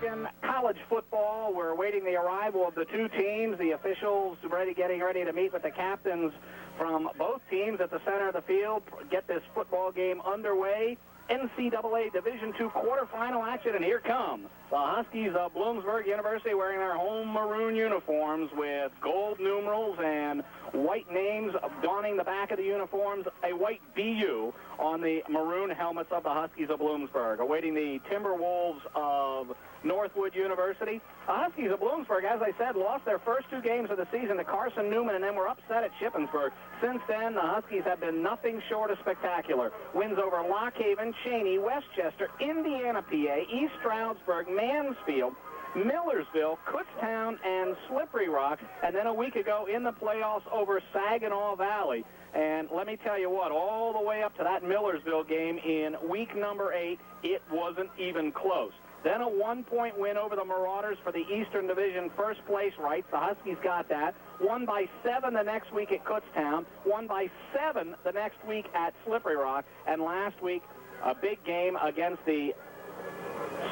Michigan college football. We're awaiting the arrival of the two teams. The officials getting ready to meet with the captains from both teams at the center of the field, get this football game underway. NCAA Division II quarterfinal action, and here comes the Huskies of Bloomsburg University wearing their home maroon uniforms with gold numerals and white names donning the back of the uniforms, a white BU on the maroon helmets of the Huskies of Bloomsburg. Awaiting the Timberwolves of Northwood University. The Huskies of Bloomsburg, as I said, lost their first two games of the season to Carson Newman and then were upset at Shippensburg. Since then, the Huskies have been nothing short of spectacular. Wins over Lock Haven, Cheney, Westchester, Indiana, PA, East Stroudsburg, Mansfield, Millersville, Kutztown, and Slippery Rock, and then a week ago in the playoffs over Saginaw Valley. And let me tell you what, all the way up to that Millersville game in week number 8, it wasn't even close. Then a one-point win over the Marauders for the Eastern Division first place rights. The Huskies got that. Won by 7 the next week at Kutztown. Won by 7 the next week at Slippery Rock. And last week, a big game against the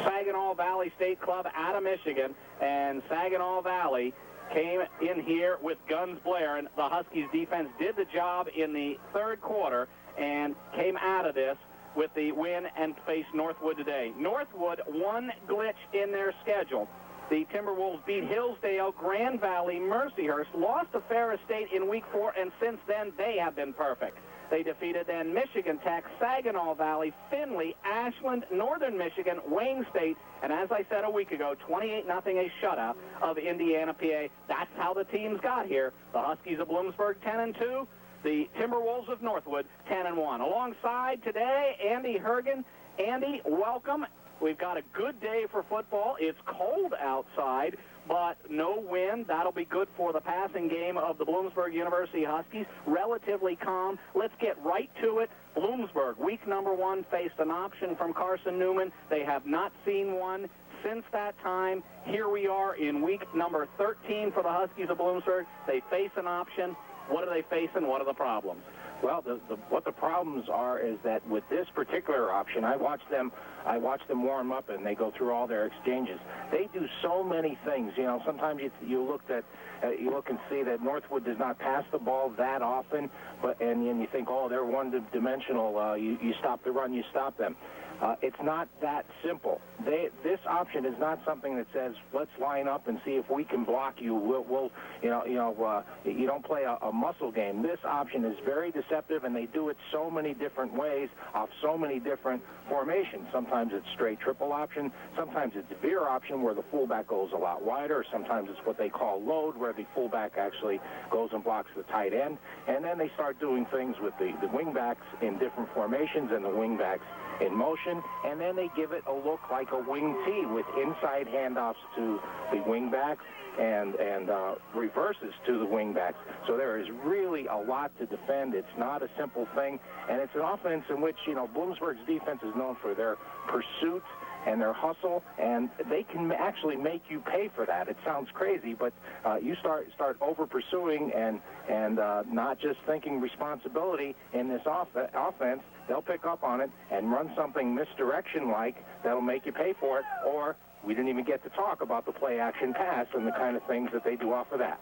Saginaw Valley State Club out of Michigan. And Saginaw Valley came in here with guns blaring. The Huskies defense did the job in the third quarter and came out of this with the win and face Northwood today. Northwood, one glitch in their schedule. The Timberwolves beat Hillsdale, Grand Valley, Mercyhurst, lost to Ferris State in week 4, and since then they have been perfect. They defeated then Michigan Tech, Saginaw Valley, Findlay, Ashland, Northern Michigan, Wayne State, and as I said a week ago, 28-0 a shutout of Indiana, PA. That's how the teams got here. The Huskies of Bloomsburg 10-2. The Timberwolves of Northwood, 10-1. Alongside today, Andy Hergen. Andy, welcome. We've got a good day for football. It's cold outside, but no wind. That'll be good for the passing game of the Bloomsburg University Huskies. Relatively calm. Let's get right to it. Bloomsburg, week number 1, faced an option from Carson Newman. They have not seen one since that time. Here we are in week number 13 for the Huskies of Bloomsburg. They face an option. What are they facing? What are the problems? Well, what the problems are is that with this particular option, I watch them warm up and they go through all their exchanges. They do so many things. You know, sometimes you look and see that Northwood does not pass the ball that often, and you think, oh, they're one-dimensional. You stop the run, you stop them. It's not that simple. This option is not something that says, let's line up and see if we can block you. You don't play a muscle game. This option is very deceptive, and they do it so many different ways off so many different formations. Sometimes it's straight triple option. Sometimes it's veer option, where the fullback goes a lot wider. Sometimes it's what they call load, where the fullback actually goes and blocks the tight end. And then they start doing things with the wingbacks in different formations and the wingbacks in motion, and then they give it a look like a wing T with inside handoffs to the wingbacks and reverses to the wingbacks. So there is really a lot to defend. It's not a simple thing, and it's an offense in which, you know, Bloomsburg's defense is known for their pursuit and their hustle, and they can actually make you pay for that. It sounds crazy, but you start over pursuing and not just thinking responsibility in this offense. They'll pick up on it and run something misdirection-like that'll make you pay for it, or we didn't even get to talk about the play-action pass and the kind of things that they do off of that.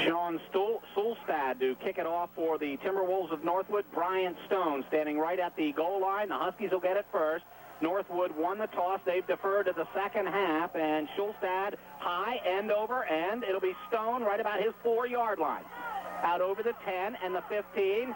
Sean Solstad to kick it off for the Timberwolves of Northwood. Bryant Stone standing right at the goal line. The Huskies will get it first. Northwood won the toss. They've deferred to the second half, and Schulstad high, end over, and it'll be Stone right about his 4-yard line. Out over the 10 and the 15.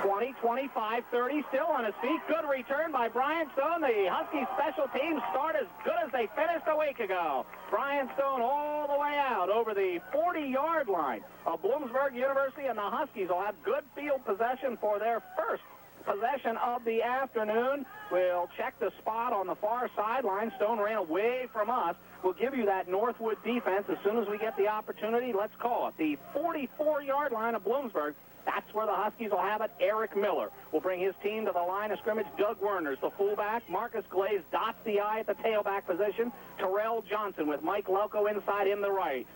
20, 25, 30, still on his feet. Good return by Brian Stone. The Huskies special teams start as good as they finished a week ago. Brian Stone all the way out over the 40-yard line of Bloomsburg University, and the Huskies will have good field possession for their first possession of the afternoon. We'll check the spot on the far sideline. Stone ran away from us. We'll give you that Northwood defense as soon as we get the opportunity. Let's call it the 44-yard line of Bloomsburg. That's where the Huskies will have it. Eric Miller will bring his team to the line of scrimmage. Doug Werners, the fullback. Marcus Glaze dots the I at the tailback position. Terrell Johnson with Mike Loco inside in the right.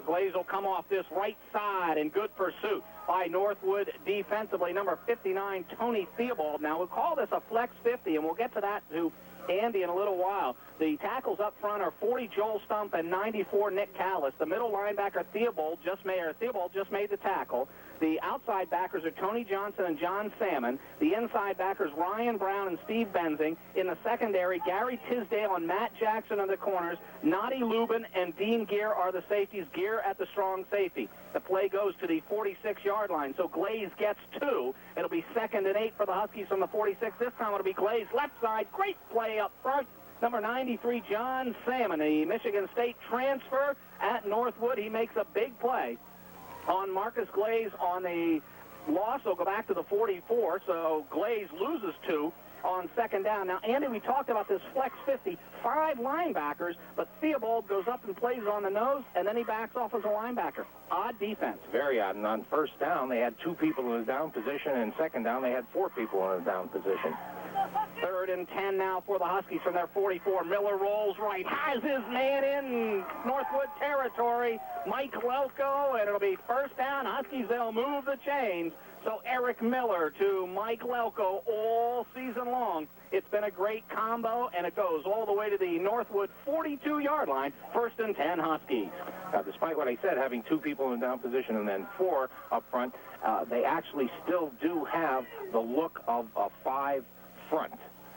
Glaze will come off this right side in good pursuit by Northwood defensively. Number 59, Tony Theobald. Now, we'll call this a flex 50, and we'll get to that to Andy in a little while. The tackles up front are 40 Joel Stump and 94 Nick Callis. The middle linebacker Theobald just made the tackle. The outside backers are Tony Johnson and John Salmon. The inside backers Ryan Brown and Steve Benzing. In the secondary, Gary Tisdale and Matt Jackson on the corners. Noddy Lubin and Dean Gear are the safeties. Gear at the strong safety. The play goes to the 46-yard line, so Glaze gets 2. It'll be 2nd and 8 for the Huskies from the 46. This time it'll be Glaze left side. Great play up front. Number 93, John Salmon, the Michigan State transfer at Northwood. He makes a big play on Marcus Glaze on the loss. Will go back to the 44, so Glaze loses 2 on 2nd down. Now, Andy, we talked about this flex 50, 5 linebackers, but Theobald goes up and plays on the nose, and then he backs off as a linebacker. Odd defense. Very odd. And on 1st down, they had 2 people in the down position, and 2nd down, they had 4 people in the down position. 3rd and 10 now for the Huskies from their 44. Miller rolls right, has his man in Northwood territory. Mike Lelko, and it'll be 1st down. Huskies, they'll move the chains. So Eric Miller to Mike Lelko all season long. It's been a great combo, and it goes all the way to the Northwood 42-yard line. 1st and 10 Huskies. Now, despite what I said, having 2 people in down position and then 4 up front, they actually still do have the look of a 5 front.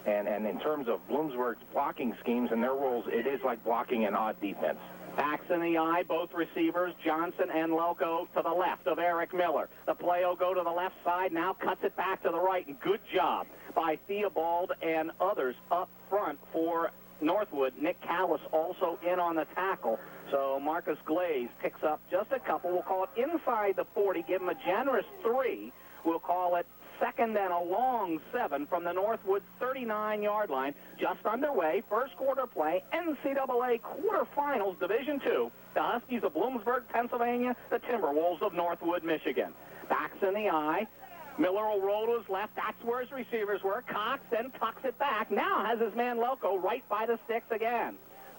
And in terms of Bloomsburg's blocking schemes and their roles, it is like blocking an odd defense. Backs in the eye, both receivers, Johnson and Lelko to the left of Eric Miller. The play will go to the left side, now cuts it back to the right, and good job by Theobald and others up front for Northwood. Nick Callis also in on the tackle. So Marcus Glaze picks up just a couple. We'll call it inside the 40, give him a generous 3. We'll call it 2nd and a long 7 from the Northwood 39-yard line. Just underway, first quarter play, NCAA quarterfinals, Division II. The Huskies of Bloomsburg, Pennsylvania, the Timberwolves of Northwood, Michigan. Backs in the eye. Miller will roll to his left. That's where his receivers were. Cox then tucks it back. Now has his man Lelko right by the sticks again.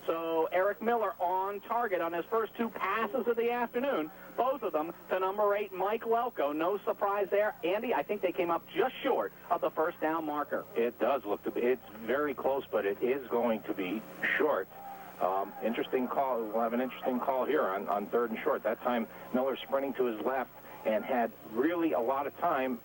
So Eric Miller on target on his first 2 passes of the afternoon, both of them to number 8, Mike Lelko. No surprise there. Andy, I think they came up just short of the 1st down marker. It does look to be. It's very close, but it is going to be short. Interesting call. We'll have an interesting call here on 3rd and short. That time, Miller sprinting to his left and had really a lot of time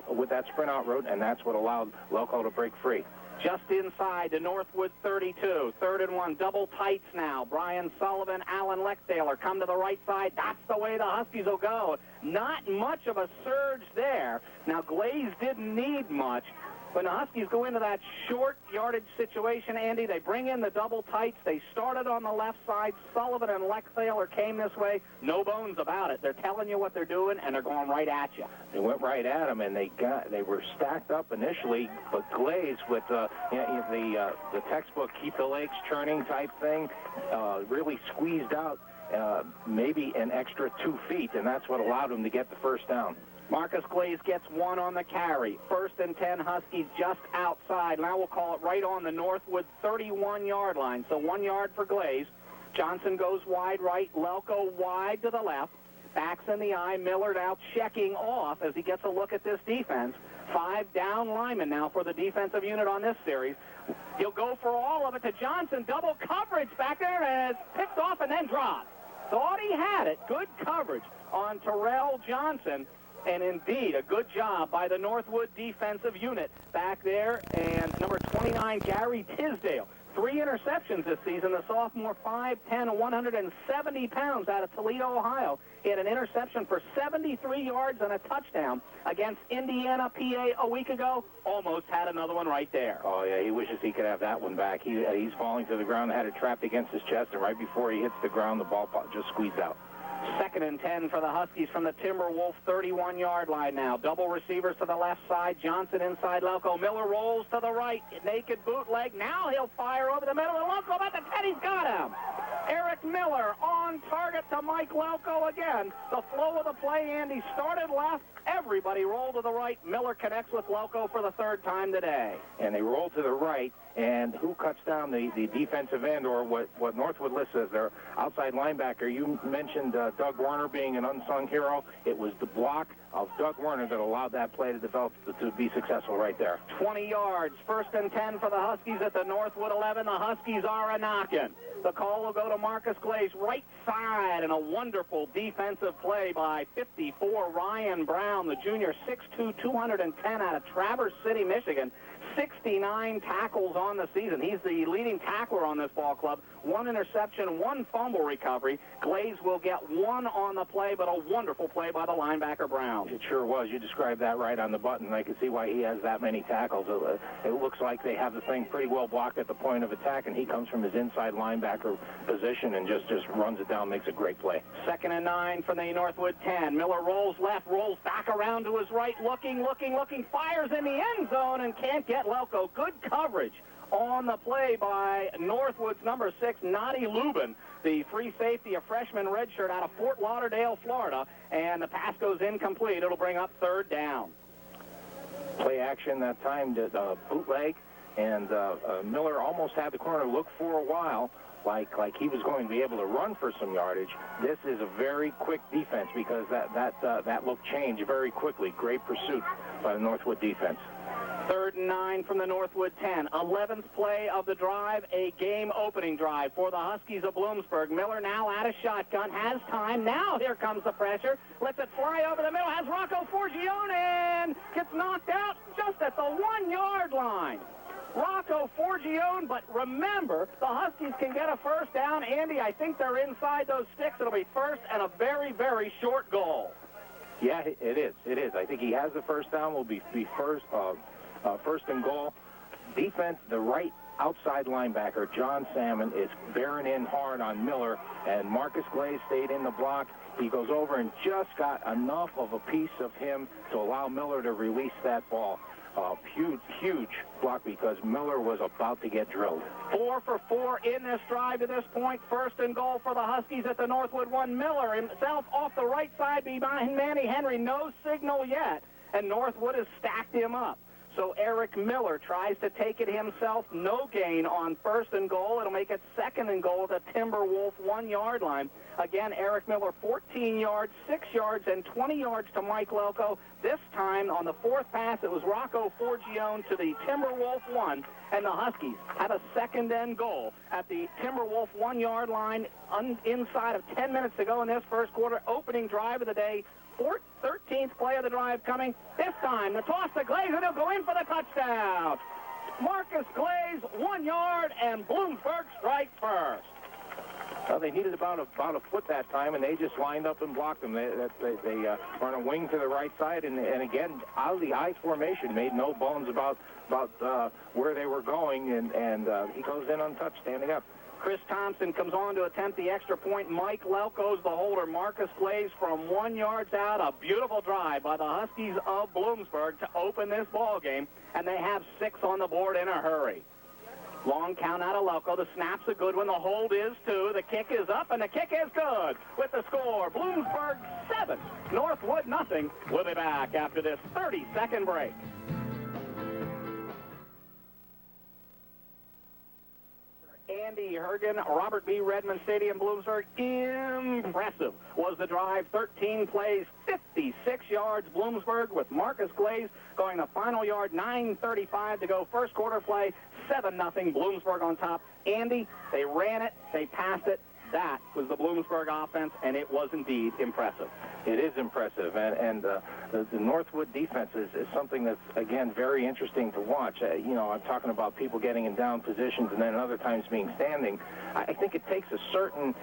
with that sprint out route, and that's what allowed Lelko to break free. Just inside the Northwood 32. 3rd and 1. Double tights now. Brian Sullivan, Alan Lechthaler come to the right side. That's the way the Huskies will go. Not much of a surge there. Now, Glaze didn't need much. When the Huskies go into that short yardage situation, Andy, they bring in the double tights. They started on the left side. Sullivan and Lechthaler came this way. No bones about it. They're telling you what they're doing, and they're going right at you. They went right at them, and they were stacked up initially, but Glaze with the textbook keep the legs churning type thing really squeezed out maybe an extra 2 feet, and that's what allowed him to get the 1st down. Marcus Glaze gets 1 on the carry. 1st and 10 Huskies just outside. Now we'll call it right on the Northwood 31-yard line. So 1 yard for Glaze. Johnson goes wide right. Lelko wide to the left. Backs in the eye. Miller now checking off as he gets a look at this defense. 5 down linemen now for the defensive unit on this series. He'll go for all of it to Johnson. Double coverage back there, and it's picked off and then dropped. Thought he had it. Good coverage on Terrell Johnson. And indeed, a good job by the Northwood defensive unit back there. And number 29, Gary Tisdale. 3 interceptions this season. The sophomore, 5'10", 170 pounds out of Toledo, Ohio. He had an interception for 73 yards and a touchdown against Indiana, PA a week ago. Almost had another one right there. Oh, yeah, he wishes he could have that one back. He's falling to the ground, had it trapped against his chest, and right before he hits the ground, the ball just squeezed out. 2nd and 10 for the Huskies from the Timberwolves 31-yard line now. Double receivers to the left side. Johnson inside Lelko. Miller rolls to the right. Naked bootleg. Now he'll fire over the middle. And Lelko about the 10. He's got him. Eric Miller on target to Mike Lelko again. The flow of the play, Andy, started left. Everybody rolled to the right. Miller connects with Lelko for the 3rd time today. And they roll to the right. And who cuts down the defensive end, or what Northwood lists as their outside linebacker? You mentioned Doug Warner being an unsung hero. It was the block of Doug Werner that allowed that play to develop to be successful right there. 20 yards, 1st and 10 for the Huskies at the Northwood 11. The Huskies are a-knockin'. The call will go to Marcus Glaze, right side, and a wonderful defensive play by 54 Ryan Brown, the junior, 6'2", 210 out of Traverse City, Michigan. 69 tackles on the season. He's the leading tackler on this ball club. 1 interception, 1 fumble recovery. Glaze will get 1 on the play, but a wonderful play by the linebacker Brown. It sure was. You described that right on the button. I can see why he has that many tackles. It looks like they have the thing pretty well blocked at the point of attack, and he comes from his inside linebacker position and just runs it down, makes a great play. 2nd and 9 from the Northwood 10. Miller rolls left, rolls back around to his right, looking, fires in the end zone and can't get Lelko. Good coverage on the play by Northwood's number 6, Nadi Lubin, the free safety, a freshman redshirt out of Fort Lauderdale, Florida, and the pass goes incomplete. It'll bring up 3rd down. Play action that time, bootleg, and Miller almost had the corner look for a while, like he was going to be able to run for some yardage. This is a very quick defense because that look changed very quickly. Great pursuit by the Northwood defense. 3rd and 9 from the Northwood 10. 11th play of the drive, a game-opening drive for the Huskies of Bloomsburg. Miller now out of shotgun, has time. Now here comes the pressure. Lets it fly over the middle, has Rocco Forgione, and gets knocked out just at the 1-yard line. Rocco Forgione, but remember, the Huskies can get a 1st down. Andy, I think they're inside those sticks. It'll be 1st and a very, very short goal. Yeah, it is. It is. I think he has the 1st down. Will be first and goal. Defense, the right outside linebacker, John Salmon, is bearing in hard on Miller, and Marcus Glaze stayed in the block. He goes over and just got enough of a piece of him to allow Miller to release that ball. Huge block because Miller was about to get drilled. 4 for 4 in this drive to this point. 1st and goal for the Huskies at the Northwood 1. Miller himself off the right side behind Manny Henry. No signal yet, and Northwood has stacked him up. So Eric Miller tries to take it himself. No gain on 1st and goal. It'll make it 2nd and goal at the Timberwolf 1-yard line. Again, Eric Miller, 14 yards, 6 yards, and 20 yards to Mike Lelko. This time, on the 4th pass, it was Rocco Forgione to the Timberwolf 1, and the Huskies have a 2nd and goal at the Timberwolf 1-yard line inside of 10 minutes to go in this first quarter. Opening drive of the day. 13th play of the drive coming. This time, the toss to Glaze, and he'll go in for the touchdown. Marcus Glaze, 1 yard, and Bloomsburg strikes first. Well, they needed about a foot that time, and they just lined up and blocked them. They were on a wing to the right side, and again, out of the I formation, made no bones about where they were going, and he goes in untouched, standing up. Chris Thompson comes on to attempt the extra point. Mike Lelko's the holder. Marcus Glaze from 1 yard out. A beautiful drive by the Huskies of Bloomsburg to open this ball game, and they have 6 on the board in a hurry. Long count out of Lelko. The snap's a good one. The hold is 2. The kick is up, and the kick is good. With the score, Bloomsburg 7, Northwood 0. We'll be back after this 30-second break. Andy Hergen, Robert B. Redmond Stadium, Bloomsburg. Impressive was the drive. 13 plays, 56 yards. Bloomsburg with Marcus Glaze going the final yard. 9:35 to go. First quarter play, 7-0. Bloomsburg on top. Andy, they ran it, they passed it. That was the Bloomsburg offense, and it was indeed impressive. It is impressive, and the Northwood defense is something that's, again, very interesting to watch. You know, I'm talking about people getting in down positions and then other times being standing. I think it takes a certain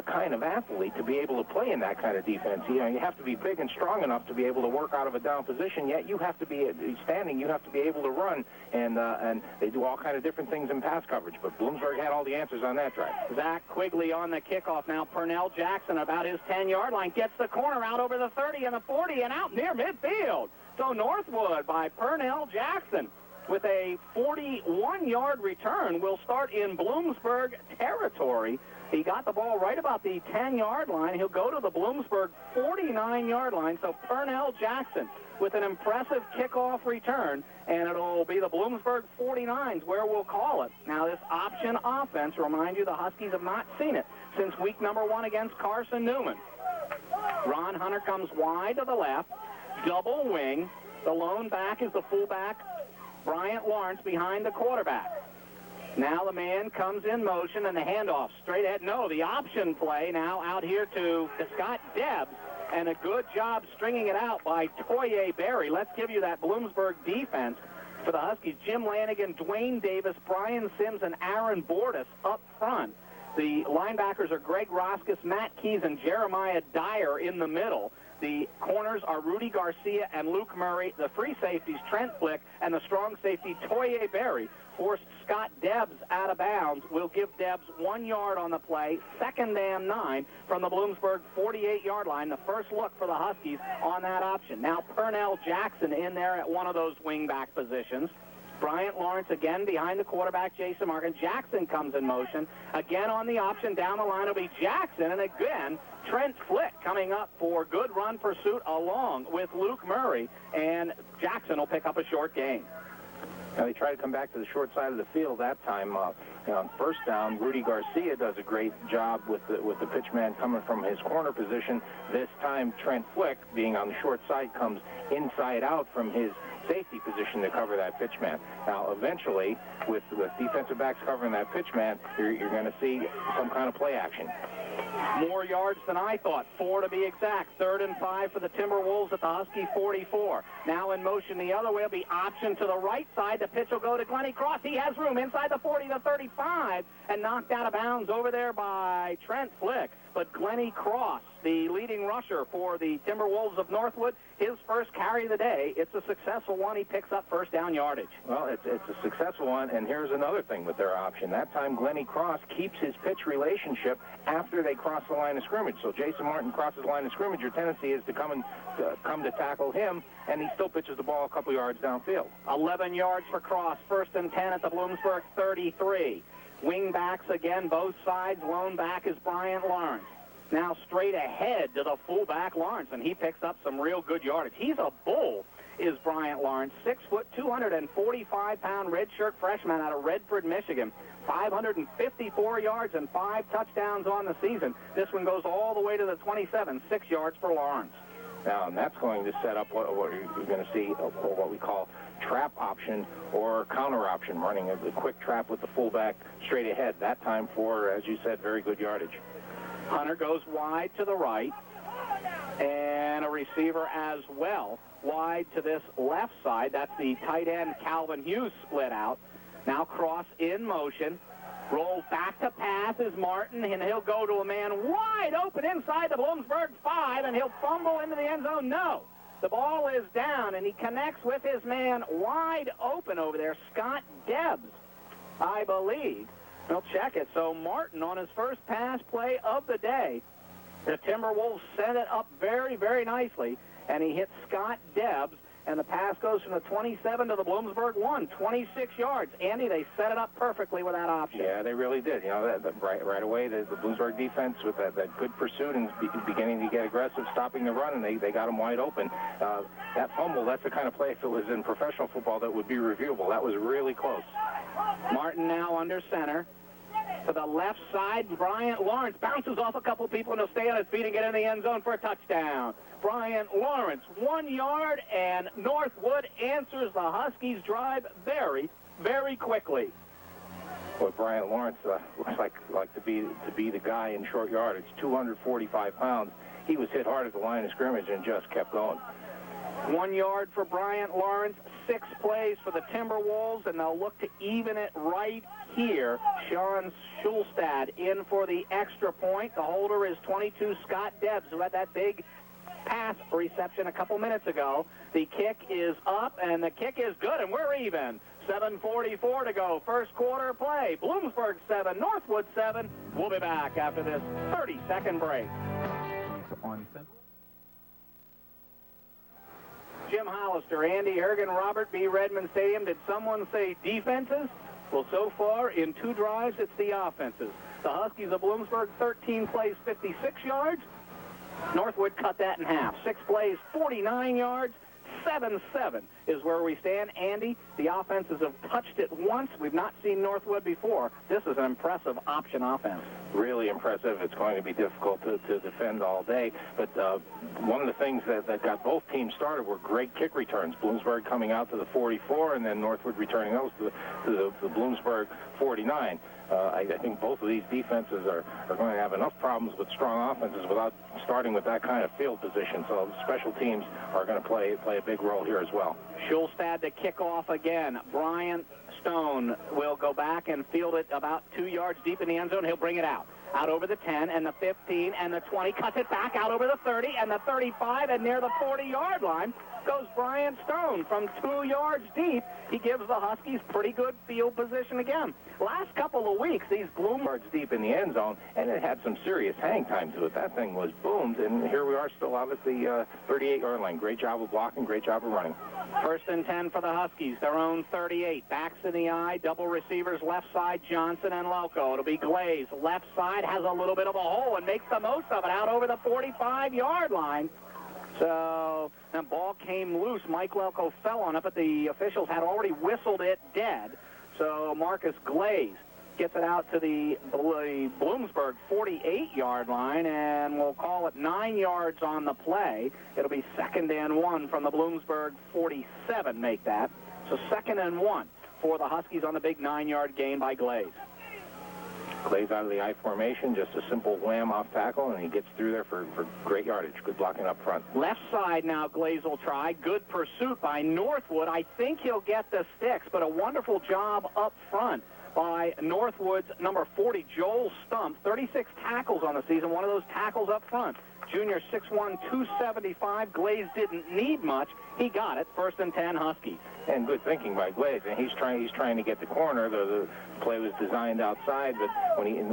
kind of athlete to be able to play in that kind of defense. You know, you have to be big and strong enough to be able to work out of a down position, yet you have to be standing, you have to be able to run, and they do all kind of different things in pass coverage, but Bloomsburg had all the answers on that drive. Zach Quigley on the kickoff now. Purnell Jackson about his 10-yard line gets the corner out over the 30 and the 40 and out near midfield. So Northwood by Purnell Jackson with a 41-yard return will start in Bloomsburg territory. He got the ball right about the 10-yard line. He'll go to the Bloomsburg 49-yard line. So Purnell Jackson with an impressive kickoff return, and it'll be the Bloomsburg 49s where we'll call it. Now, this option offense, remind you, the Huskies have not seen it since week number 1 against Carson Newman. Ron Hunter comes wide to the left. double wing. The lone back is the fullback, Bryant Lawrence, behind the quarterback. Now the man comes in motion, and the handoff straight ahead. No, the option play now out here to Scott Debs, and a good job stringing it out by Toye Berry. Let's give you that Bloomsburg defense for the Huskies. Jim Lanigan, Dwayne Davis, Brian Sims, and Aaron Bordas up front. The linebackers are Greg Roskus, Matt Keys, and Jeremiah Dyer in the middle. The corners are Rudy Garcia and Luke Murray. The free safeties, Trent Flick, and the strong safety, Toye Berry, forced Scott Debs out of bounds. Will give Debs 1 yard on the play, 2nd and 9 from the Bloomsburg 48-yard line. The first look for the Huskies on that option. Now Pernell Jackson in there at one of those wingback positions. Bryant Lawrence again behind the quarterback, Jason Markin. Jackson comes in motion. Again on the option, down the line will be Jackson. And again, Trent Flick coming up for good run pursuit along with Luke Murray. And Jackson will pick up a short gain. Now they try to come back to the short side of the field that time. On first down, Rudy Garcia does a great job with the pitch man coming from his corner position. This time, Trent Flick, being on the short side, comes inside out from his safety position to cover that pitch man. Now, eventually, with defensive backs covering that pitch man, you're going to see some kind of play action. More yards than I thought, 4 to be exact. 3rd and 5 for the Timberwolves at the Husky 44. Now in motion the other way will be option to the right side. The pitch will go to Glennie Cross. He has room inside the 40 to 35 and knocked out of bounds over there by Trent Flick. But Glennie Cross, the leading rusher for the Timberwolves of Northwood, his first carry of the day. It's a successful one. He picks up first down yardage. Well, it's a successful one, and here's another thing with their option. That time, Glennie Cross keeps his pitch relationship after they cross the line of scrimmage. So Jason Martin crosses the line of scrimmage. Your tendency is to come to tackle him, and he still pitches the ball a couple yards downfield. 11 yards for Cross. 1st and 10 at the Bloomsburg 33. Wing backs again, both sides. Lone back is Bryant Lawrence. Now straight ahead to the fullback Lawrence, and he picks up some real good yardage. He's a bull, is Bryant Lawrence. 6 foot, 245-pound redshirt freshman out of Redford, Michigan. 554 yards and 5 touchdowns on the season. This one goes all the way to the 27, 6 yards for Lawrence. Now, and that's going to set up what you're going to see, what we call trap option or counter option, running a quick trap with the fullback straight ahead. That time for, as you said, very good yardage. Hunter goes wide to the right, and a receiver as well wide to this left side. That's the tight end Calvin Hughes split out. Now Cross in motion. Rolls back to pass is Martin, and he'll go to a man wide open inside the Bloomsburg 5, and he'll fumble into the end zone. No, the ball is down, and he connects with his man wide open over there, Scott Debs, I believe. We'll check it. So Martin on his first pass play of the day. The Timberwolves set it up very, very nicely, and he hits Scott Debs, and the pass goes from the 27 to the Bloomsburg 1, 26 yards. Andy, they set it up perfectly with that option. Yeah, they really did. You know, right away, the Bloomsburg defense with that good pursuit and beginning to get aggressive, stopping the run, and they got him wide open. That fumble, that's the kind of play, if it was in professional football, that would be reviewable. That was really close. Martin now under center. To the left side, Bryant Lawrence bounces off a couple people, and he'll stay on his feet and get in the end zone for a touchdown. Bryant Lawrence, 1 yard, and Northwood answers the Huskies' drive very, very quickly. Well, Bryant Lawrence looks like to be the guy in short yardage, 245 pounds. He was hit hard at the line of scrimmage and just kept going. 1 yard for Bryant Lawrence, 6 plays for the Timberwolves, and they'll look to even it right here. Sean Schulstad in for the extra point. The holder is 22, Scott Debs, who had that big pass reception a couple minutes ago. The kick is up, and the kick is good, and we're even. 7:44 to go. First quarter play. Bloomsburg 7, Northwood 7. We'll be back after this 30-second break. Jim Hollister, Andy Hergen, Robert B. Redmond Stadium. Did someone say defenses? Well, so far in 2 drives, it's the offenses. The Huskies of Bloomsburg, 13 plays, 56 yards. Northwood cut that in half. 6 plays, 49 yards. 7-7 is where we stand. Andy, the offenses have touched it once. We've not seen Northwood before. This is an impressive option offense. really impressive. It's going to be difficult to defend all day. But one of the things that got both teams started were great kick returns. Bloomsburg coming out to the 44, and then Northwood returning those to the Bloomsburg 49. I think both of these defenses are going to have enough problems with strong offenses without starting with that kind of field position. So special teams are going to play a big role here as well. Schulstad to kick off again. Brian Stone will go back and field it about 2 yards deep in the end zone. He'll bring it out over the 10 and the 15 and the 20. Cuts it back out over the 30 and the 35, and near the 40-yard line goes Brian Stone from 2 yards deep. He gives the Huskies pretty good field position again. Last couple of weeks, these Bloomsburg deep in the end zone, and it had some serious hang time to it. That thing was boomed, and here we are still out at the 38-yard line. Great job of blocking, great job of running. First and 10 for the Huskies, their own 38. Backs in the eye, double receivers, left side, Johnson and Loco. It'll be Glaze. Left side has a little bit of a hole and makes the most of it out over the 45-yard line. So the ball came loose. Mike Lelko fell on it, but the officials had already whistled it dead. So Marcus Glaze gets it out to the Bloomsburg 48-yard line, and we'll call it 9 yards on the play. It'll be 2nd and 1 from the Bloomsburg 47, make that. So 2nd and 1 for the Huskies on the big 9-yard gain by Glaze. Glaze out of the I formation, just a simple wham off tackle, and he gets through there for great yardage. Good blocking up front. Left side now, Glaze will try. Good pursuit by Northwood. I think he'll get the sticks, but a wonderful job up front by Northwood's number 40, Joel Stump. 36 tackles on the season, one of those tackles up front. Junior 6'1", 275. Glaze didn't need much. He got it. 1st and 10 Huskies. And good thinking by Glaze. And he's trying to get the corner. The play was designed outside, but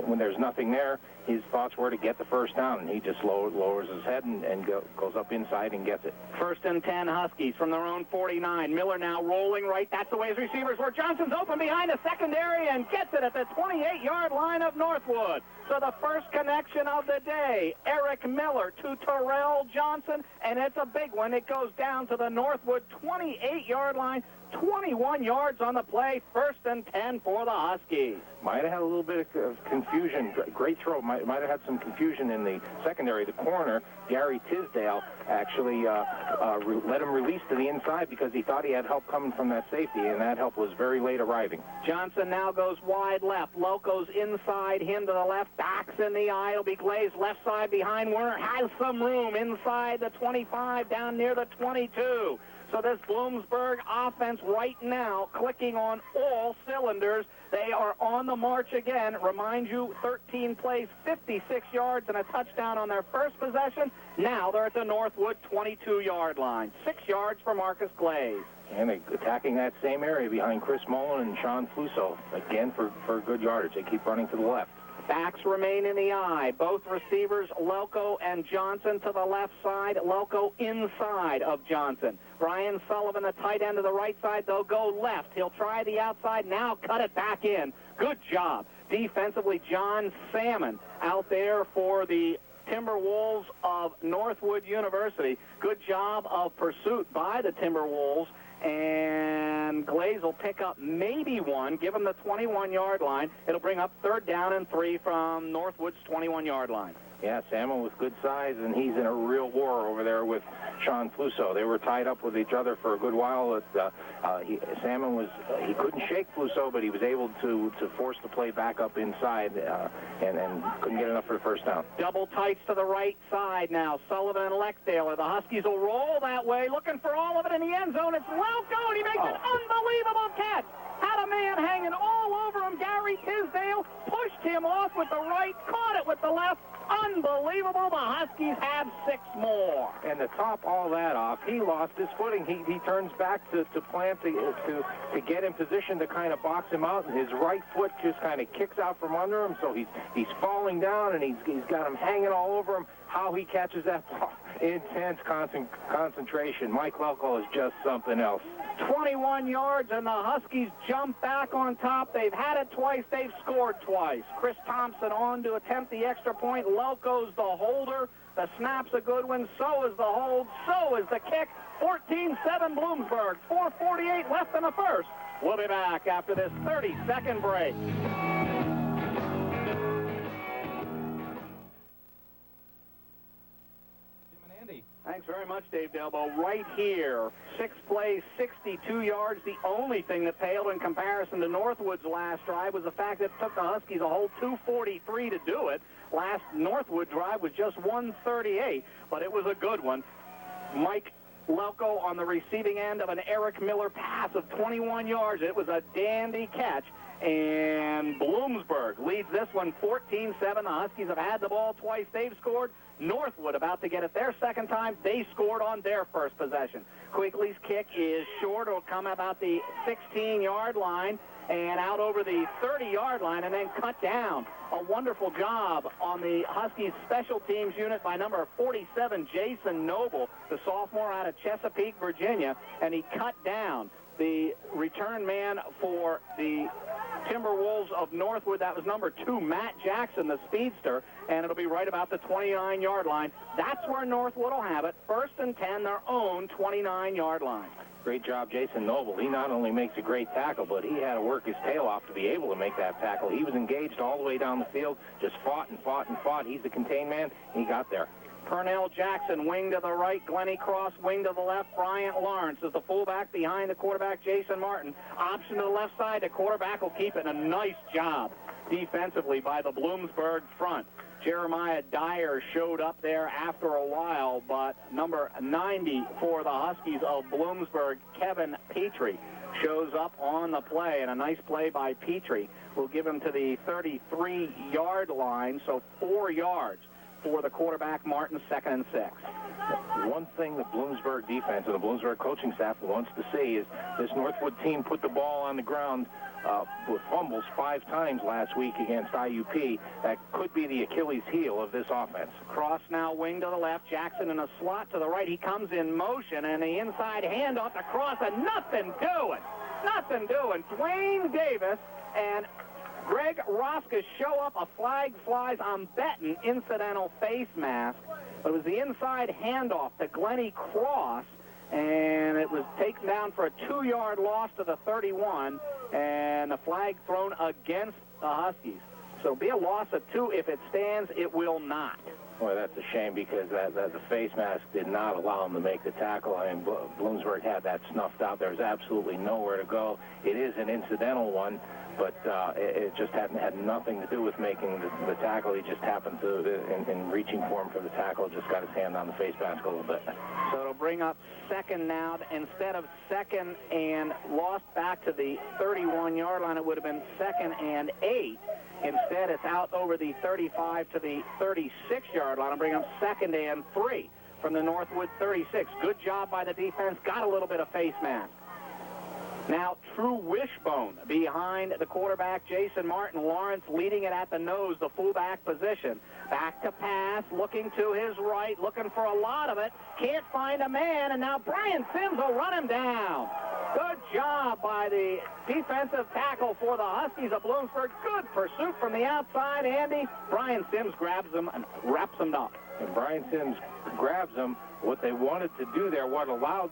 when there's nothing there, his thoughts were to get the first down, and he just lowers his head and goes up inside and gets it. 1st and 10 Huskies from their own 49. Miller now rolling right. That's the way his receivers were. Johnson's open behind the secondary and gets it at the 28-yard line of Northwood. So the first connection of the day, Eric Miller to Terrell Johnson, and it's a big one. It goes down to the Northwood 28-yard line. 21 yards on the play, 1st and 10 for the Huskies. Might have had a little bit of confusion. Great throw. Might have had some confusion in the secondary. The corner, Gary Tisdale, actually let him release to the inside because he thought he had help coming from that safety, and that help was very late arriving. Johnson now goes wide left. Loco's inside, him to the left. Backs in the eye. It'll be Glaze left side behind Werner. Has some room inside the 25, down near the 22. So this Bloomsburg offense right now clicking on all cylinders. They are on the march again. Remind you, 13 plays, 56 yards, and a touchdown on their first possession. Now they're at the Northwood 22-yard line. 6 yards for Marcus Glaze. And they're attacking that same area behind Chris Mullen and Sean Fluso, again for good yardage. They keep running to the left. Backs remain in the eye. Both receivers, Loco and Johnson, to the left side. Loco inside of Johnson. Brian Sullivan, the tight end to the right side. They'll go left. He'll try the outside. Now cut it back in. Good job. Defensively, John Salmon out there for the Timberwolves of Northwood University. Good job of pursuit by the Timberwolves. And Glaze will pick up maybe one, give him the 21-yard line. It'll bring up 3rd down and 3 from Northwood's 21-yard line. Yeah, Salmon with good size, and he's in a real war over there with Sean Fluso. They were tied up with each other for a good while. Salmon he couldn't shake Fluso, but he was able to force the play back up inside and couldn't get enough for the first down. Double tights to the right side now. Sullivan and Lexdale. The Huskies will roll that way, looking for all of it in the end zone. It's Loco, and he makes an unbelievable catch. Had a man hanging all over him. Gary Tisdale pushed him off with the right, caught it with the left. Unbelievable. The Huskies have 6 more. And to top all that off, he lost his footing. He turns back to plant to get in position to kind of box him out, and his right foot just kind of kicks out from under him, so he's falling down, and he's got him hanging all over him. How he catches that ball. Intense concentration. Mike Lelko is just something else. 21 yards, and the Huskies jump back on top. They've had it twice. They've scored twice. Chris Thompson on to attempt the extra point. Loco's the holder. The snap's a good one. So is the hold. So is the kick. 14-7 Bloomsburg. 4:48 left in the first. We'll be back after this 30-second break. very much, Dave Delbo. Right here, 6 plays, 62 yards. The only thing that paled in comparison to Northwood's last drive was the fact that it took the Huskies a whole 2:43 to do it. Last Northwood drive was just 1:38, but it was a good one. Mike Lelko on the receiving end of an Eric Miller pass of 21 yards. It was a dandy catch. And Bloomsburg leads this one 14-7. The Huskies have had the ball twice. They've scored. Northwood about to get it their second time. They scored on their first possession. Quigley's kick is short. It'll come about the 16-yard line and out over the 30-yard line and then cut down. A wonderful job on the Huskies special teams unit by number 47, Jason Noble, the sophomore out of Chesapeake, Virginia, and he cut down the return man for the Timberwolves of Northwood. That was number 2, Matt Jackson, the speedster, and it'll be right about the 29-yard line. That's where Northwood will have it. 1st and 10, their own 29-yard line. Great job, Jason Noble. He not only makes a great tackle, but he had to work his tail off to be able to make that tackle. He was engaged all the way down the field, just fought and fought and fought. He's the contained man. He got there. Pernell Jackson, wing to the right. Glennie Cross, wing to the left. Bryant Lawrence is the fullback behind the quarterback, Jason Martin. Option to the left side. The quarterback will keep it. A nice job defensively by the Bloomsburg front. Jeremiah Dyer showed up there after a while, but number 90 for the Huskies of Bloomsburg, Kevin Petrie, shows up on the play, and a nice play by Petrie will give him to the 33-yard line, so 4 yards for the quarterback, Martin, 2nd and 6. One thing the Bloomsburg defense and the Bloomsburg coaching staff wants to see is this Northwood team put the ball on the ground with fumbles 5 times last week against IUP. That could be the Achilles heel of this offense. Cross now, wing to the left. Jackson in a slot to the right. He comes in motion, and the inside handoff to Cross, and nothing doing. Nothing doing. Dwayne Davis and Greg Rosca show up. A flag flies. I'm betting incidental face mask. But it was the inside handoff to Glennie Cross, and it was taken down for a 2-yard loss to the 31, and the flag thrown against the Huskies. So it'll be a loss of 2. If it stands, it will not. Boy, that's a shame because the face mask did not allow him to make the tackle. I mean, Bloomsburg had that snuffed out. There's absolutely nowhere to go. It is an incidental one, but it just had nothing to do with making the tackle. He just happened to, in reaching for him for the tackle, just got his hand on the face mask a little bit. So it'll bring up 2nd now. Instead of 2nd and lost back to the 31-yard line, it would have been 2nd and 8. Instead, it's out over the 35 to the 36-yard line. I'll bring up 2nd and 3 from the Northwood 36. Good job by the defense. Got a little bit of face mask. Now, True Wishbone behind the quarterback, Jason Martin. Lawrence leading it at the nose, the fullback position. Back to pass, looking to his right, looking for a lot of it. Can't find a man, and now Brian Sims will run him down. Good job by the defensive tackle for the Huskies of Bloomsburg. Good pursuit from the outside, Andy. Brian Sims grabs him and wraps him up. And Brian Sims grabs him. What they wanted to do there, what allowed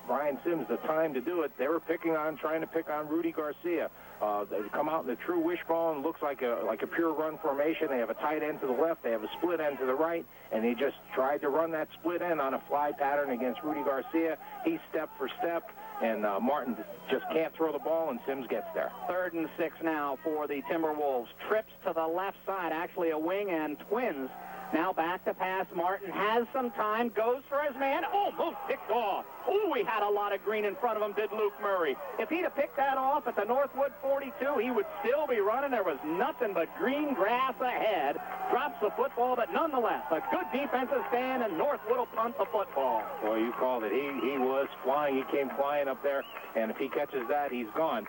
Brian Sims the time to do it, they were trying to pick on Rudy Garcia. They come out in the true wishbone, looks like a pure run formation. They have a tight end to the left, they have a split end to the right, and they just tried to run that split end on a fly pattern against Rudy Garcia. He's step for step, and Martin just can't throw the ball, and Sims gets there. 3rd and 6 now for the Timberwolves. Trips to the left side, actually a wing and twins. Now back to pass. Martin has some time, goes for his man. Almost picked off. Oh, he had a lot of green in front of him, did Luke Murray. If he'd have picked that off at the Northwood 42, he would still be running. There was nothing but green grass ahead. Drops the football, but nonetheless, a good defensive stand, and Northwood will punt the football. Well, you called it. He was flying. He came flying up there, and if he catches that, he's gone.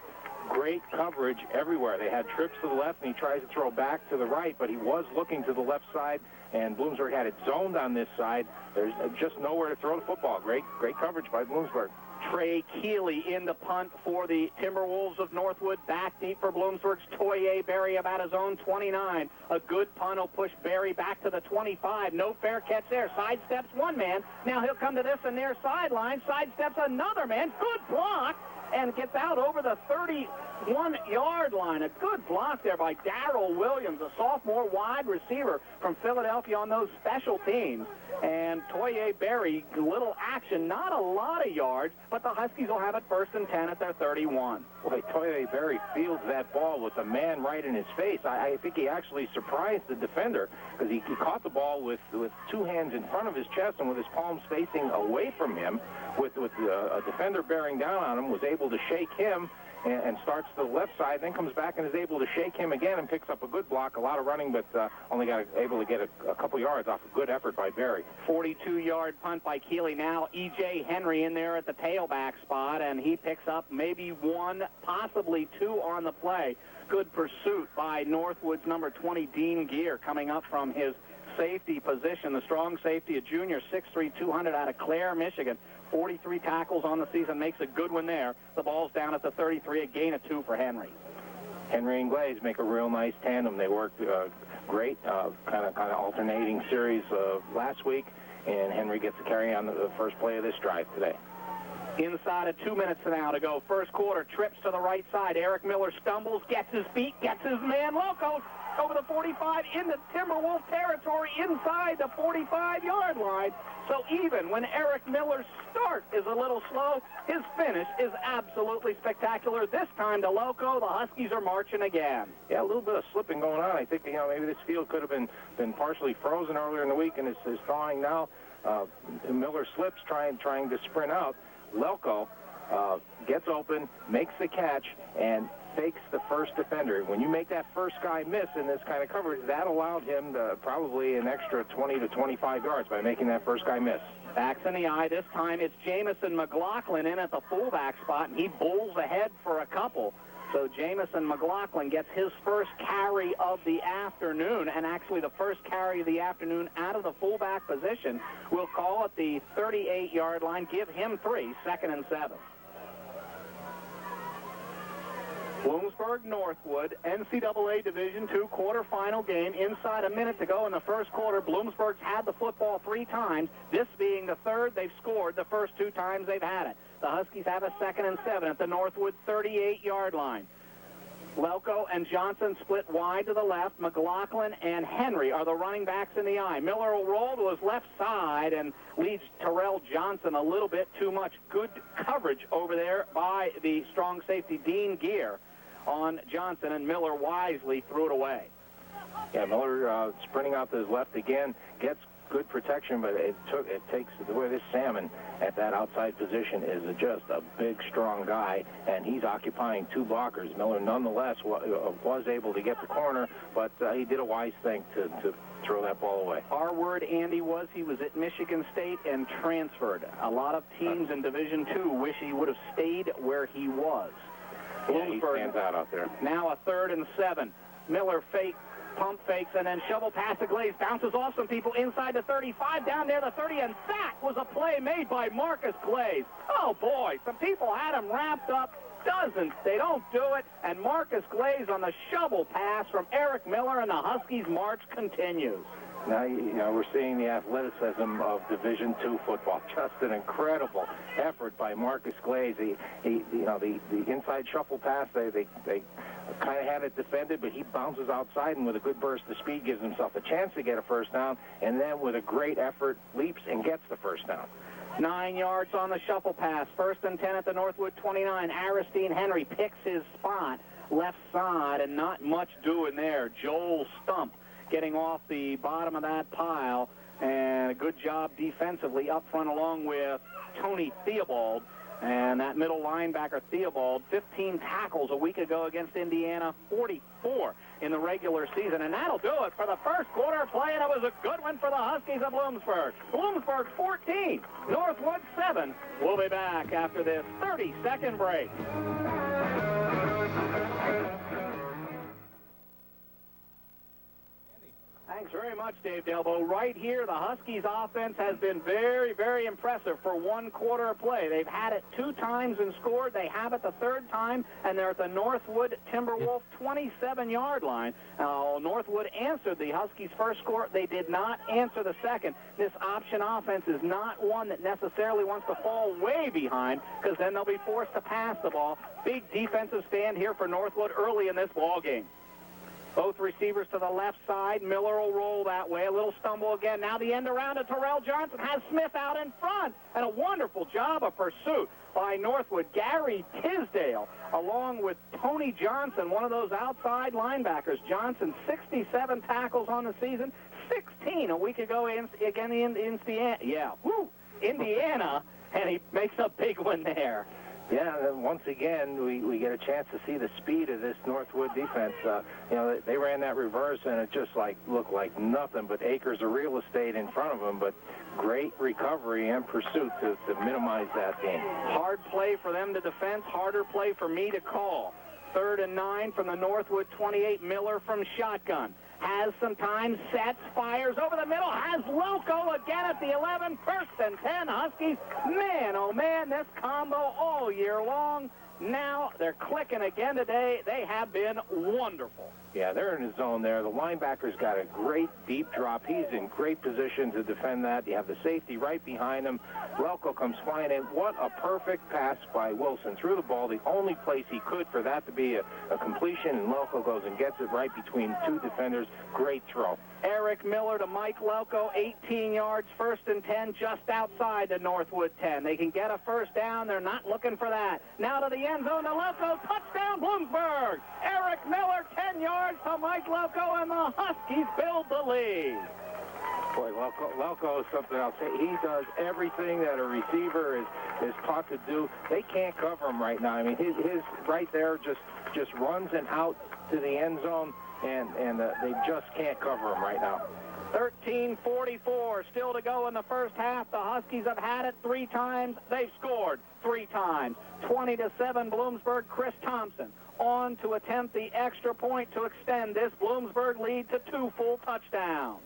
Great coverage everywhere. They had trips to the left, and he tries to throw back to the right, but he was looking to the left side, and Bloomsburg had it zoned on this side. There's just nowhere to throw the football. Great coverage by Bloomsburg. Trey Keeley in the punt for the Timberwolves of Northwood. Back deep for Bloomsburg's Toye Berry about his own 29. A good punt will push Berry back to the 25. No fair catch there. Sidesteps one man. Now he'll come to this and near sideline. Sidesteps another man. Good block. and gets out over the 31-yard line. A good block there by Darrell Williams, a sophomore wide receiver from Philadelphia on those special teams. And Toye Berry, little action, not a lot of yards, but the Huskies will have it 1st and 10 at their 31. Boy, Toye Berry fields that ball with the man right in his face. I think he actually surprised the defender because he caught the ball with two hands in front of his chest and with his palms facing away from him, with a defender bearing down on him, was able to shake him and starts to the left side, then comes back and is able to shake him again and picks up a good block, a lot of running, but only able to get a couple yards off a good effort by Berry. 42-yard punt by Keeley. Now E.J. Henry in there at the tailback spot, and he picks up maybe one, possibly two on the play. Good pursuit by Northwood's number 20, Dean Gear, coming up from his safety position. The strong safety, a junior, 6'3", 200 out of Clare, Michigan. 43 tackles on the season, makes a good one there. The ball's down at the 33, a gain of 2 for Henry. Henry and Glaze make a real nice tandem. They worked great, kind of alternating series last week, and Henry gets to carry on the first play of this drive today. Inside of 2 minutes now to go. First quarter, trips to the right side. Eric Miller stumbles, gets his feet, gets his man loco over the 45 into Timberwolf territory inside the 45-yard line. So even when Eric Miller's start is a little slow, his finish is absolutely spectacular. This time to Loco, the Huskies are marching again. Yeah, a little bit of slipping going on. I think, maybe this field could have been partially frozen earlier in the week and is thawing now. Miller slips trying to sprint out. Lelko gets open, makes the catch, and fakes the first defender. When you make that first guy miss in this kind of coverage, that allowed him probably an extra 20 to 25 yards by making that first guy miss. Backs in the eye. This time it's Jamison McLaughlin in at the fullback spot, and he bowls ahead for a couple. So Jamison McLaughlin gets his first carry of the afternoon, and actually the first carry of the afternoon out of the fullback position. We'll call it the 38-yard line, give him 3, 2nd and 7. Bloomsburg, Northwood, NCAA Division II quarterfinal game. Inside a minute to go in the first quarter. Bloomsburg's had the football 3 times, this being the third they've scored the first 2 times they've had it. The Huskies have a 2nd and 7 at the Northwood 38-yard line. Lelko and Johnson split wide to the left. McLaughlin and Henry are the running backs in the eye. Miller will roll to his left side and leads Terrell Johnson a little bit too much. Good coverage over there by the strong safety Dean Gear on Johnson, and Miller wisely threw it away. Yeah, Miller sprinting out to his left again, gets good protection, but it takes the way this Salmon at that outside position is just a big, strong guy, and he's occupying 2 blockers. Miller, nonetheless, was able to get the corner, but he did a wise thing to throw that ball away. Our word, Andy, was he was at Michigan State and transferred. A lot of teams in Division II wish he would have stayed where he was. Yeah, he stands out there. Now a 3rd and 7. Miller pump fakes, and then shovel pass to Glaze, bounces off some people inside the 35, down near the 30, and that was a play made by Marcus Glaze. Oh, boy, some people had him wrapped up. Dozens, they don't do it, and Marcus Glaze on the shovel pass from Eric Miller, and the Huskies' march continues. Now, we're seeing the athleticism of Division II football. Just an incredible effort by Marcus Glaze. The inside shuffle pass, they kind of had it defended, but he bounces outside and with a good burst of speed gives himself a chance to get a first down, and then with a great effort leaps and gets the first down. 9 yards on the shuffle pass. 1st and 10 at the Northwood 29. Aristine Henry picks his spot left side, and not much doing there. Joel Stump getting off the bottom of that pile, and a good job defensively up front along with Tony Theobald. And that middle linebacker, Theobald, 15 tackles a week ago against Indiana, 44 in the regular season. And that'll do it for the first quarter play, and it was a good one for the Huskies of Bloomsburg. Bloomsburg 14, Northwood 7. We'll be back after this 30-second break. Thanks very much, Dave Delbo. Right here, the Huskies offense has been very, very impressive for one quarter of play. They've had it 2 times and scored. They have it the 3rd time, and they're at the Northwood Timberwolves 27-yard line. Northwood answered the Huskies' first score. They did not answer the second. This option offense is not one that necessarily wants to fall way behind, because then they'll be forced to pass the ball. Big defensive stand here for Northwood early in this ball game. Both receivers to the left side. Miller will roll that way. A little stumble again. Now the end around to Terrell Johnson. Has Smith out in front. And a wonderful job of pursuit by Northwood. Gary Tisdale, along with Tony Johnson, one of those outside linebackers. Johnson, 67 tackles on the season. 16 a week ago again in Indiana. Yeah, Indiana. And he makes a big one there. Yeah, and once again, we get a chance to see the speed of this Northwood defense. They ran that reverse, and it just looked like nothing but acres of real estate in front of them, but great recovery and pursuit to minimize that game. Hard play for them to defend, harder play for me to call. 3rd and 9 from the Northwood 28. Miller from shotgun. Has some time, sets, fires over the middle, has Loco again at the 11, 1st and 10, Huskies. Man, oh man, this combo all year long. Now they're clicking again today. They have been wonderful. Yeah, they're in the zone there. The linebacker's got a great deep drop. He's in great position to defend that. You have the safety right behind him. Lelko comes flying in. What a perfect pass by Wilson. Threw the ball the only place he could for that to be a completion, and Lelko goes and gets it right between 2 defenders. Great throw. Eric Miller to Mike Lelko, 18 yards, 1st and 10, just outside the Northwood 10. They can get a first down. They're not looking for that. Now to the end zone to Lelko. Touchdown, Bloomsburg. Eric Miller, 10 yards to Mike Lelko, and the Huskies build the lead. Boy, Lelko is something else. He does everything that a receiver is taught to do. They can't cover him right now. I mean, his right there just runs and out to the end zone, and they just can't cover him right now. 13:44 still to go in the first half. The Huskies have had it 3 times. They've scored 3 times. 20-7 Bloomsburg. Chris Thompson on to attempt the extra point to extend this Bloomsburg lead to 2 full touchdowns.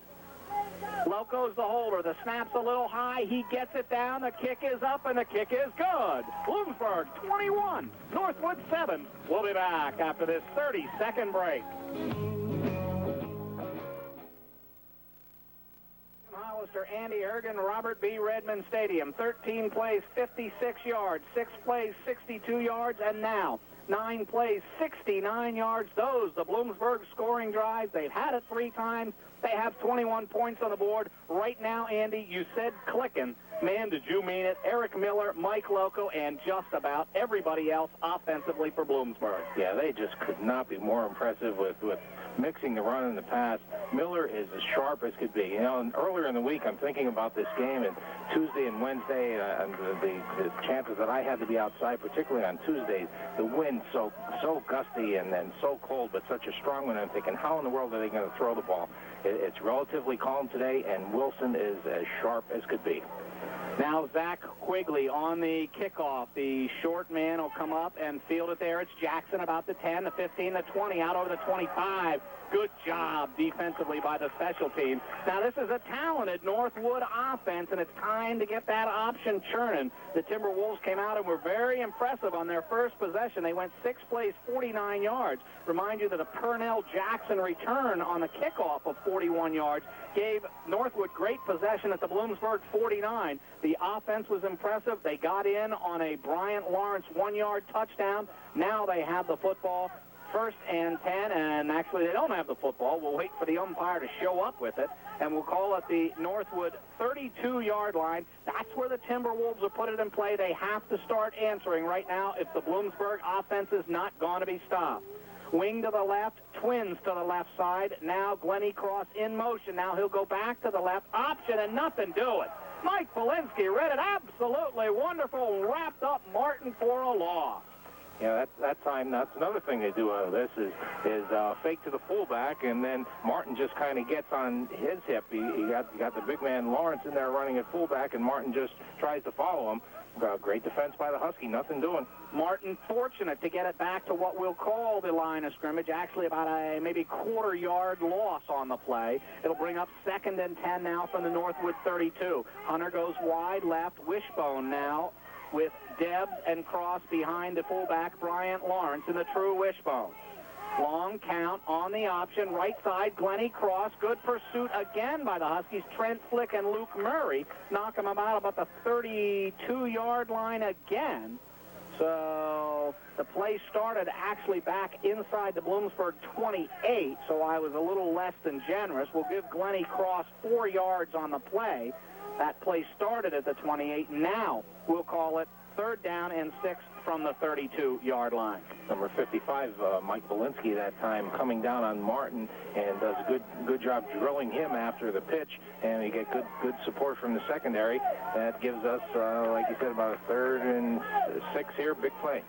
Loco's the holder. The snap's a little high. He gets it down. The kick is up, and the kick is good. Bloomsburg 21, Northwood 7. We'll be back after this 30-second break. Hollister, Andy Ergen, Robert B. Redmond Stadium. 13 plays, 56 yards. 6 plays, 62 yards. And now 9 plays, 69 yards. Those, the Bloomsburg scoring drives. They've had it 3 times. They have 21 points on the board. Right now, Andy, you said clicking. Man, did you mean it? Eric Miller, Mike Lelko, and just about everybody else offensively for Bloomsburg. Yeah, they just could not be more impressive with mixing the run and the pass. Miller is as sharp as could be. And earlier in the week, I'm thinking about this game, and Tuesday and Wednesday, and the chances that I had to be outside, particularly on Tuesdays, the wind so gusty and so cold, but such a strong one. I'm thinking, how in the world are they going to throw the ball? It's relatively calm today, and Wilson is as sharp as could be. Now Zach Quigley on the kickoff. The short man will come up and field it there. It's Jackson about the 10, the 15, the 20, out over the 25. Good job defensively by the special team. Now this is a talented Northwood offense, and it's time to get that option churning. The Timberwolves came out and were very impressive on their first possession. They went 6 plays, 49 yards. Remind you that a Purnell Jackson return on the kickoff of 41 yards gave Northwood great possession at the Bloomsburg 49. The offense was impressive. They got in on a Bryant Lawrence 1-yard touchdown. Now they have the football. 1st and 10, and actually they don't have the football. We'll wait for the umpire to show up with it, and we'll call it the Northwood 32-yard line. That's where the Timberwolves will put it in play. They have to start answering right now if the Bloomsburg offense is not going to be stopped. Wing to the left, Twins to the left side. Now Glennie Cross in motion. Now he'll go back to the left. Option and nothing do it. Mike Polinsky read it absolutely wonderful and wrapped up Martin for a loss. Yeah, that time, that's another thing they do out of this is fake to the fullback, and then Martin just kind of gets on his hip. He got the big man Lawrence in there running at fullback, and Martin just tries to follow him. Great defense by the Husky, nothing doing. Martin fortunate to get it back to what we'll call the line of scrimmage, actually about a maybe quarter-yard loss on the play. It'll bring up 2nd and 10 now from the Northwood 32. Hunter goes wide left, Wishbone now with Debs and Cross behind the fullback, Bryant Lawrence in the true Wishbone. Long count on the option, right side, Glennie Cross. Good pursuit again by the Huskies. Trent Flick and Luke Murray knock him about the 32-yard line again. So the play started actually back inside the Bloomsburg 28, so I was a little less than generous. We'll give Glennie Cross 4 yards on the play. That play started at the 28. Now we'll call it 3rd down and 6 from the 32-yard line. Number 55, Mike Belinsky, that time coming down on Martin and does a good job drilling him after the pitch, and we get good support from the secondary. That gives us, like you said, about a 3rd and 6 here. Big play.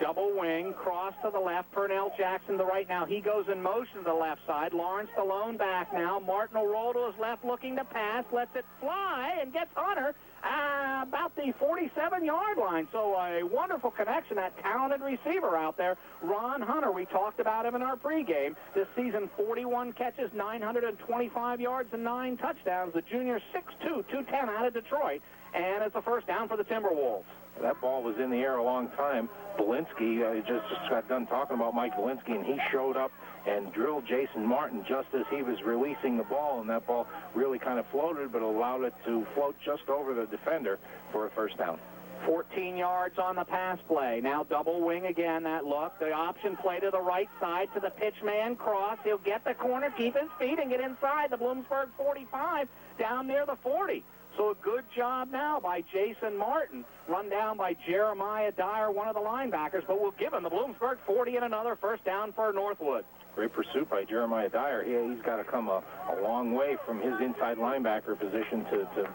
Double wing, Cross to the left, Purnell Jackson to the right. Now he goes in motion to the left side. Lawrence the lone back now. Martin will roll to his left looking to pass, lets it fly and gets Hunter about the 47-yard line. So a wonderful connection, that talented receiver out there, Ron Hunter. We talked about him in our pregame. This season, 41 catches, 925 yards, and 9 touchdowns. The junior 6'2", 210 out of Detroit. And it's a 1st down for the Timberwolves. That ball was in the air a long time. Belinsky just got done talking about Mike Belinsky, and he showed up and drilled Jason Martin just as he was releasing the ball, and that ball really kind of floated, but allowed it to float just over the defender for a 1st down. 14 yards on the pass play. Now double wing again, that look. The option play to the right side to the pitch man, Cross. He'll get the corner, keep his feet, and get inside the Bloomsburg 45 down near the 40. So a good job now by Jason Martin, run down by Jeremiah Dyer, one of the linebackers, but we'll give him the Bloomsburg 40 and another 1st down for Northwood. Great pursuit by Jeremiah Dyer. He's got to come a long way from his inside linebacker position to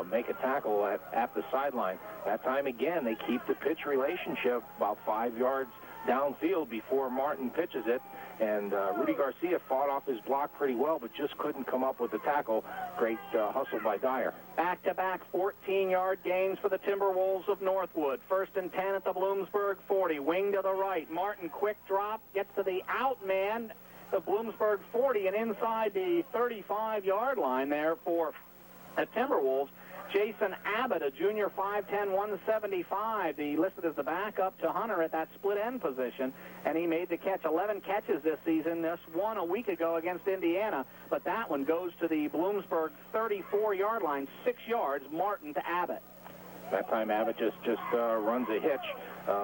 make a tackle at the sideline. That time again, they keep the pitch relationship about 5 yards downfield before Martin pitches it, and Rudy Garcia fought off his block pretty well, but just couldn't come up with the tackle. Great hustle by Dyer. Back-to-back 14-yard gains for the Timberwolves of Northwood. 1st and 10 at the Bloomsburg 40. Wing to the right. Martin, quick drop, gets to the out man, the Bloomsburg 40, and inside the 35-yard line there for the Timberwolves. Jason Abbott, a junior, 5'10", 175. He listed as the backup to Hunter at that split end position, and he made the catch. 11 catches this season. This one a week ago against Indiana, but that one goes to the Bloomsburg 34-yard line, 6 yards, Martin to Abbott. That time Abbott just runs a hitch.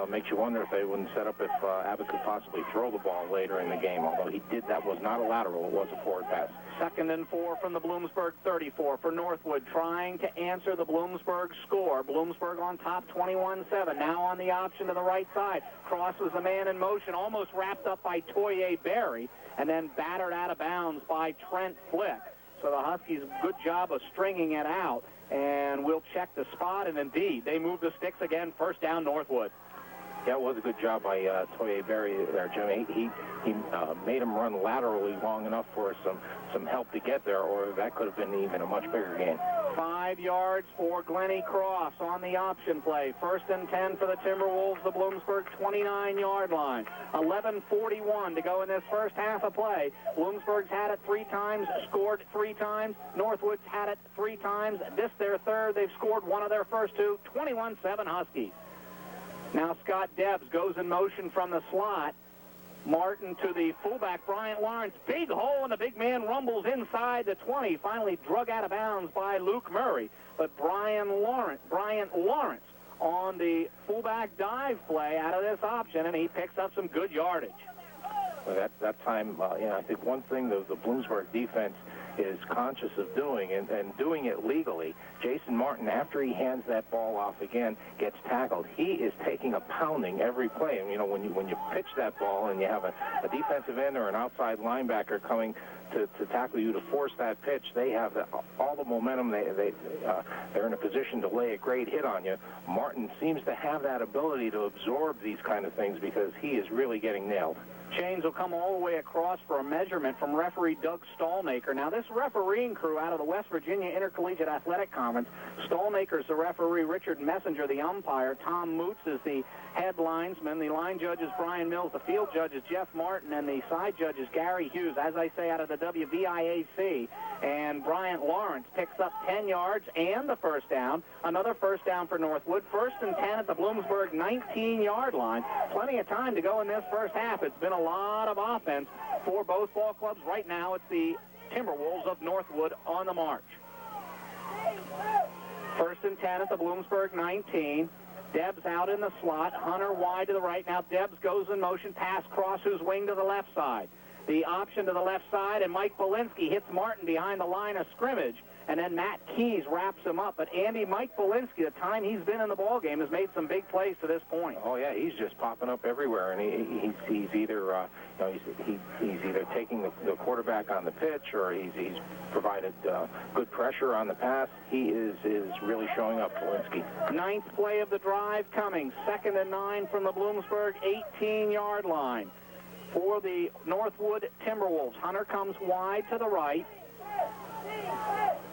Makes you wonder if they wouldn't set up if Abbott could possibly throw the ball later in the game, although he did. That was not a lateral. It was a forward pass. 2nd and 4 from the Bloomsburg 34 for Northwood, trying to answer the Bloomsburg score. Bloomsburg on top, 21-7. Now on the option to the right side. Cross was a man in motion, almost wrapped up by Toye Berry, and then battered out of bounds by Trent Flick. So the Huskies, good job of stringing it out, and we'll check the spot, and indeed, they move the sticks again. 1st down, Northwood. Yeah, it was a good job by Toye Berry there, Jimmy. He made him run laterally long enough for some help to get there, or that could have been even a much bigger gain. 5 yards for Glennie Cross on the option play. 1st and 10 for the Timberwolves, the Bloomsburg 29-yard line. 11:41 to go in this first half of play. Bloomsburg's had it 3 times, scored 3 times. Northwood's had it 3 times. This their 3rd. They've scored 1 of their first 2. 21-7 Huskies. Now Scott Debs goes in motion from the slot. Martin to the fullback, Bryant Lawrence. Big hole, and the big man rumbles inside the 20. Finally drug out of bounds by Luke Murray. But Bryant Lawrence on the fullback dive play out of this option, and he picks up some good yardage. Well, that time, I think one thing the Bloomsburg defense is conscious of doing, and doing it legally. Jason Martin, after he hands that ball off again, gets tackled. He is taking a pounding every play. And, when you pitch that ball and you have a defensive end or an outside linebacker coming to tackle you to force that pitch, they have all the momentum. They're in a position to lay a great hit on you. Martin seems to have that ability to absorb these kind of things because he is really getting nailed. Chains will come all the way across for a measurement from referee Doug Stallmaker. Now, this this refereeing crew out of the West Virginia Intercollegiate Athletic Conference. Stallmaker's the referee, Richard Messenger the umpire, Tom Moots is the head linesman, the line judge is Brian Mills, the field judge is Jeff Martin, and the side judge is Gary Hughes, as I say, out of the WVIAC. And Bryant Lawrence picks up 10 yards and the first down. Another first down for Northwood. 1st and 10 at the Bloomsburg 19-yard line. Plenty of time to go in this first half. It's been a lot of offense for both ball clubs. Right now, it's the Timberwolves of Northwood on the march. 1st and 10 at the Bloomsburg 19. Debs out in the slot. Hunter wide to the right. Now Debs goes in motion. Pass cross whose wing to the left side. The option to the left side, and Mike Belinsky hits Martin behind the line of scrimmage, and then Matt Keys wraps him up. But Andy, Mike Belinsky, the time he's been in the ball game, has made some big plays to this point. Oh yeah, he's just popping up everywhere, and he's either he's either taking the quarterback on the pitch, or he's provided good pressure on the pass. He is really showing up, Belinsky. 9th play of the drive coming. 2nd and 9 from the Bloomsburg 18-yard line. For the Northwood Timberwolves, Hunter comes wide to the right.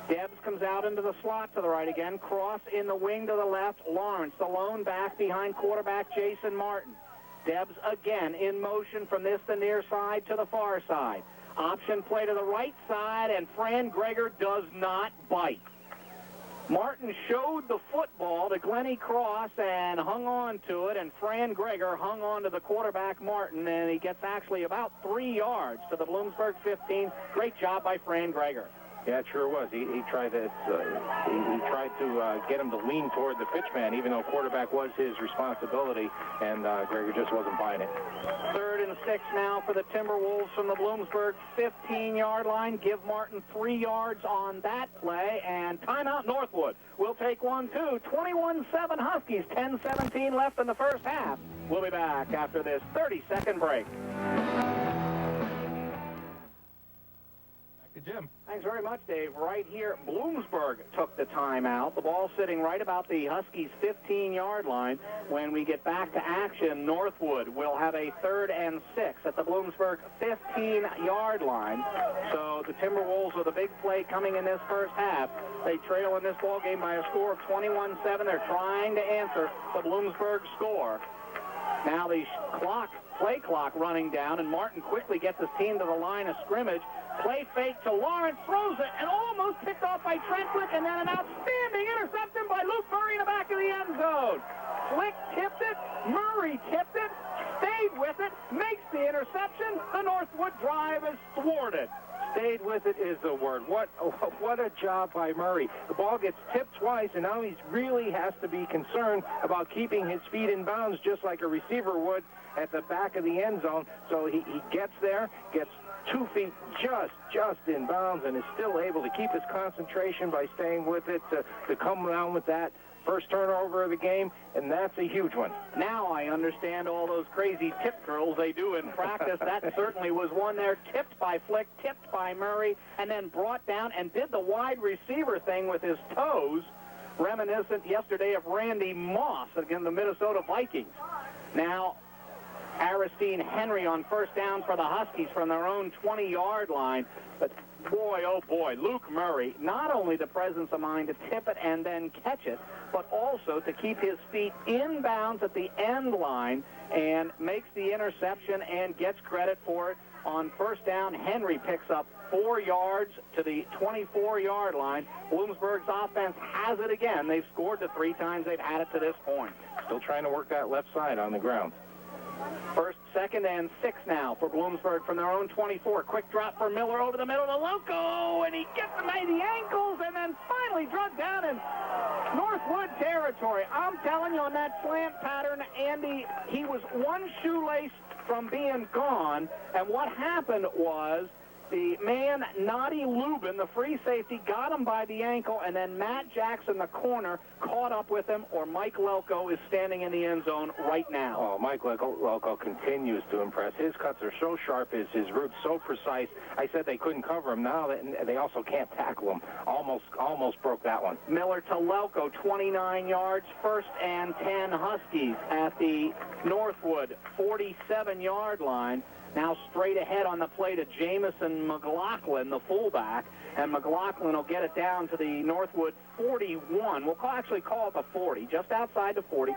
Debs comes out into the slot to the right again. Cross in the wing to the left. Lawrence, the lone back behind quarterback Jason Martin. Debs again in motion from this the near side to the far side. Option play to the right side, and Fran Greger does not bite. Martin showed the football to Glennie Cross and hung on to it, and Fran Greger hung on to the quarterback Martin, and he gets actually about 3 yards to the Bloomsburg 15. Great job by Fran Greger. Yeah, it sure was. He tried to get him to lean toward the pitchman, even though quarterback was his responsibility, and Greger just wasn't buying it. 3rd and 6 now for the Timberwolves from the Bloomsburg 15-yard line. Give Martin 3 yards on that play, and timeout Northwood. We'll take one, too. 21-7 Huskies, 10-17 left in the first half. We'll be back after this 30-second break. Jim. Thanks very much, Dave. Right here, Bloomsburg took the timeout. The ball sitting right about the Huskies' 15-yard line. When we get back to action, Northwood will have a 3rd and 6 at the Bloomsburg 15-yard line. So the Timberwolves with a big play coming in this first half. They trail in this ball game by a score of 21-7. They're trying to answer the Bloomsburg score. Now the play clock running down, and Martin quickly gets his team to the line of scrimmage. Play fake to Lawrence, throws it, and almost picked off by Trentwick, and then an outstanding interception by Luke Murray in the back of the end zone. Flick tipped it, Murray tipped it, stayed with it, makes the interception. The Northwood drive is thwarted. Stayed with it is the word. What a job by Murray. The ball gets tipped twice, and now he really has to be concerned about keeping his feet in bounds, just like a receiver would at the back of the end zone. So he gets there, gets 2 feet just in bounds, and is still able to keep his concentration by staying with it to come down with that first turnover of the game, and that's a huge one. Now I understand all those crazy tip drills they do in practice. That certainly was one there, tipped by Flick, tipped by Murray, and then brought down and did the wide receiver thing with his toes, reminiscent yesterday of Randy Moss against the Minnesota Vikings. Now Aristine Henry on first down for the Huskies from their own 20-yard line. But boy, oh boy, Luke Murray, not only the presence of mind to tip it and then catch it, but also to keep his feet in bounds at the end line and makes the interception and gets credit for it. On first down, Henry picks up 4 yards to the 24-yard line. Bloomsburg's offense has it again. They've scored the 3 times they've had it to this point. Still trying to work that left side on the ground. 1st, 2nd, and 6 now for Bloomsburg from their own 24. Quick drop for Miller over the middle to Loco, and he gets him by the ankles and then finally drugged down in Northwood territory. I'm telling you, on that slant pattern, Andy, he was one shoelace from being gone, and what happened was the man, Noddy Lubin, the free safety, got him by the ankle, and then Matt Jackson, the corner, caught up with him, or Mike Lelko is standing in the end zone right now. Oh, Mike Lelko continues to impress. His cuts are so sharp, his routes so precise. I said they couldn't cover him. Now they also can't tackle him. Almost broke that one. Miller to Lelko, 29 yards, 1st and 10 Huskies at the Northwood 47-yard line. Now straight ahead on the play to Jamison McLaughlin, the fullback, and McLaughlin will get it down to the Northwood 41. We'll actually call it the 40, just outside the 40.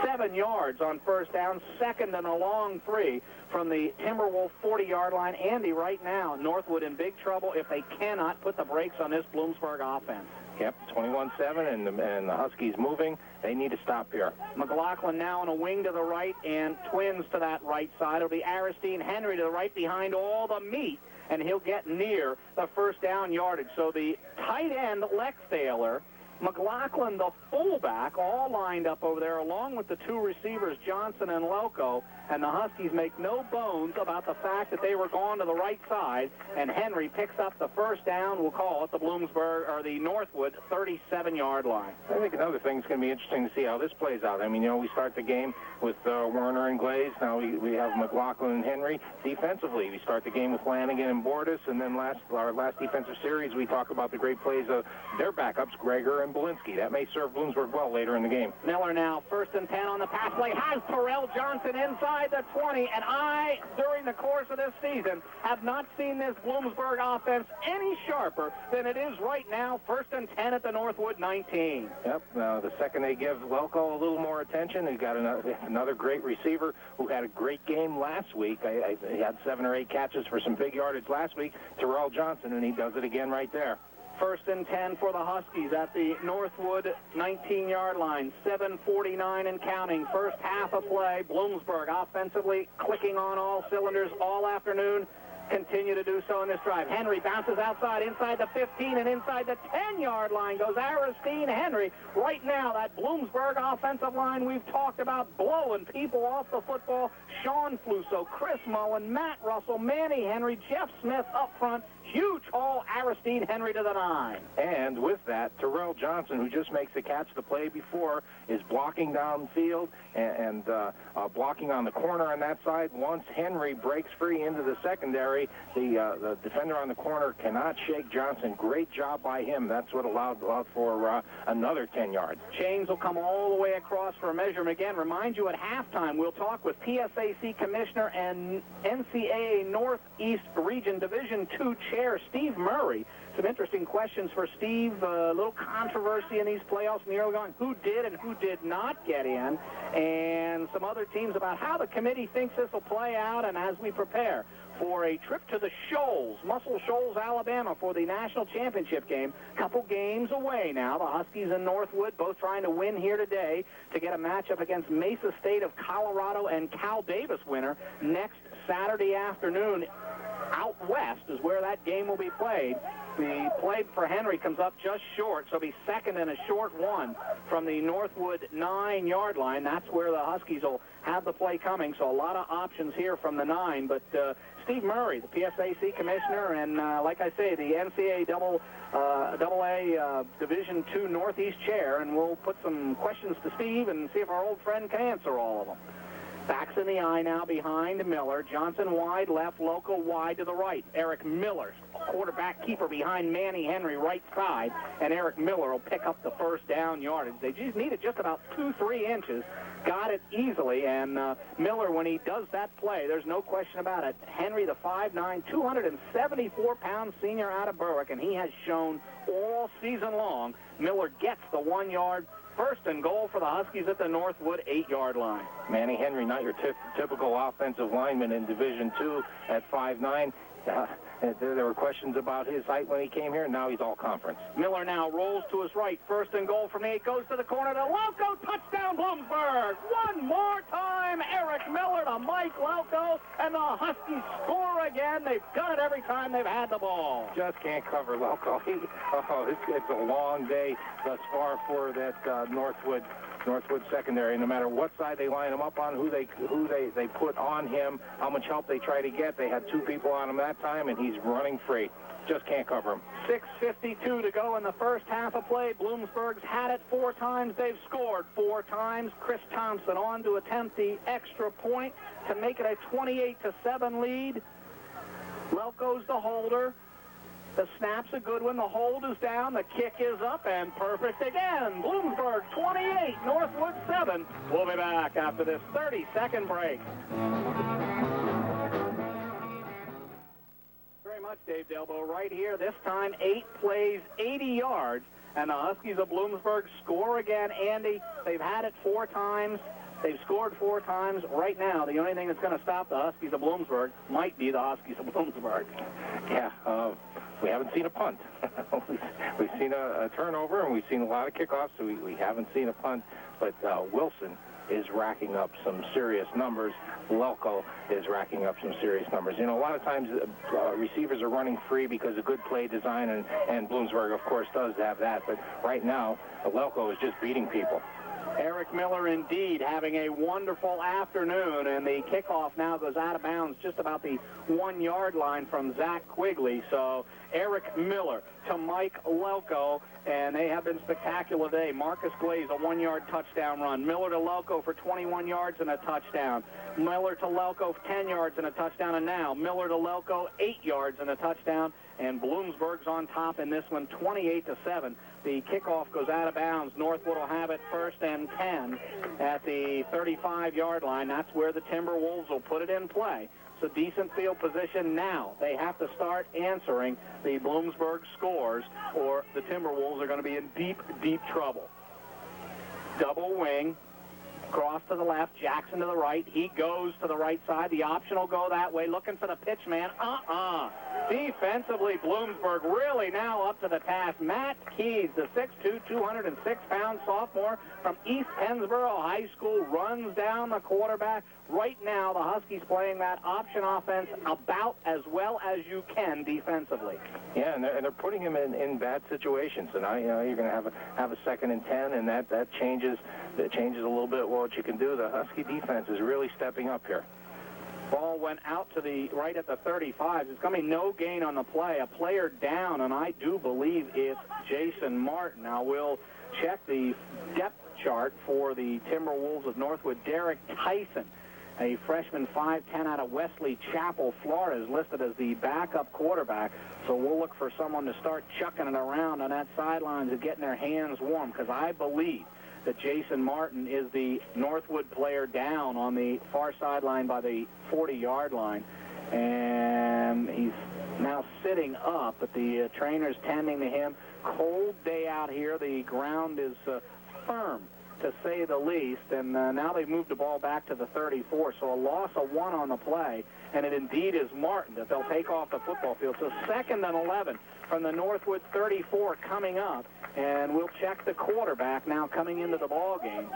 7 yards on first down, second and a long 3 from the Timberwolves 40-yard line. Andy, right now, Northwood in big trouble if they cannot put the brakes on this Bloomsburg offense. Yep, 21-7, and the Huskies moving. They need to stop here. McLaughlin now on a wing to the right and twins to that right side. It'll be Aristine Henry to the right behind all the meat, and he'll get near the first down yardage. So the tight end, Lex Thaler, McLaughlin, the fullback, all lined up over there, along with the 2 receivers, Johnson and Loco, and the Huskies make no bones about the fact that they were going to the right side, and Henry picks up the first down. We'll call it the Bloomsburg, or the Northwood 37-yard line. I think another thing is going to be interesting to see how this plays out. I mean, we start the game with Werner and Glaze. Now we have McLaughlin and Henry. Defensively, we start the game with Flanagan and Bordas, and then our last defensive series, we talk about the great plays of their backups, Greger and Belinsky. That may serve Bloomsburg well later in the game. Miller now, 1st and 10 on the pass play, has Terrell Johnson inside the 20, and I, during the course of this season, have not seen this Bloomsburg offense any sharper than it is right now. 1st and 10 at the Northwood 19. Yep, the second they give Loco a little more attention, he's got another great receiver who had a great game last week. He had 7 or 8 catches for some big yardage last week, Terrell Johnson, and he does it again right there. 1st and 10 for the Huskies at the Northwood 19-yard line. 7:49 and counting. First half of play. Bloomsburg offensively clicking on all cylinders all afternoon. Continue to do so in this drive. Henry bounces outside, inside the 15, and inside the 10-yard line goes Aristine Henry. Right now, that Bloomsburg offensive line we've talked about blowing people off the football. Sean Fluso, Chris Mullen, Matt Russell, Manny Henry, Jeff Smith up front. Huge haul, Aristine Henry to the 9. And with that, Terrell Johnson, who just makes the catch the play before, is blocking downfield and blocking on the corner on that side. Once Henry breaks free into the secondary, the defender on the corner cannot shake Johnson. Great job by him. That's what allowed for another 10 yards. Chains will come all the way across for a measurement again. Remind you at halftime, we'll talk with PSAC Commissioner and NCAA Northeast Region Division II Chair Steve Murray. Some interesting questions for Steve. A little controversy in these playoffs in the early going. Who did and who did not get in, and some other teams about how the committee thinks this will play out, and as we prepare for a trip to the Shoals, Muscle Shoals, Alabama, for the national championship game. Couple games away now. The Huskies and Northwood both trying to win here today to get a matchup against Mesa State of Colorado and Cal Davis winner next Saturday afternoon. Out west is where that game will be played. The play for Henry comes up just short, so it'll be second and a short 1 from the Northwood 9-yard line. That's where the Huskies will have the play coming, so a lot of options here from the 9. But Steve Murray, the PSAC commissioner, and like I say, the NCAA AA Division II Northeast chair, and we'll put some questions to Steve and see if our old friend can answer all of them. Backs in the eye now behind Miller. Johnson wide left, Loco wide to the right. Eric Miller, quarterback keeper behind Manny Henry right side, and Eric Miller will pick up the first down yardage. They just needed just about 2-3 inches. Got it easily, and Miller, when he does that play, there's no question about it. Henry, the 5'9", 274-pound senior out of Berwick, and he has shown all season long. Miller gets the 1-yard. First and goal for the Huskies at the Northwood 8-yard line. Manny Henry, not your typical offensive lineman in Division II at 5'9". There were questions about his height when he came here, and now he's all conference. Miller now rolls to his right. First and goal from the 8. Goes to the corner to Loco. Touchdown, Bloomsburg. One more time, Eric Miller to Mike Loco, and the Huskies score again. They've done it every time they've had the ball. Just can't cover Loco. It's a long day thus far for that Northwood secondary. No matter what side they line him up on, who they put on him, how much help they try to get. They had 2 people on him that time, and he's running free. Just can't cover him. 6:52 to go in the first half of play. Bloomsburg's had it 4 times. They've scored 4 times. Chris Thompson on to attempt the extra point to make it a 28-7 lead. Loco's the holder. The snap's a good one. The hold is down. The kick is up, and perfect again. Bloomsburg 28, Northwood 7. We'll be back after this 30-second break. much, Dave Delbo. Right here, this time 8 plays, 80 yards, and the Huskies of Bloomsburg score again. Andy, they've had it 4 times. They've scored 4 times. Right now, the only thing that's going to stop the Huskies of Bloomsburg might be the Huskies of Bloomsburg. Yeah, we haven't seen a punt. We've seen a turnover, and we've seen a lot of kickoffs, so we haven't seen a punt. But Wilson is racking up some serious numbers. Lelko is racking up some serious numbers. You know, a lot of times receivers are running free because of good play design, and Bloomsburg, of course, does have that. But right now, Lelko is just beating people. Eric Miller, indeed, having a wonderful afternoon, and the kickoff now goes out of bounds just about the 1-yard line from Zach Quigley. So Eric Miller to Mike Lelko, and they have been spectacular today. Marcus Glaze, a 1-yard touchdown run. Miller to Lelko for 21 yards and a touchdown. Miller to Lelko, 10 yards and a touchdown, and now Miller to Lelko, 8 yards and a touchdown. And Bloomsburg's on top in this one, 28-7. The kickoff goes out of bounds. Northwood will have it 1st and 10 at the 35-yard line. That's where the Timberwolves will put it in play. So decent field position now. They have to start answering the Bloomsburg scores, or the Timberwolves are going to be in deep, deep trouble. Double wing. Cross to the left, Jackson to the right. He goes to the right side. The option will go that way, looking for the pitch man. Defensively, Bloomsburg really now up to the task. Matt Keys, the 6'2", 206-pound sophomore from East Pennsboro High School, runs down the quarterback. Right now, the Huskies playing that option offense about as well as you can defensively. Yeah, and they're putting him in bad situations. And now, you're going to have a 2nd and 10, and that changes a little bit what you can do. The Husky defense is really stepping up here. Ball went out to the right at the 35. There's going to be no gain on the play. A player down, and I do believe it's Jason Martin. Now we'll check the depth chart for the Timberwolves of Northwood. Derek Tyson, a freshman 5'10" out of Wesley Chapel, Florida, is listed as the backup quarterback. So we'll look for someone to start chucking it around on that sidelines and getting their hands warm, because I believe that Jason Martin is the Northwood player down on the far sideline by the 40-yard line. And he's now sitting up, but the trainer's tending to him. Cold day out here. The ground is firm, to say the least, and now they've moved the ball back to the 34, so a loss of 1 on the play, and it indeed is Martin that they'll take off the football field. So 2nd and 11 from the Northwood 34 coming up, and we'll check the quarterback now coming into the ball game.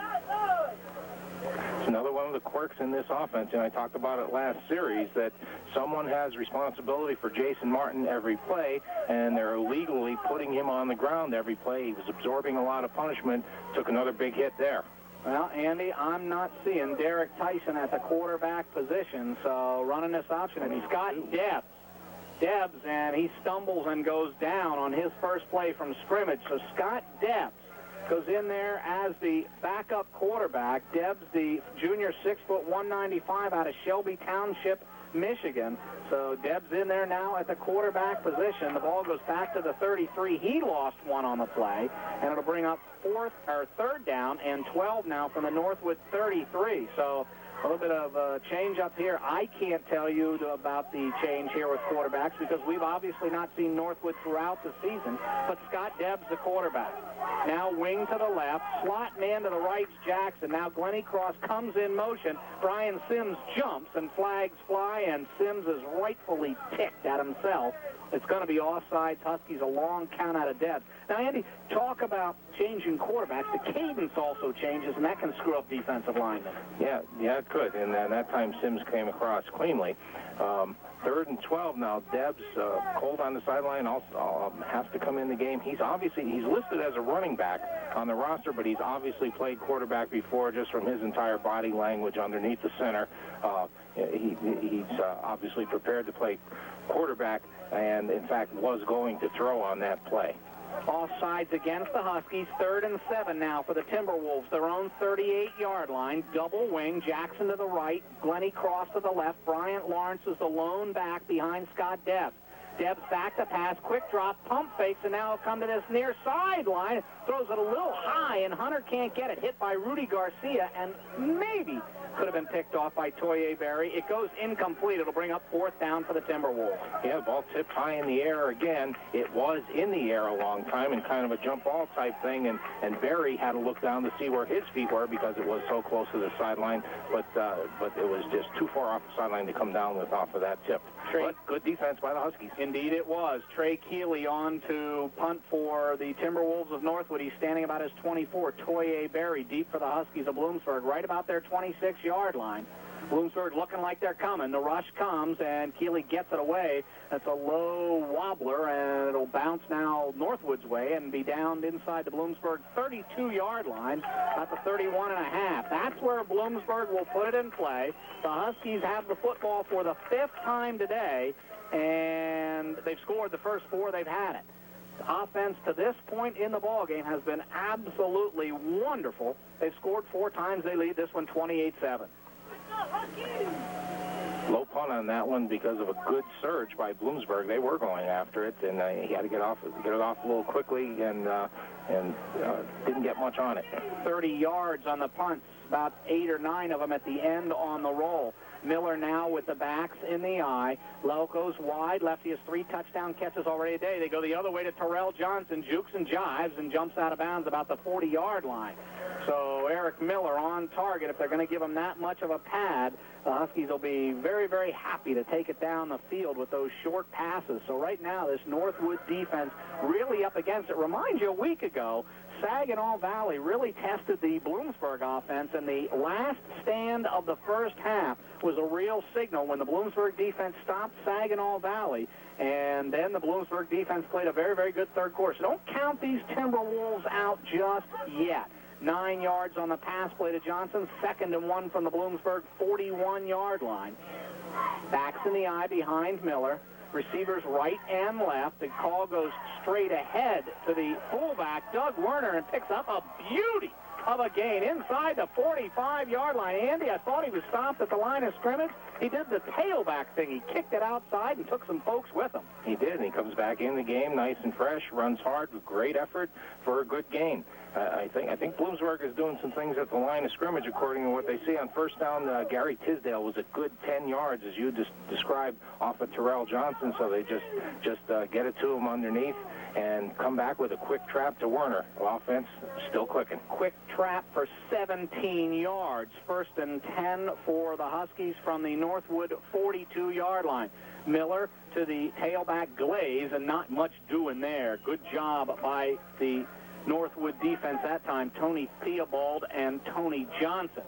It's another one of the quirks in this offense, and I talked about it last series, that someone has responsibility for Jason Martin every play, and they're illegally putting him on the ground every play. He was absorbing a lot of punishment, took another big hit there. Well, Andy, I'm not seeing Derek Tyson at the quarterback position, so running this option, and he's got Debs, and he stumbles and goes down on his first play from scrimmage. So Scott Debs goes in there as the backup quarterback. Debs, the junior 6', 195 out of Shelby Township, Michigan. So Debs in there now at the quarterback position. The ball goes back to the 33. He lost 1 on the play, and it'll bring up 3rd down and 12 now from the Northwood 33. So a little bit of a change up here. I can't tell you about the change here with quarterbacks because we've obviously not seen Northwood throughout the season, but Scott Debs, the quarterback. Now wing to the left, slot man to the right's Jackson. Now Glennie Cross comes in motion. Brian Sims jumps and flags fly, and Sims is rightfully ticked at himself. It's going to be offsides. Huskies a long count out of Debs. Now, Andy, talk about changing quarterbacks. The cadence also changes, and that can screw up defensive linemen. Yeah, it could. And that time Sims came across cleanly. 3rd and 12 now. Debs, cold on the sideline, also has to come in the game. He's listed as a running back on the roster, but he's obviously played quarterback before just from his entire body language underneath the center. He's obviously prepared to play quarterback, and in fact was going to throw on that play. Offsides against the Huskies. 3rd and 7 now for the Timberwolves. Their own 38-yard line. Double wing. Jackson to the right. Glennie Cross to the left. Bryant Lawrence is the lone back behind Scott Debs. Debs back to pass, quick drop, pump fakes, and now he'll come to this near sideline. Throws it a little high, and Hunter can't get it. Hit by Rudy Garcia, and maybe could have been picked off by Toye Berry. It goes incomplete. It'll bring up 4th down for the Timberwolves. Yeah, the ball tipped high in the air again. It was in the air a long time and kind of a jump ball type thing, and Berry had to look down to see where his feet were because it was so close to the sideline, but it was just too far off the sideline to come down with off of that tip. But good defense by the Huskies. Indeed it was. Trey Keeley on to punt for the Timberwolves of Northwood. He's standing about his 24. Toye Berry deep for the Huskies of Bloomsburg, right about their 26-yard line. Bloomsburg looking like they're coming. The rush comes, and Keeley gets it away. That's a low wobbler, and it'll bounce now Northwood's way and be down inside the Bloomsburg 32-yard line at the 31.5. That's where Bloomsburg will put it in play. The Huskies have the football for the 5th time today, and they've scored the first 4 they've had it. The offense to this point in the ballgame has been absolutely wonderful. They've scored 4 times. They lead this one 28-7. Low punt on that one because of a good surge by Bloomsburg. They were going after it, and he had to get it off a little quickly, and didn't get much on it. 30 yards on the punts, about 8 or 9 of them at the end on the roll. Miller now with the backs in the eye. Low goes wide. Lefty has 3 touchdown catches already today. They go the other way to Terrell Johnson, jukes and jives, and jumps out of bounds about the 40-yard line. So Eric Miller on target. If they're going to give him that much of a pad, the Huskies will be very, very happy to take it down the field with those short passes. So right now, this Northwood defense really up against it. Reminds you, a week ago, Saginaw Valley really tested the Bloomsburg offense, and the last stand of the first half was a real signal when the Bloomsburg defense stopped Saginaw Valley, and then the Bloomsburg defense played a very, very good third quarter. So don't count these Timberwolves out just yet. 9 yards on the pass play to Johnson, 2nd and 1 from the Bloomsburg 41-yard line. Backs in the eye behind Miller. Receivers right and left. The call goes straight ahead to the fullback, Doug Werner, and picks up a beauty of a gain inside the 45-yard line. Andy, I thought he was stopped at the line of scrimmage. He did the tailback thing. He kicked it outside and took some folks with him. He did, and he comes back in the game nice and fresh, runs hard with great effort for a good gain. I think Bloomsburg is doing some things at the line of scrimmage according to what they see. On first down, Gary Tisdale was a good 10 yards, as you just described, off of Terrell Johnson, so they just get it to him underneath and come back with a quick trap to Werner. Offense still clicking. Quick trap for 17 yards. 1st and 10 for the Huskies from the Northwood 42-yard line. Miller to the tailback Glaze, and not much doing there. Good job by the Northwood defense that time. Tony Theobald and Tony Johnson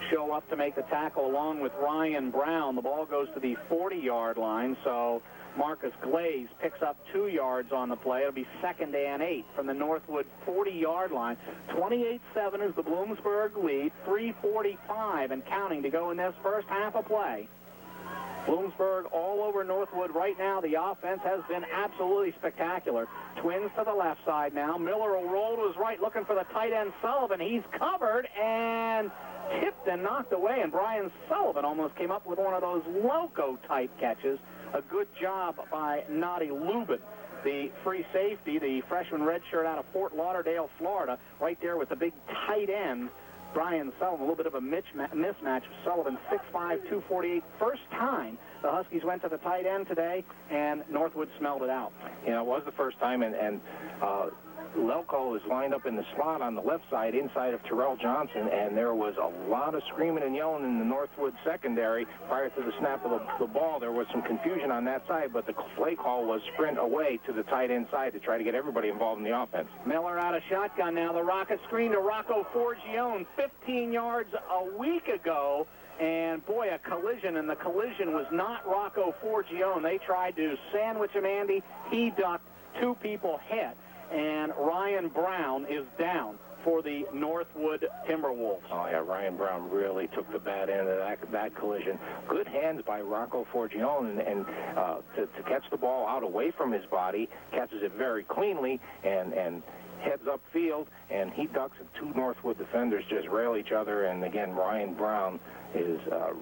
show up to make the tackle along with Ryan Brown. The ball goes to the 40-yard line, so Marcus Glaze picks up 2 yards on the play. It'll be 2nd and 8 from the Northwood 40-yard line. 28-7 is the Bloomsburg lead. 3:45 and counting to go in this first half of play. Bloomsburg all over Northwood right now. The offense has been absolutely spectacular. Twins to the left side now. Miller will roll to his right looking for the tight end Sullivan. He's covered and tipped and knocked away, and Brian Sullivan almost came up with one of those loco-type catches. A good job by Noddy Lubin, the free safety, the freshman redshirt out of Fort Lauderdale, Florida, right there with the big tight end, Brian Sullivan. A little bit of a mismatch. Sullivan 6'5", 248. First time the Huskies went to the tight end today, and Northwood smelled it out. You know, it was the first time, and Lelko is lined up in the slot on the left side inside of Terrell Johnson, and there was a lot of screaming and yelling in the Northwood secondary prior to the snap of the ball. There was some confusion on that side, but the play call was sprint away to the tight end side to try to get everybody involved in the offense. Miller out of shotgun now. The rocket screen to Rocco Forgione, 15 yards a week ago. And, boy, a collision, and the collision was not Rocco Forgione. They tried to sandwich him, Andy. He ducked. 2 people hit. And Ryan Brown is down for the Northwood Timberwolves. Oh, yeah, Ryan Brown really took the bad end of that collision. Good hands by Rocco Forgione, and to catch the ball out away from his body, catches it very cleanly, and heads upfield, and he ducks, and 2 Northwood defenders just rail each other, and again, Ryan Brown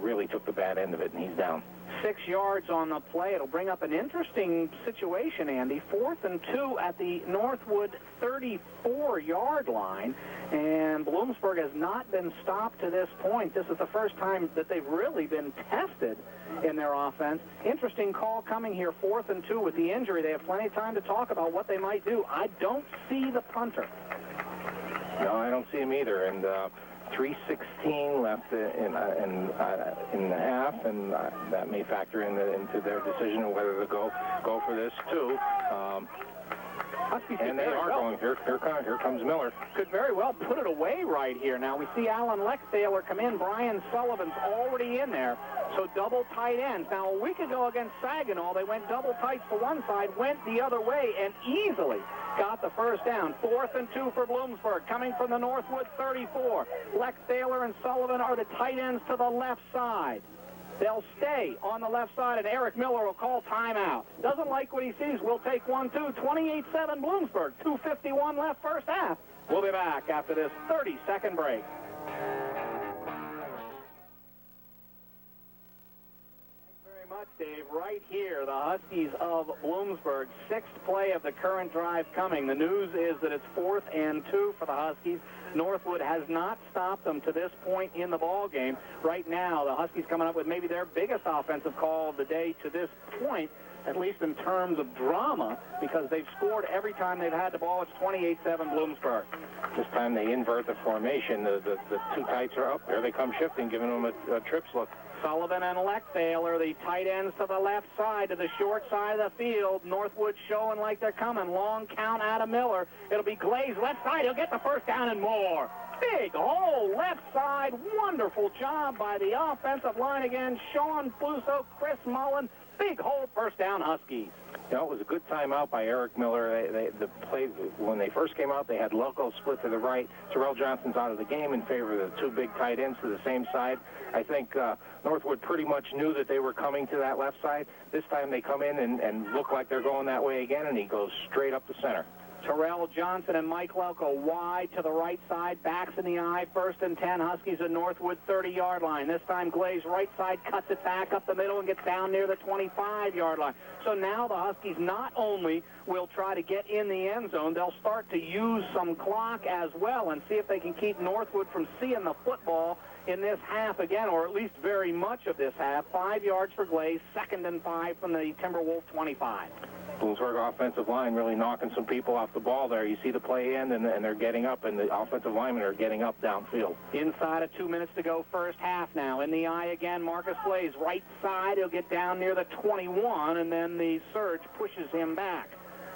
really took the bad end of it, and he's down. 6 yards on the play. It'll bring up an interesting situation, Andy. 4th and 2 at the Northwood 34-yard line, and Bloomsburg has not been stopped to this point. This is the first time that they've really been tested in their offense. Interesting call coming here, 4th and 2 with the injury. They have plenty of time to talk about what they might do. I don't see the punter. No, I don't see him either, and 3:16 left in the half, and that may factor into their decision of whether to go for this too. And they are going. Here comes Miller. Could very well put it away right here. Now we see Alan Lexthaler come in. Brian Sullivan's already in there. So double tight ends. Now a week ago against Saginaw, they went double tights to one side, went the other way, and easily got the first down. 4th and 2 for Bloomsburg, coming from the Northwood 34. Lexthaler and Sullivan are the tight ends to the left side. They'll stay on the left side, and Eric Miller will call timeout. Doesn't like what he sees. We'll take 1-2. 28-7 Bloomsburg. 2:51 left first half. We'll be back after this 30-second break. Much, Dave. Right here, the Huskies of Bloomsburg, 6th play of the current drive coming. The news is that it's 4th and 2 for the Huskies. Northwood has not stopped them to this point in the ball game. Right now, the Huskies coming up with maybe their biggest offensive call of the day to this point, at least in terms of drama, because they've scored every time they've had the ball. It's 28-7 Bloomsburg. This time they invert the formation. The two tights are up. There they come shifting, giving them a trips look. Sullivan and Lexthaler, the tight ends to the left side, to the short side of the field. Northwood showing like they're coming. Long count out of Miller. It'll be Glaze left side. He'll get the first down and more. Big hole left side. Wonderful job by the offensive line again. Sean Fuso, Chris Mullen. Big hole, first down Huskies. You know, it was a good timeout by Eric Miller. The play, when they first came out, they had Loco split to the right. Terrell Johnson's out of the game in favor of the two big tight ends to the same side. I think Northwood pretty much knew that they were coming to that left side. This time they come in and look like they're going that way again, and he goes straight up the center. Terrell Johnson and Mike Loco wide to the right side, backs in the eye, 1st and 10, Huskies at Northwood 30-yard line. This time Glaze right side cuts it back up the middle and gets down near the 25-yard line. So now the Huskies not only will try to get in the end zone, they'll start to use some clock as well and see if they can keep Northwood from seeing the football in this half again, or at least very much of this half. 5 yards for Glaze, 2nd and 5 from the Timberwolf 25. Bloomsburg offensive line really knocking some people off the ball there. You see the play end, and they're getting up, and the offensive linemen are getting up downfield. Inside of 2 minutes to go, first half now. In the eye again, Marcus Glaze, right side. He'll get down near the 21, and then the surge pushes him back.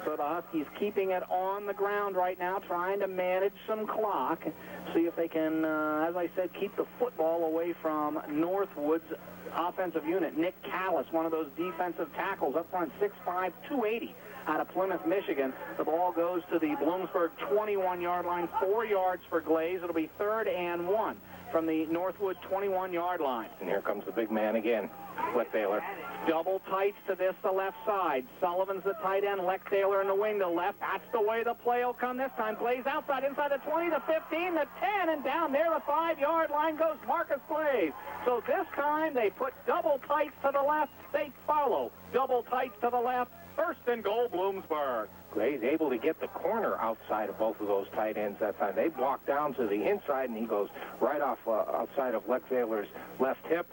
So the Huskies keeping it on the ground right now, trying to manage some clock, see if they can, as I said, keep the football away from Northwood's offensive unit. Nick Callis, one of those defensive tackles up front, 6'5", 280 out of Plymouth, Michigan. The ball goes to the Bloomsburg 21-yard line, 4 yards for Glaze. It'll be 3rd and 1 from the Northwood 21-yard line. And here comes the big man again, Lexthaler. Double tights to this, the left side. Sullivan's the tight end, Lexthaler in the wing to left. That's the way the play will come this time. Glaze outside, inside the 20, the 15, the 10, and down there the 5-yard line goes Marcus Glaze. So this time they put double tights to the left. They follow double tights to the left. 1st and goal, Bloomsburg. Glaze able to get the corner outside of both of those tight ends that time. They block down to the inside, and he goes right off outside of Lexthaler's left hip.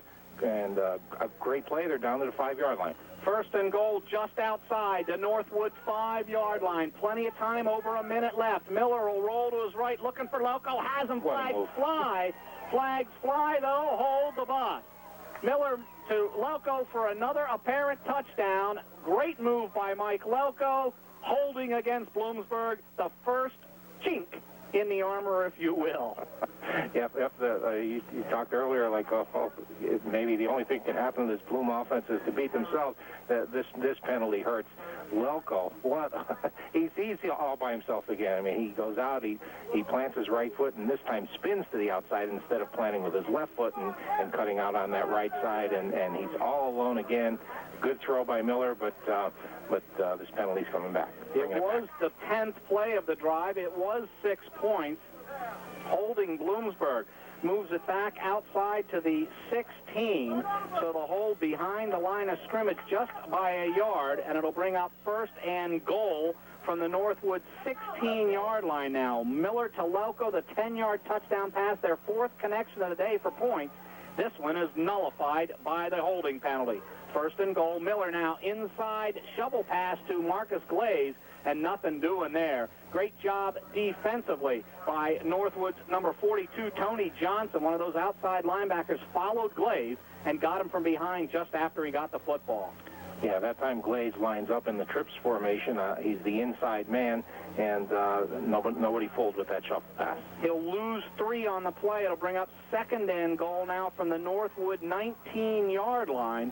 And a great play. They're down to the 5-yard line. 1st and goal just outside the Northwood 5-yard line. Plenty of time, over a minute left. Miller will roll to his right, looking for Loco. Has him. Flags fly. Flags fly, though. Hold the bus. Miller to Loco for another apparent touchdown. Great move by Mike Loco, holding against Bloomsburg. The first chink in the armor, if you will. Yeah, you talked earlier, like, maybe the only thing that can happen to this Bloom offense is to beat themselves. This penalty hurts. Loco, what? he's all by himself again. I mean, he goes out, he plants his right foot, and this time spins to the outside instead of planting with his left foot and cutting out on that right side, and he's all alone again. Good throw by Miller, but this penalty's coming back. It was the 10th play of the drive. It was 6 points, holding Bloomsburg. moves it back outside to the 16. So the hold behind the line of scrimmage just by a yard, and it'll bring up first and goal from the Northwood 16-yard line now. Miller to Lelko, the 10-yard touchdown pass, their fourth connection of the day for points. This one is nullified by the holding penalty. First and goal, Miller now inside, shovel pass to Marcus Glaze, and nothing doing there. Great job defensively by Northwood's number 42, Tony Johnson. One of those outside linebackers followed Glaze and got him from behind just after he got the football. Yeah, that time Glaze lines up in the trips formation. He's the inside man, and nobody fooled with that shuffle pass. He'll lose 3 on the play. It'll bring up second and goal now from the Northwood 19-yard line.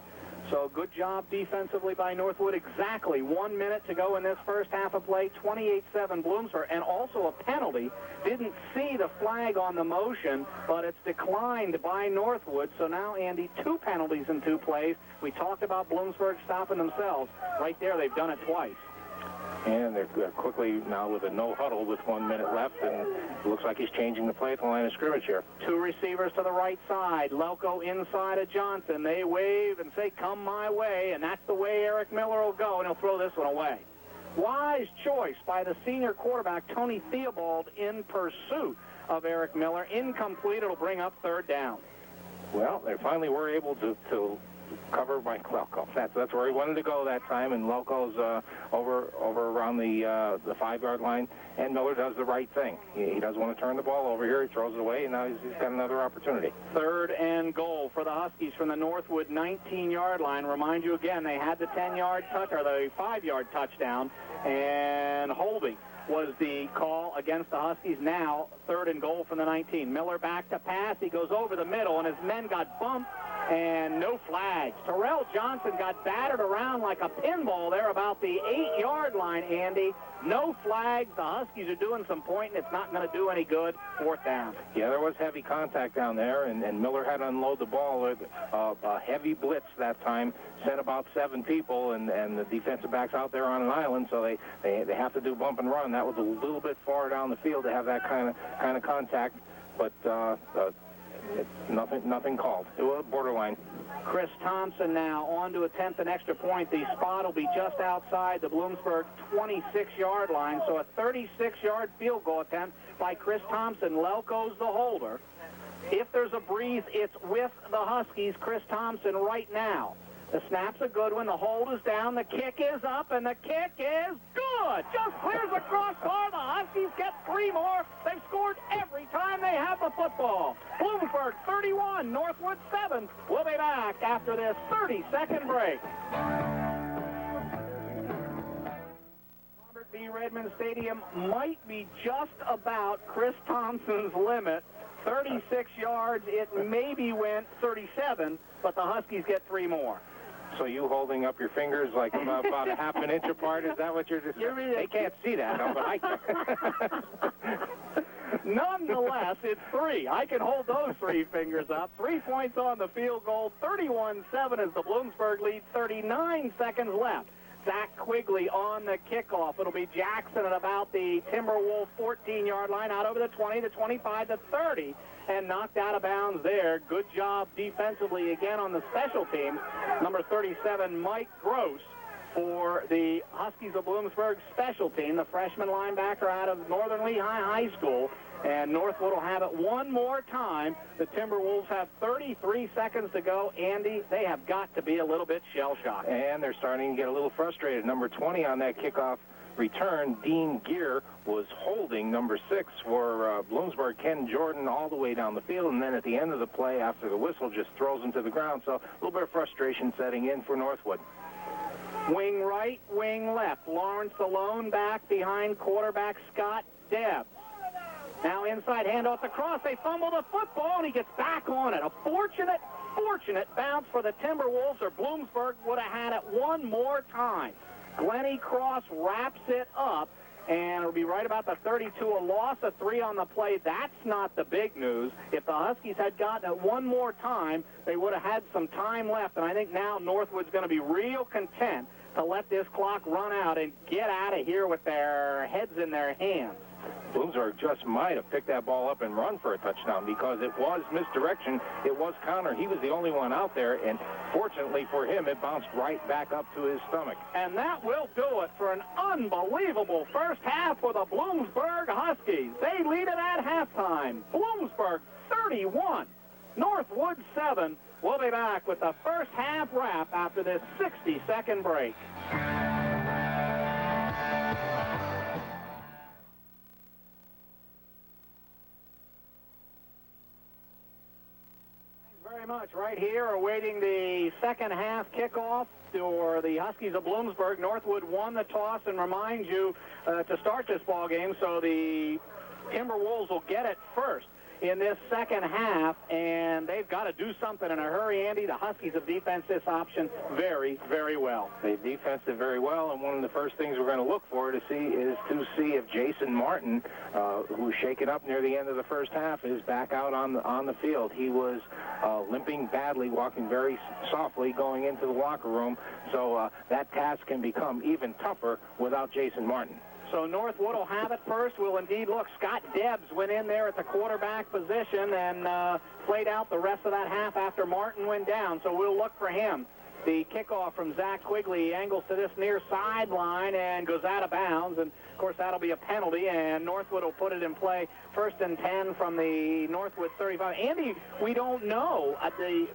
So good job defensively by Northwood. Exactly 1 minute to go in this first half of play. 28-7 Bloomsburg, and also a penalty. Didn't see the flag on the motion, but it's declined by Northwood. So now, Andy, 2 penalties in 2 plays. We talked about Bloomsburg stopping themselves. Right there, they've done it twice. And they're quickly now with a no huddle with 1 minute left, and it looks like he's changing the play at the line of scrimmage here. 2 receivers to the right side. Lelko inside of Johnson. They wave and say, come my way, and that's the way Eric Miller will go, and he'll throw this one away. Wise choice by the senior quarterback, Tony Theobald, in pursuit of Eric Miller. Incomplete. It'll bring up third down. Well, they finally were able to cover by Lelko. That's where he wanted to go that time, and Lelko's over around the 5-yard line, and Miller does the right thing. He doesn't want to turn the ball over here. He throws it away, and now he's got another opportunity. Third and goal for the Huskies from the Northwood 19-yard line. Remind you again, they had the 10-yard touch, or the 5-yard touchdown, and holding was the call against the Huskies. Now, third and goal from the 19. Miller back to pass. He goes over the middle, and his men got bumped, and no flags. Terrell Johnson got battered around like a pinball there about the 8-yard line, Andy. No flags. The Huskies are doing some pointing. It's not going to do any good. Fourth down. Yeah, there was heavy contact down there, and Miller had to unload the ball with a heavy blitz that time. Sent about 7 people, and the defensive backs out there on an island, so they have to do bump and run. That was a little bit far down the field to have that kind of contact, but nothing called. It was borderline. Chris Thompson now on to attempt an extra point. The spot will be just outside the Bloomsburg 26-yard line, so a 36-yard field goal attempt by Chris Thompson. Lelko's the holder. If there's a breeze, it's with the Huskies. Chris Thompson right now. The snap's a good one. The hold is down. The kick is up, and the kick is good. Just clears the crossbar. The Huskies get 3 more. They've scored every time they have the football. Bloomsburg 31, Northwood 7. We'll be back after this 30-second break. Robert B. Redmond Stadium might be just about Chris Thompson's limit. 36 yards. It maybe went 37, but the Huskies get 3 more. So you holding up your fingers like about a half an inch apart? Is that what you're just saying? They can't see that, but I can. Nonetheless, it's 3. I can hold those 3 fingers up. 3 points on the field goal. 31-7 is the Bloomsburg lead. 39 seconds left. Zach Quigley on the kickoff. It'll be Jackson at about the Timberwolves 14-yard line, out over the 20, the 25, the 30, and knocked out of bounds there. Good job defensively again on the special teams. Number 37, Mike Gross, for the Huskies of Bloomsburg special team, the freshman linebacker out of Northern Lehigh High School. And Northwood will have it one more time. The Timberwolves have 33 seconds to go. Andy, they have got to be a little bit shell-shocked. And they're starting to get a little frustrated. Number 20 on that kickoff return, Dean Gear, was holding number 6 for Bloomsburg, Ken Jordan, all the way down the field. And then at the end of the play, after the whistle, just throws him to the ground. So a little bit of frustration setting in for Northwood. Wing right, wing left. Lawrence alone back behind quarterback Scott Debs. Now inside handoff across. They fumble the football, and he gets back on it. A fortunate bounce for the Timberwolves, or Bloomsburg would have had it one more time. Glennie Cross wraps it up, and it'll be right about the 32. A loss of 3 on the play. That's not the big news. If the Huskies had gotten it one more time, they would have had some time left, and I think now Northwood's going to be real content to let this clock run out and get out of here with their heads in their hands. Bloomsburg just might have picked that ball up and run for a touchdown because it was misdirection. It was counter. He was the only one out there, and fortunately for him, it bounced right back up to his stomach. And that will do it for an unbelievable first half for the Bloomsburg Huskies. They lead it at halftime. Bloomsburg 31, Northwood 7. We'll be back with the first half wrap after this 60-second break. Very much. Right here, awaiting the second half kickoff for the Huskies of Bloomsburg. Northwood won the toss, and remind you to start this ball game, so the Timberwolves will get it first in this second half, and they've got to do something in a hurry, Andy. The Huskies have defensed this option very, very well. They've defensed it very well, and one of the first things we're going to look for to see if Jason Martin, who's shaken up near the end of the first half, is back out on the field. He was limping badly, walking very softly going into the locker room, so that task can become even tougher without Jason Martin. So Northwood will have it first. Will indeed look. Scott Debs went in there at the quarterback position and played out the rest of that half after Martin went down. So we'll look for him. The kickoff from Zach Quigley angles to this near sideline and goes out of bounds. And, of course, that'll be a penalty, and Northwood will put it in play. 1st and 10 from the Northwood 35. Andy, we don't know at the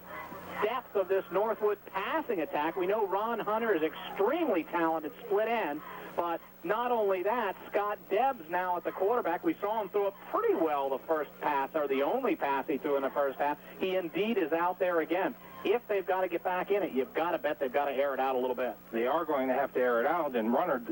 depth of this Northwood passing attack. We know Ron Hunter is extremely talented split end. But not only that, Scott Debs now at the quarterback. We saw him throw it pretty well the first pass, or the only pass he threw in the first half. He indeed is out there again. If they've got to get back in it, you've got to bet they've got to air it out a little bit. They are going to have to air it out, and Ron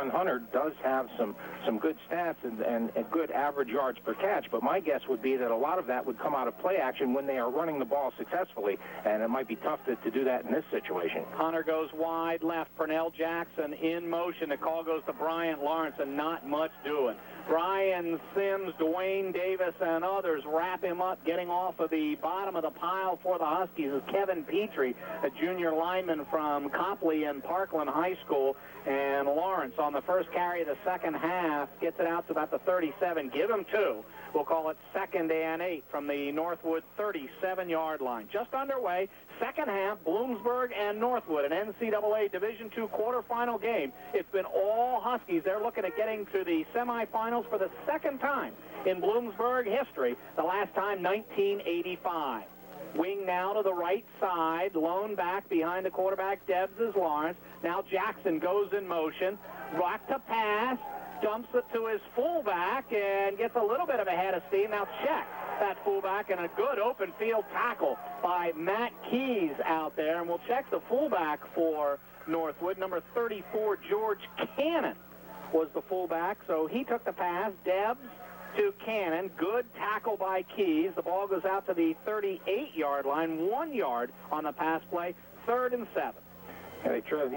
Hunter does have some good stats and good average yards per catch, but my guess would be that a lot of that would come out of play action when they are running the ball successfully, and it might be tough to do that in this situation. Hunter goes wide left. Pernell Jackson in motion. The call goes to Bryant Lawrence, and not much doing. Brian Sims, Dwayne Davis, and others wrap him up, getting off of the bottom of the pile for the Huskies is Kevin Petrie, a junior lineman from Copley and Parkland High School. And Lawrence, on the first carry of the second half, gets it out to about the 37. Give him 2. We'll call it 2nd and 8 from the Northwood 37-yard line. Just underway, second half, Bloomsburg and Northwood, an NCAA Division II quarterfinal game. It's been all Huskies. They're looking at getting to the semifinals for the second time in Bloomsburg history, the last time 1985. Wing now to the right side, lone back behind the quarterback. Debs is Lawrence. Now Jackson goes in motion, back to pass, dumps it to his fullback and gets a little bit of a head of steam. Now check that fullback, and a good open field tackle by Matt Keys out there. And we'll check the fullback for Northwood. Number 34, George Cannon, was the fullback. So he took the pass. Debs to Cannon. Good tackle by Keys. The ball goes out to the 38-yard line, 1 yard on the pass play. 3rd and 7. They try,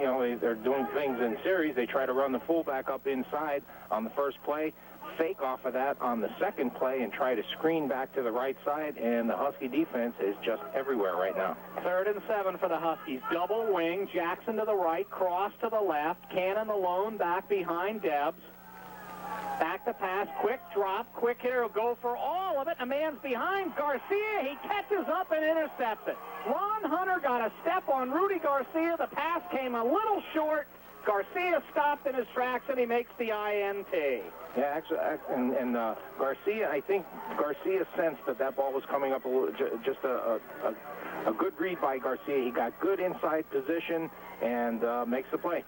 they're doing things in series. They try to run the fullback up inside on the first play, fake off of that on the second play, and try to screen back to the right side, and the Husky defense is just everywhere right now. 3rd and 7 for the Huskies. Double wing, Jackson to the right, cross to the left, Cannon alone back behind Debs. Back to pass, quick drop, quick hitter will go for all of it. A man's behind Garcia. He catches up and intercepts it. Ron Hunter got a step on Rudy Garcia. The pass came a little short. Garcia stopped in his tracks, and he makes the INT. Yeah, actually, and Garcia, I think Garcia sensed that ball was coming up a little, just a good read by Garcia. He got good inside position and makes the play.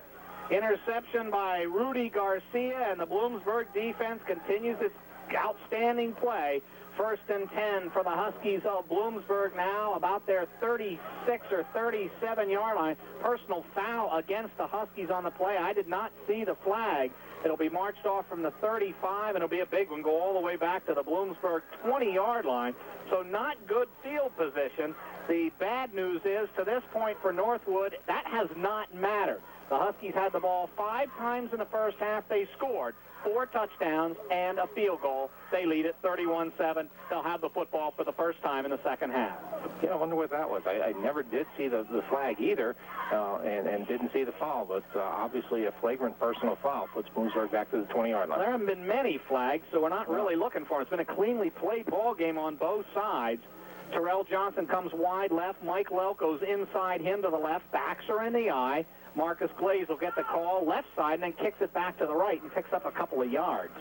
Interception by Rudy Garcia, and the Bloomsburg defense continues its outstanding play. 1st and 10 for the Huskies of Bloomsburg now, about their 36 or 37-yard line. Personal foul against the Huskies on the play. I did not see the flag. It'll be marched off from the 35, and it'll be a big one, go all the way back to the Bloomsburg 20-yard line. So not good field position. The bad news is to this point for Northwood, that has not mattered. The Huskies had the ball 5 times in the first half. They scored 4 touchdowns and a field goal. They lead it 31-7. They'll have the football for the first time in the second half. Yeah, I wonder what that was. I never did see the flag either, and didn't see the foul, but obviously a flagrant personal foul puts Bloomsburg back to the 20-yard line. There haven't been many flags, so we're not really looking for it. It's been a cleanly played ball game on both sides. Terrell Johnson comes wide left. Mike Lelko's inside him to the left. Backs are in the eye. Marcus Glaze will get the call left side and then kicks it back to the right and picks up a couple of yards.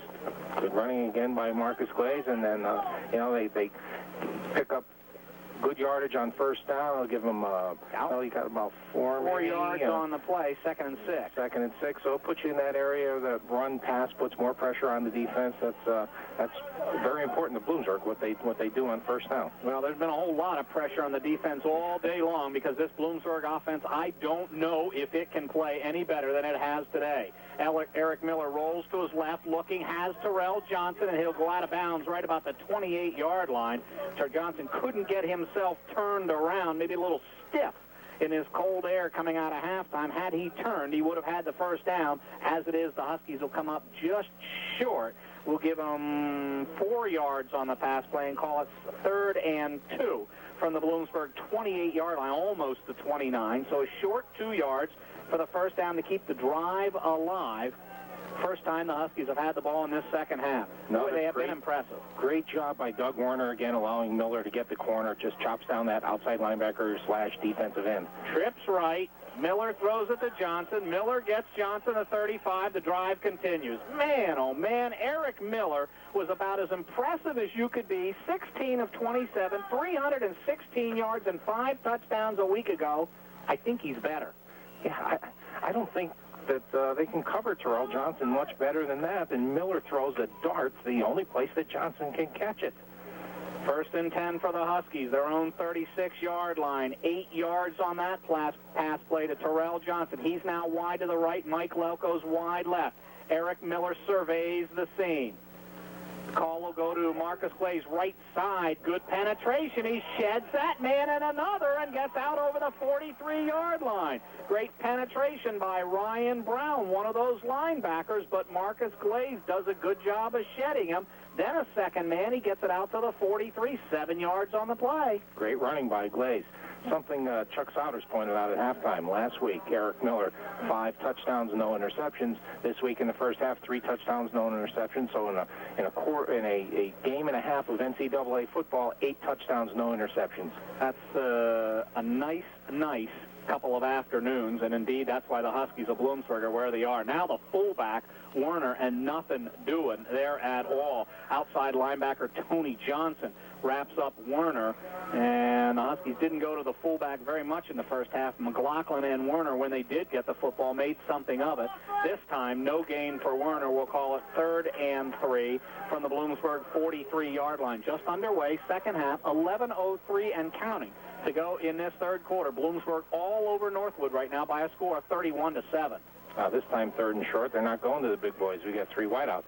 Good running again by Marcus Glaze, and then, they pick up good yardage on first down. I'll give him, he got about 4 yards on the play, 2nd and 6. 2nd and 6, so it puts you in that area. The run pass puts more pressure on the defense. That's very important to Bloomsburg, what they do on first down. Well, there's been a whole lot of pressure on the defense all day long because this Bloomsburg offense, I don't know if it can play any better than it has today. Eric Miller rolls to his left, looking, has Terrell Johnson, and he'll go out of bounds right about the 28-yard line. Terrell Johnson couldn't get himself turned around, maybe a little stiff in his cold air coming out of halftime. Had he turned, he would have had the first down. As it is, the Huskies will come up just short. We'll give them 4 yards on the pass play and call it 3rd and 2 from the Bloomsburg 28-yard line, almost the 29. So a short 2 yards for the first down to keep the drive alive. First time the Huskies have had the ball in this second half. Boy, they have been impressive. Great job by Doug Warner, again, allowing Miller to get the corner. Just chops down that outside linebacker / defensive end. Trips right. Miller throws it to Johnson. Miller gets Johnson at 35. The drive continues. Man, oh man, Eric Miller was about as impressive as you could be. 16 of 27, 316 yards and 5 touchdowns a week ago. I think he's better. Yeah, I don't think that they can cover Terrell Johnson much better than that. And Miller throws a dart, the only place that Johnson can catch it. 1st and 10 for the Huskies, their own 36-yard line. 8 yards on that pass play to Terrell Johnson. He's now wide to the right. Mike Lelko's wide left. Eric Miller surveys the scene. Call will go to Marcus Glaze, right side. Good penetration. He sheds that man and another and gets out over the 43-yard line. Great penetration by Ryan Brown, one of those linebackers, but Marcus Glaze does a good job of shedding him. Then a second man, he gets it out to the 43, 7 yards on the play. Great running by Glaze. Something Chuck Souders pointed out at halftime last week. Eric Miller, 5 touchdowns, no interceptions. This week in the first half, 3 touchdowns, no interceptions. So in a game and a half of NCAA football, 8 touchdowns, no interceptions. That's a nice couple of afternoons, and indeed that's why the Huskies of Bloomsburg are where they are. Now the fullback, Werner, and nothing doing there at all. Outside linebacker Tony Johnson wraps up Werner, and the Huskies didn't go to the fullback very much in the first half. McLaughlin and Werner, when they did get the football, made something of it. This time, no gain for Werner. We'll call it 3rd and 3 from the Bloomsburg 43-yard line. Just underway, second half, 11:03 and counting to go in this third quarter. Bloomsburg all over Northwood right now by a score of 31-7. This time 3rd and short. They're not going to the big boys. We got 3 wideouts.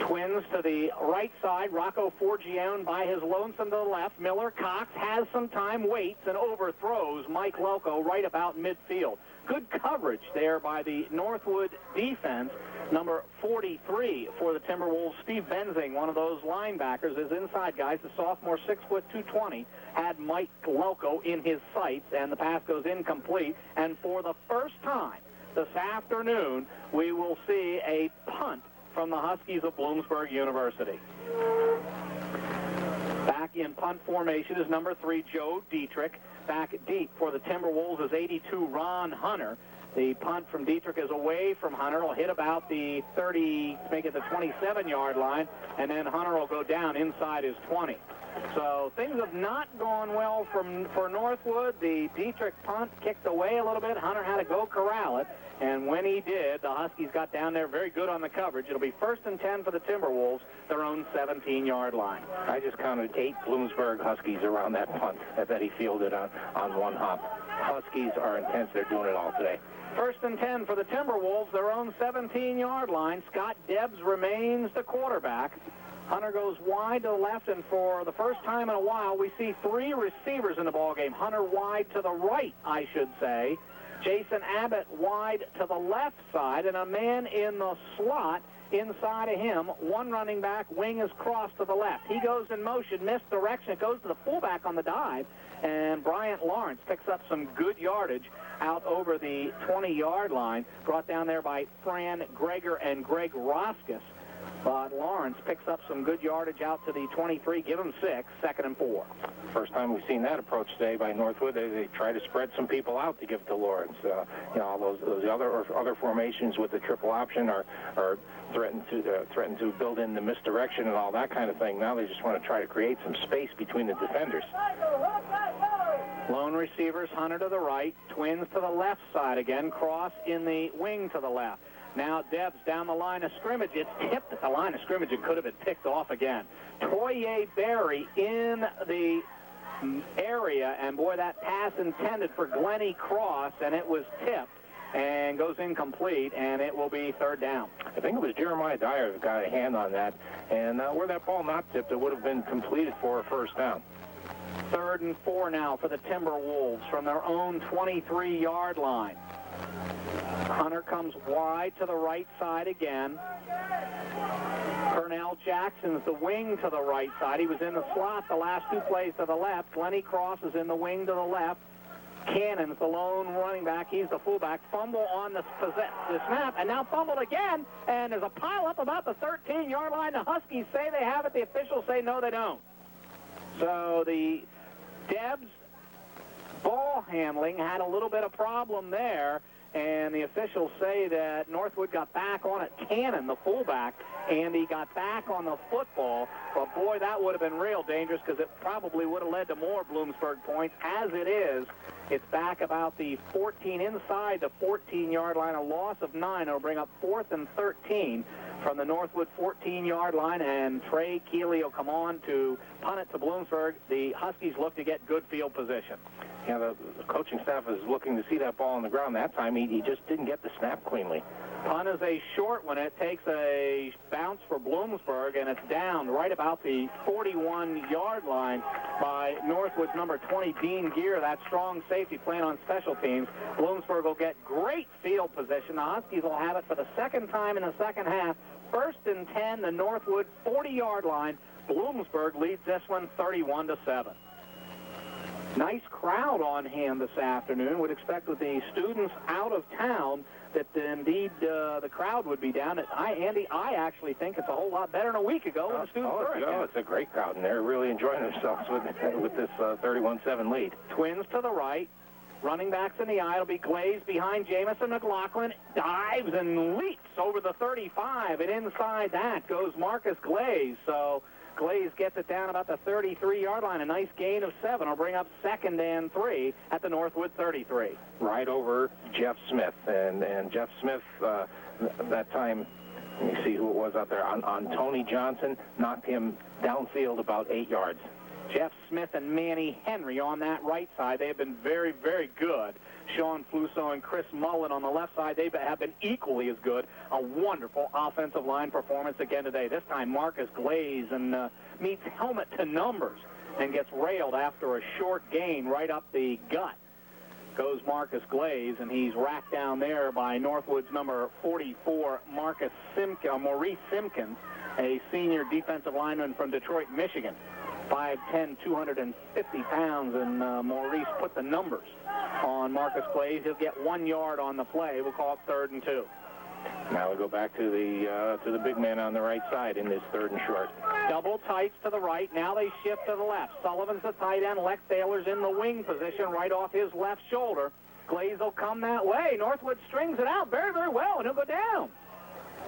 Twins to the right side. Rocco Forgione by his lonesome to the left. Miller Cox has some time, waits, and overthrows Mike Lelko right about midfield. Good coverage there by the Northwood defense. Number 43 for the Timberwolves, Steve Benzing, one of those linebackers, is inside guys. The sophomore, 6', 220, had Mike Lelko in his sights, and the pass goes incomplete. And for the first time this afternoon, we will see a punt from the Huskies of Bloomsburg University. Back in punt formation is number 3, Joe Dietrich. Back deep for the Timberwolves is 82, Ron Hunter. The punt from Dietrich is away from Hunter. It'll hit about the 30, make it the 27-yard line, and then Hunter will go down inside his 20. So things have not gone well for Northwood. The Dietrich punt kicked away a little bit. Hunter had to go corral it. And when he did, the Huskies got down there very good on the coverage. It'll be 1st and 10 for the Timberwolves, their own 17-yard line. I just counted 8 Bloomsburg Huskies around that punt that he fielded on one hop. Huskies are intense. They're doing it all today. 1st and 10 for the Timberwolves, their own 17-yard line. Scott Debs remains the quarterback. Hunter goes wide to the left, and for the first time in a while, we see three receivers in the ballgame. Hunter wide to the right, I should say. Jason Abbott wide to the left side, and a man in the slot inside of him. One running back, wing is crossed to the left. He goes in motion, misdirection. It goes to the fullback on the dive, and Bryant Lawrence picks up some good yardage out over the 20-yard line, brought down there by Fran Greger and Greg Roskus. But Lawrence picks up some good yardage out to the 23, give him 6, 2nd and 4. First time we've seen that approach today by Northwood. They try to spread some people out to give to Lawrence. Those other formations with the triple option are threaten to build in the misdirection and all that kind of thing. Now they just want to try to create some space between the defenders. Lone receivers, Hunter to the right, Twins to the left side again, Cross in the wing to the left. Now Debs down the line of scrimmage. It's tipped at the line of scrimmage. It could have been picked off again. Toye Berry in the area, and boy, that pass intended for Glennie Cross, and it was tipped and goes incomplete, and it will be 3rd down. I think it was Jeremiah Dyer that got a hand on that, and were that ball not tipped, it would have been completed for a 1st down. 3rd and 4 now for the Timberwolves from their own 23-yard line. Hunter comes wide to the right side again. Pernell Jackson's the wing to the right side. He was in the slot the last 2 plays to the left. Glennie Cross is in the wing to the left. Cannon's the lone running back. He's the fullback. Fumble on the snap, and now fumbled again, and there's a pile-up about the 13-yard line. The Huskies say they have it. The officials say no, they don't. So the Debs ball handling had a little bit of problem there, and the officials say that Northwood got back on it. Cannon, the fullback, and he got back on the football. But, boy, that would have been real dangerous because it probably would have led to more Bloomsburg points. As it is, it's back about the 14, inside the 14-yard line, a loss of 9. It'll bring up 4th and 13 from the Northwood 14-yard line, and Trey Keeley will come on to punt it to Bloomsburg. The Huskies look to get good field position. Yeah, the coaching staff is looking to see that ball on the ground. That time he just didn't get the snap cleanly. Punt is a short one. It takes a bounce for Bloomsburg, and it's down right about the 41-yard line by Northwood's number 20, Dean Gear, that strong safety playing on special teams. Bloomsburg will get great field position. The Huskies will have it for the 2nd time in the 2nd half. 1st and 10, the Northwood 40-yard line. Bloomsburg leads this one 31-7. Nice crowd on hand this afternoon. Would expect with the students out of town that indeed the crowd would be down. Andy, I actually think it's a whole lot better than a week ago when the students were in. It's a great crowd, and they're really enjoying themselves with this 31-7 lead. Twins to the right. Running backs in the eye. It'll be Glaze behind Jamison McLaughlin. Dives and leaps over the 35, and inside that goes Marcus Glaze. So Glaze gets it down about the 33-yard line. A nice gain of 7 will bring up 2nd and 3 at the Northwood 33. Right over Jeff Smith. And Jeff Smith, that time, let me see who it was out there, on Tony Johnson, knocked him downfield about 8 yards. Jeff Smith and Manny Henry on that right side. They have been very, very good. Sean Fluso and Chris Mullen on the left side, they have been equally as good. A wonderful offensive line performance again today. This time Marcus Glaze and meets helmet to numbers and gets railed after a short gain right up the gut. Goes Marcus Glaze, and he's racked down there by Northwood's number 44, Maurice Simpkins, a senior defensive lineman from Detroit, Michigan. 5'10", 250 pounds, and Maurice put the numbers on Marcus Glaze. He'll get 1 yard on the play. We'll call it 3rd and 2. Now we go back to the big man on the right side in this 3rd and short. Double tights to the right. Now they shift to the left. Sullivan's the tight end. Lex Taylor's in the wing position right off his left shoulder. Glaze will come that way. Northwood strings it out very, very well, and he'll go down.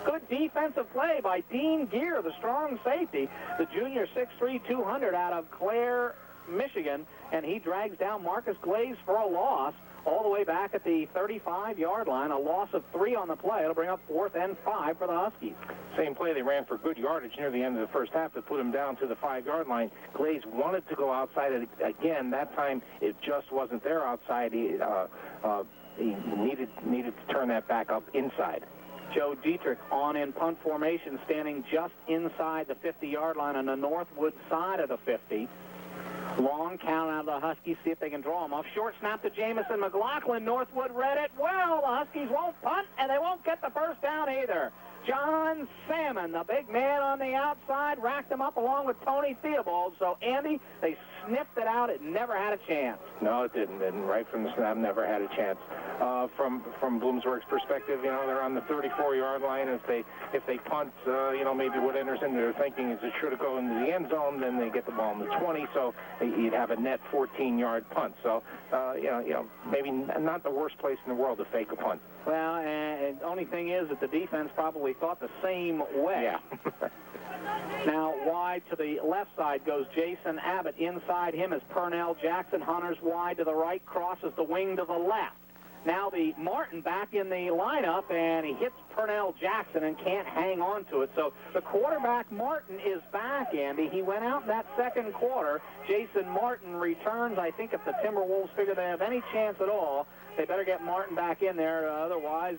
Good defensive play by Dean Gear, the strong safety, the junior 6'3", 200 out of Clare, Michigan, and he drags down Marcus Glaze for a loss all the way back at the 35-yard line, a loss of 3 on the play. It'll bring up 4th and 5 for the Huskies. Same play they ran for good yardage near the end of the first half to put him down to the 5-yard line. Glaze wanted to go outside it again. That time it just wasn't there outside. He needed to turn that back up inside. Joe Dietrich on in punt formation, standing just inside the 50-yard line on the Northwood side of the 50. Long count out of the Huskies, see if they can draw him off. Short snap to Jamison McLaughlin. Northwood read it well. The Huskies won't punt, and they won't get the first down either. John Salmon, the big man on the outside, racked him up along with Tony Theobald. So, Andy, they sniffed it out. It never had a chance. No, it didn't. And right from the snap, never had a chance. From Bloomsburg's perspective, they're on the 34-yard line. If they punt, maybe what enters into their thinking is it should have gone into the end zone. Then they get the ball in the 20, so you'd have a net 14-yard punt. So, maybe not the worst place in the world to fake a punt. Well, and the only thing is that the defense probably thought the same way. Yeah. Now, wide to the left side goes Jason Abbott. Inside him is Pernell Jackson. Hunter's wide to the right, crosses the wing to the left. Now the Martin back in the lineup, and he hits Pernell Jackson and can't hang on to it. So the quarterback, Martin, is back, Andy. He went out in that second quarter. Jason Martin returns. I think if the Timberwolves figure they have any chance at all, they better get Martin back in there. Otherwise,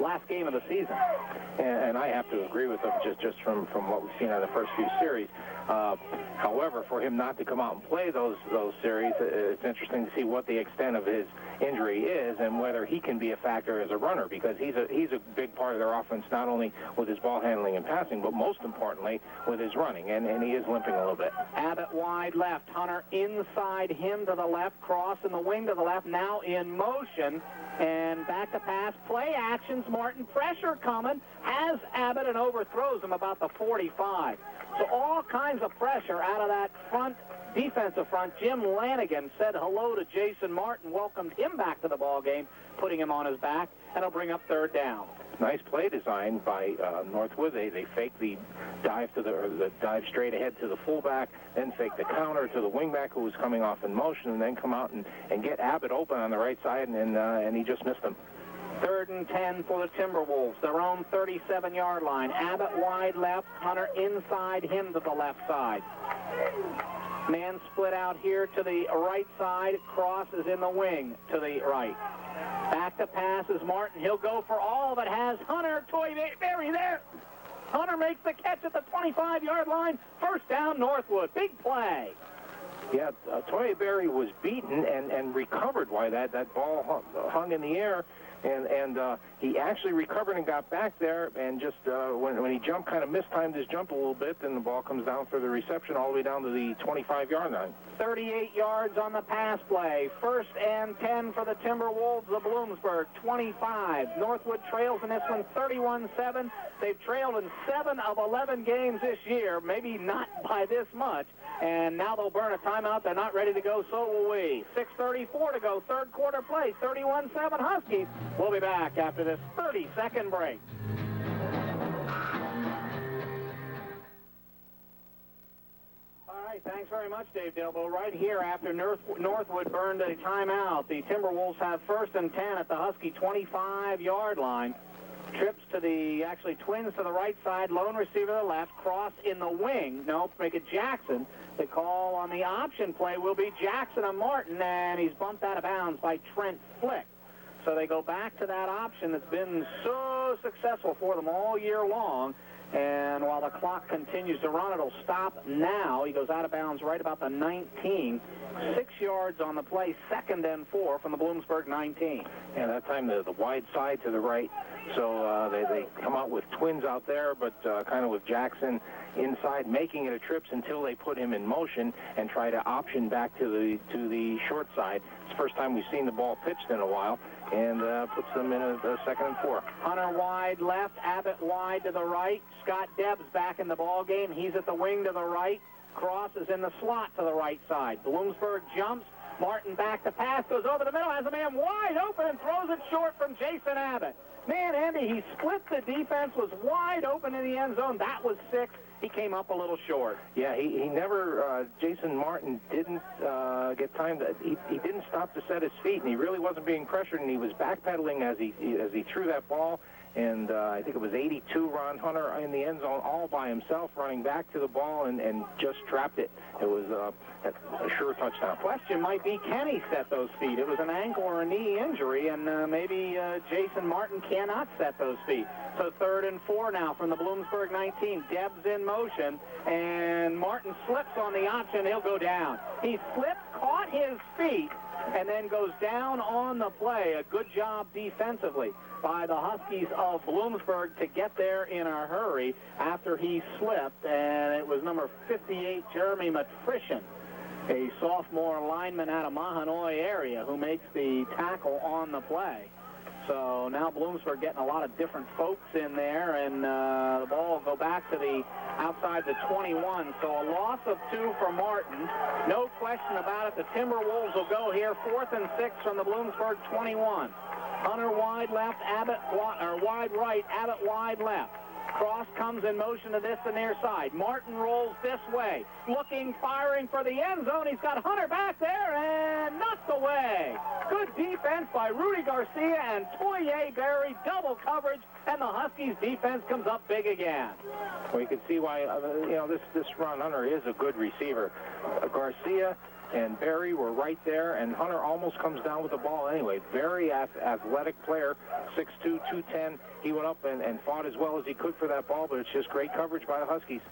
last game of the season. And I have to agree with them just from what we've seen on the first few series. However, for him not to come out and play those series, it's interesting to see what the extent of his injury is and whether he can be a factor as a runner, because he's a big part of their offense, not only with his ball handling and passing, but most importantly with his running, and he is limping a little bit. Abbott wide left, Hunter inside him to the left, cross in the wing to the left, now in motion, and back to pass, play actions, Martin, pressure coming, has Abbott and overthrows him about the 45. So all kinds of pressure out of that front, defensive front. Jim Lanigan said hello to Jason Martin, welcomed him back to the ball game, putting him on his back, and he'll bring up third down. Nice play design by Northwood. They fake the dive the dive straight ahead to the fullback, then fake the counter to the wingback who was coming off in motion, and then come out and get Abbott open on the right side, and he just missed him. 3rd and 10 for the Timberwolves, their own 37-yard line. Abbott wide left, Hunter inside him to the left side. Man split out here to the right side, cross is in the wing to the right. Back to pass is Martin. He'll go for all that has Hunter. Toy Berry there. Hunter makes the catch at the 25-yard line. First down, Northwood. Big play. Yeah, Toy Berry was beaten and recovered while that ball hung in the air. And he actually recovered and got back there, and just when he jumped, kind of mistimed his jump a little bit, and the ball comes down for the reception all the way down to the 25-yard line. 38 yards on the pass play. 1st and 10 for the Timberwolves, the Bloomsburg 25. Northwood trails in this one 31-7. They've trailed in 7 of 11 games this year, maybe not by this much. And now they'll burn a timeout. They're not ready to go, so will we. 6:34 to go, third quarter play, 31-7 Huskies. We'll be back after this 30-second break. All right, thanks very much, Dave Dilbo. Right here after Northwood burned a timeout, the Timberwolves have 1st and 10 at the Husky 25-yard line. Trips to the, twins to the right side, lone receiver to the left, cross in the wing. No, make it Jackson. The call on the option play will be Jackson and Martin, and he's bumped out of bounds by Trent Flick. So they go back to that option that's been so successful for them all year long. And while the clock continues to run, it'll stop now. He goes out of bounds right about the 19. 6 yards on the play, 2nd and 4 from the Bloomsburg 19. And that time the wide side to the right. So they come out with twins out there, but kind of with Jackson inside, making it a trips until they put him in motion and try to option back to the short side. It's the first time we've seen the ball pitched in a while, and puts them in a 2nd and 4. Hunter wide left, Abbott wide to the right. Scott Debs back in the ball game. He's at the wing to the right. Cross is in the slot to the right side. Bloomsburg jumps. Martin back to pass, goes over the middle, has a man wide open and throws it short from Jason Abbott. Man, Andy, he split the defense, was wide open in the end zone. That was 6. He came up a little short. Yeah, he never, Jason Martin didn't get time to, he didn't stop to set his feet, and he really wasn't being pressured, and he was backpedaling as he threw that ball, and I think it was 82, Ron Hunter in the end zone all by himself, running back to the ball and just trapped it. It was a sure touchdown. Question might be, can he set those feet? It was an ankle or a knee injury, and maybe Jason Martin cannot set those feet. So 3rd and 4 now from the Bloomsburg 19. Debs in motion, and Martin slips on the option. He'll go down. He slipped, caught his feet, and then goes down on the play. A good job defensively by the Huskies of Bloomsburg to get there in a hurry after he slipped, and it was number 58, Jeremy Matrician, a sophomore lineman out of Mahanoy area, who makes the tackle on the play. So now Bloomsburg getting a lot of different folks in there, and the ball will go back to the outside the 21. So a loss of 2 for Martin. No question about it. The Timberwolves will go here 4th and 6 from the Bloomsburg 21. Hunter wide left, Abbott wide right, Abbott wide left. Cross comes in motion to this and near side. Martin rolls this way, looking, firing for the end zone. He's got Hunter back there and knocked away. Good defense by Rudy Garcia and Toye Berry. Double coverage, and the Huskies defense comes up big again. Well, you can see why, this Ron Hunter is a good receiver. Garcia and Berry were right there, and Hunter almost comes down with the ball anyway. Very athletic player, 6'2", 210. He went up and fought as well as he could for that ball, but it's just great coverage by the Huskies.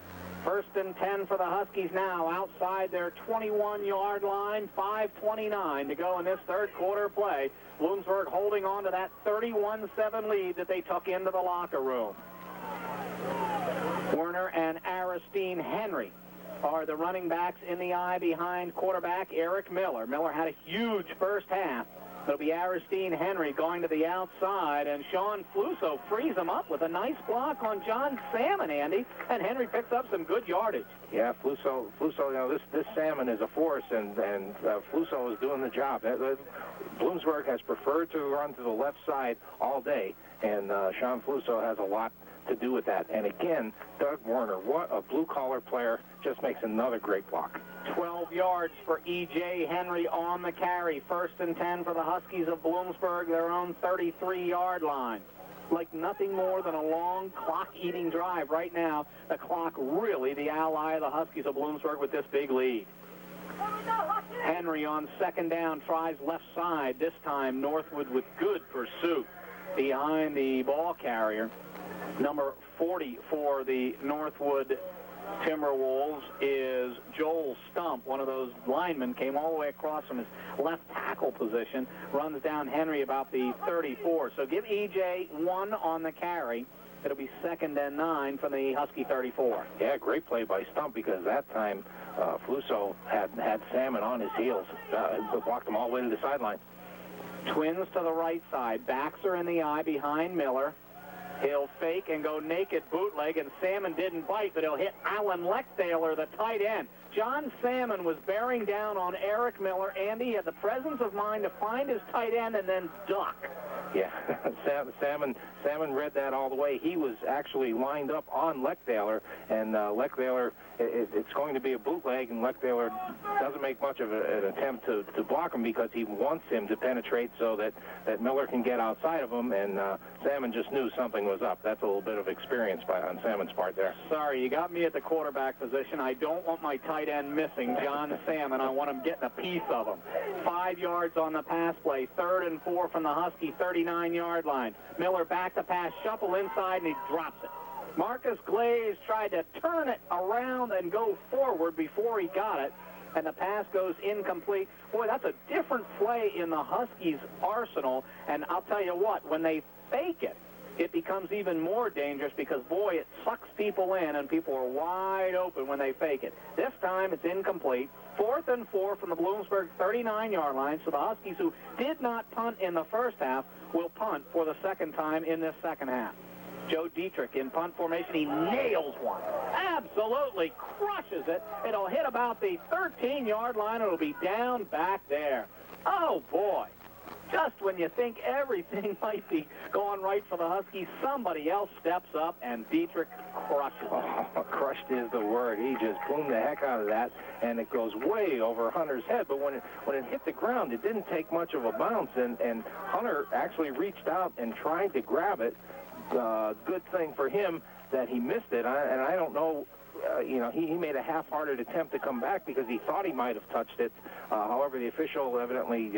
1st and 10 for the Huskies now, outside their 21-yard line, 5:29 to go in this third quarter play. Bloomsburg holding on to that 31-7 lead that they took into the locker room. Werner and Aristine Henry are the running backs in the eye behind quarterback Eric Miller. Miller had a huge first half. It'll be Aristine Henry going to the outside, and Sean Fluso frees him up with a nice block on John Salmon, Andy, and Henry picks up some good yardage. Yeah, Fluso, this Salmon is a force, and Fluso is doing the job. Bloomsburg has preferred to run to the left side all day, and Sean Fluso has a lot to do with that. And again, Doug Werner, what a blue-collar player, just makes another great block. 12 yards for E.J. Henry on the carry. 1st and 10 for the Huskies of Bloomsburg, their own 33-yard line. Like nothing more than a long clock-eating drive right now. The clock really the ally of the Huskies of Bloomsburg with this big lead. Henry on 2nd down tries left side. This time Northwood with good pursuit behind the ball carrier. Number 40 for the Northwood Timberwolves is Joel Stump. One of those linemen came all the way across from his left tackle position, runs down Henry about the 34. So give E.J. 1 on the carry. It'll be 2nd and 9 from the Husky 34. Yeah, great play by Stump, because that time Fluso had Salmon on his heels. Blocked him all the way to the sideline. Twins to the right side. Backs are in the eye behind Miller. He'll fake and go naked bootleg, and Salmon didn't bite, but he'll hit Alan Lechthaler, the tight end. John Salmon was bearing down on Eric Miller, and he had the presence of mind to find his tight end and then duck. Yeah, Salmon read that all the way. He was actually lined up on Lechthaler, and Lechthaler, it's going to be a bootleg, and Lechthaler doesn't make much of an attempt to block him, because he wants him to penetrate so that Miller can get outside of him, and Salmon just knew something was up. That's a little bit of experience on Salmon's part there. Sorry, you got me at the quarterback position. I don't want my tight end missing, John Salmon. I want him getting a piece of him. 5 yards on the pass play. 3rd and 4 from the Husky 39-yard line. Miller back to pass, shuffle inside, and he drops it. Marcus Glaze tried to turn it around and go forward before he got it, and the pass goes incomplete. Boy, that's a different play in the Huskies' arsenal, and I'll tell you what, when they fake it, it becomes even more dangerous, because, boy, it sucks people in, and people are wide open when they fake it. This time it's incomplete. 4th and 4 from the Bloomsburg 39-yard line, so the Huskies, who did not punt in the first half, will punt for the second time in this second half. Joe Dietrich in punt formation. He nails one. Absolutely crushes it. It'll hit about the 13-yard line. It'll be down back there. Oh, boy. Just when you think everything might be going right for the Huskies, somebody else steps up, and Dietrich crushes it. Oh, crushed is the word. He just boomed the heck out of that, and it goes way over Hunter's head. But when it hit the ground, it didn't take much of a bounce, and Hunter actually reached out and tried to grab it, good thing for him that he missed it. And I don't know. He made a half-hearted attempt to come back because he thought he might have touched it. However, the official evidently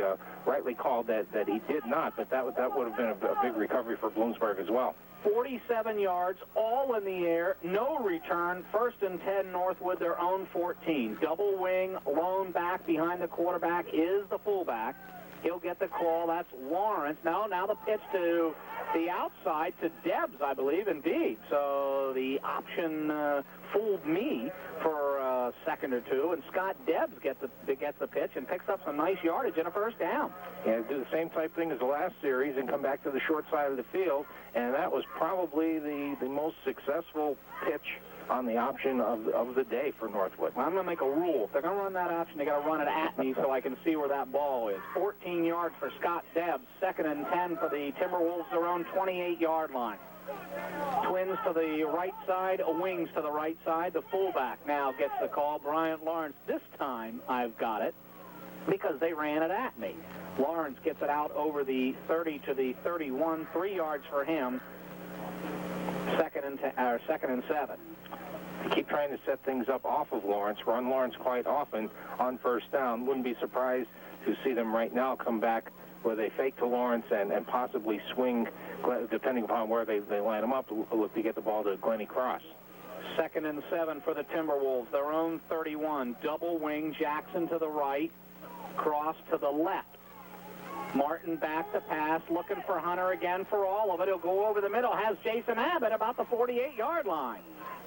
rightly called that he did not, but that would have been a big recovery for Bloomsburg as well. 47 yards, all in the air, no return, 1st and 10 Northwood, their own 14. Double wing, lone back behind the quarterback is the fullback. He'll get the call. That's Lawrence. Now the pitch to the outside to Debs, I believe, indeed. So the option fooled me for a second or two, and Scott Debs gets the pitch and picks up some nice yardage and a first down. Yeah, do the same type thing as the last series and come back to the short side of the field, and that was probably the most successful pitch on the option of the day for Northwood. Well, I'm going to make a rule. If they're going to run that option, they got to run it at me so I can see where that ball is. 14 yards for Scott Debs. 2nd and 10 for the Timberwolves, their own 28-yard line. Twins to the right side, wings to the right side. The fullback now gets the call. Bryant Lawrence. This time I've got it because they ran it at me. Lawrence gets it out over the 30 to the 31. 3 yards for him. 2nd and 7. They keep trying to set things up off of Lawrence, run Lawrence quite often on first down. Wouldn't be surprised to see them right now come back where they fake to Lawrence and possibly swing, depending upon where they line him up, look to get the ball to Glennie Cross. 2nd and 7 for the Timberwolves, their own 31. Double wing, Jackson to the right, Cross to the left. Martin back to pass, looking for Hunter again for all of it. He'll go over the middle, has Jason Abbott about the 48-yard line.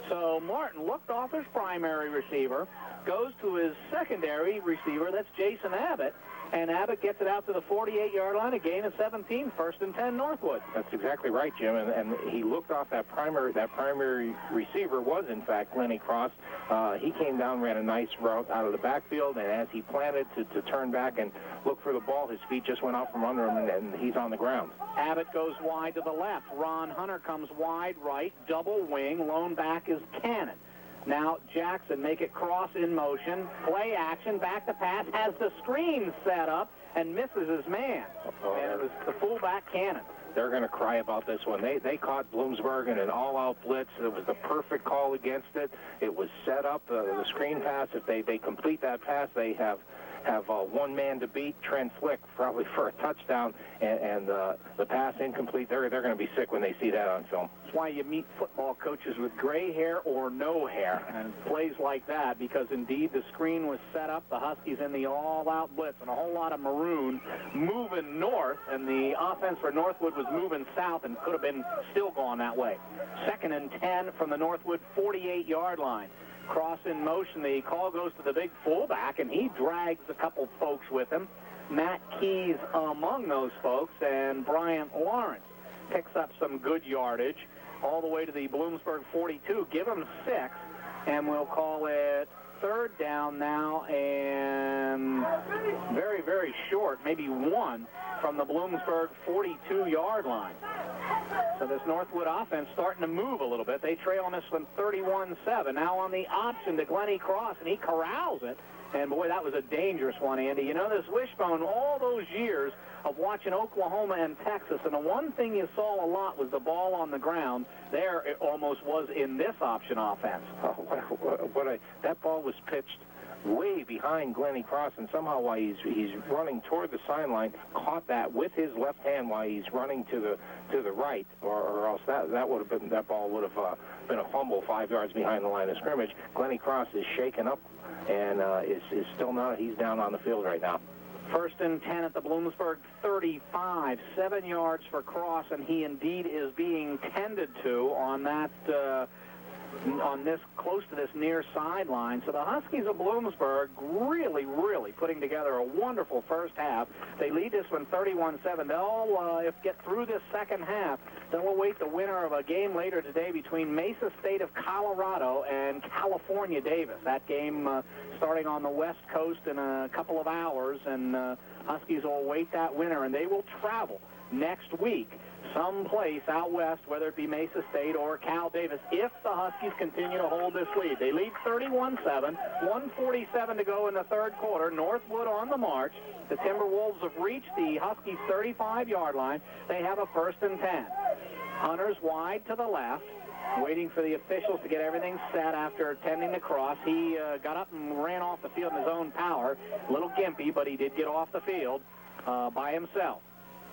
So Martin looked off his primary receiver, goes to his secondary receiver, that's Jason Abbott, and Abbott gets it out to the 48-yard line, a gain of 17, 1st and 10 Northwood. That's exactly right, Jim, and he looked off that primary receiver was, in fact, Glennie Cross. He came down, ran a nice route out of the backfield, and as he planted to turn back and look for the ball, his feet just went out from under him, and he's on the ground. Abbott goes wide to the left. Ron Hunter comes wide right, double wing, lone back is Cannon. Now Jackson, make it cross in motion, play action, back to pass, has the screen set up and misses his man. And it was the fullback Cannon. They're going to cry about this one. They caught Bloomsburg in an all-out blitz. It was the perfect call against it. It was set up, the screen pass. If they complete that pass, they have one man to beat, Trent Flick, probably for a touchdown, and the pass incomplete. They're going to be sick when they see that on film. That's why you meet football coaches with gray hair or no hair, and plays like that, because indeed the screen was set up, the Huskies in the all-out blitz, and a whole lot of maroon moving north, and the offense for Northwood was moving south and could have been still going that way. 2nd and 10 from the Northwood 48-yard line. Cross in motion. The call goes to the big fullback, and he drags a couple folks with him. Matt Keys among those folks, and Bryant Lawrence picks up some good yardage all the way to the Bloomsburg 42. Give him 6, and we'll call it 3rd down now, and very, very short, maybe 1 from the Bloomsburg 42-yard line. So this Northwood offense starting to move a little bit. They trail on this one 31-7. Now on the option to Glennie Cross, and he corrals it. And, boy, that was a dangerous one, Andy. You know, this Wishbone, all those years of watching Oklahoma and Texas, and the one thing you saw a lot was the ball on the ground. There it almost was in this option offense. That ball was pitched way behind Glennie Cross, and somehow while he's running toward the sideline, caught that with his left hand while he's running to the right, or else that ball would have been a fumble 5 yards behind the line of scrimmage. Glennie Cross is shaken up and is still not. He's down on the field right now. 1st and 10 at the Bloomsburg 35, 7 yards for Cross, and he indeed is being tended to on that. On this, close to this near sideline. So the Huskies of Bloomsburg really putting together a wonderful first half. They lead this one 31-7. They'll, get through this second half, they'll await the winner of a game later today between Mesa State of Colorado and California Davis. That game starting on the West Coast in a couple of hours, and Huskies will await that winner, and they will travel next week someplace out west, whether it be Mesa State or Cal Davis, if the Huskies continue to hold this lead. They lead 31-7, 1:47 to go in the third quarter. Northwood on the march. The Timberwolves have reached the Huskies' 35-yard line. They have a 1st and 10. Hunter's wide to the left, waiting for the officials to get everything set after attending the cross. He got up and ran off the field in his own power. A little gimpy, but he did get off the field by himself.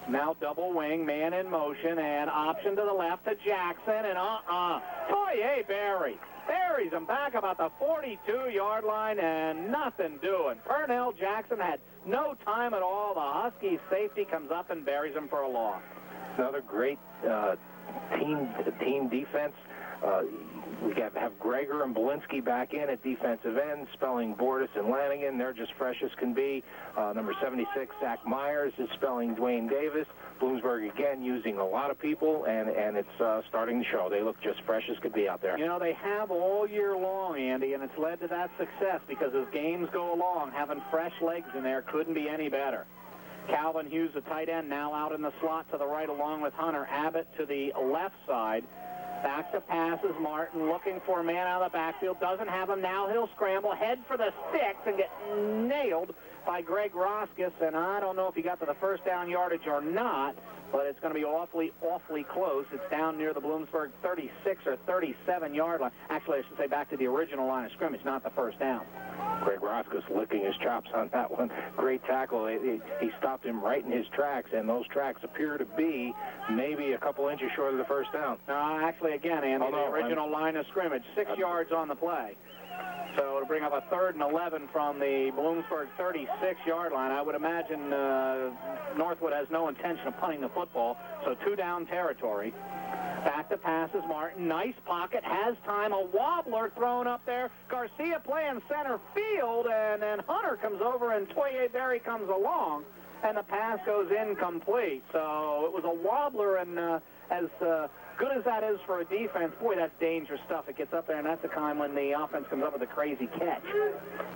Now double wing, man in motion, and option to the left to Jackson, and Toye Berry. Buries him back about the 42-yard line, and nothing doing. Pernell Jackson had no time at all. The Huskies safety comes up and buries him for a loss. Another great team defense. We have Greger and Belinsky back in at defensive end, spelling Bordas and Lanigan. They're just fresh as can be. Number 76, Zach Myers, is spelling Dwayne Davis. Bloomsburg, again, using a lot of people, and it's starting to show. They look just fresh as could be out there. You know, they have all year long, Andy, and it's led to that success because as games go along, having fresh legs in there couldn't be any better. Calvin Hughes, the tight end, now out in the slot to the right along with Hunter. Abbott to the left side. Back to passes. Martin looking for a man out of the backfield. Doesn't have him now. He'll scramble, head for the sticks, and get nailed by Greg Roskis. And I don't know if he got to the first down yardage or not, but it's going to be awfully close. It's down near the Bloomsburg 36 or 37-yard line. Actually, I should say back to the original line of scrimmage, not the first down. Greg Roskis licking his chops on that one. Great tackle. He stopped him right in his tracks, and those tracks appear to be maybe a couple inches short of the first down. Actually, again, Andy, the original line of scrimmage, 6 yards on the play. So to bring up a 3rd and 11 from the Bloomsburg 36-yard line, I would imagine Northwood has no intention of punting the football, so 2-down territory. Back to passes, Martin. Nice pocket, has time. A wobbler thrown up there. Garcia playing center field, and then Hunter comes over, and Toye Berry comes along, and the pass goes incomplete. So it was a wobbler, and as good as that is for a defense, boy, that's dangerous stuff. It gets up there, and that's the time when the offense comes up with a crazy catch.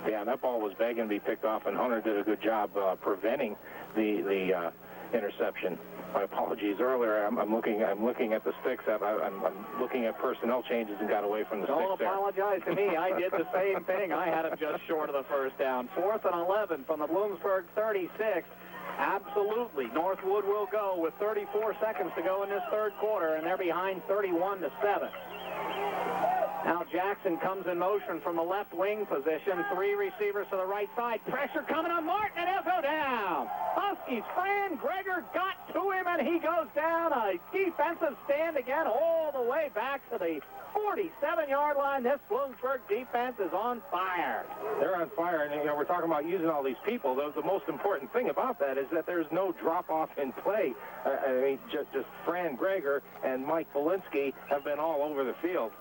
Yeah, that ball was begging to be picked off, and Hunter did a good job preventing the interception. My apologies earlier. I'm looking at the sticks. I'm looking at personnel changes and got away from the sticks there. Don't apologize to me. I did the same thing. I had him just short of the first down. 4th and 11 from the Bloomsburg 36. Absolutely. Northwood will go with 34 seconds to go in this third quarter, and they're behind 31-7. Now Jackson comes in motion from the left wing position. 3 receivers to the right side. Pressure coming on Martin, and he'll go down. Huskies, Fran Greger got to him, and he goes down. A defensive stand again all the way back to the 47-yard line. This Bloomsburg defense is on fire. They're on fire, and we're talking about using all these people. The most important thing about that is that there's no drop-off in play. I mean, just Fran Greger and Mike Belinsky have been all over the field.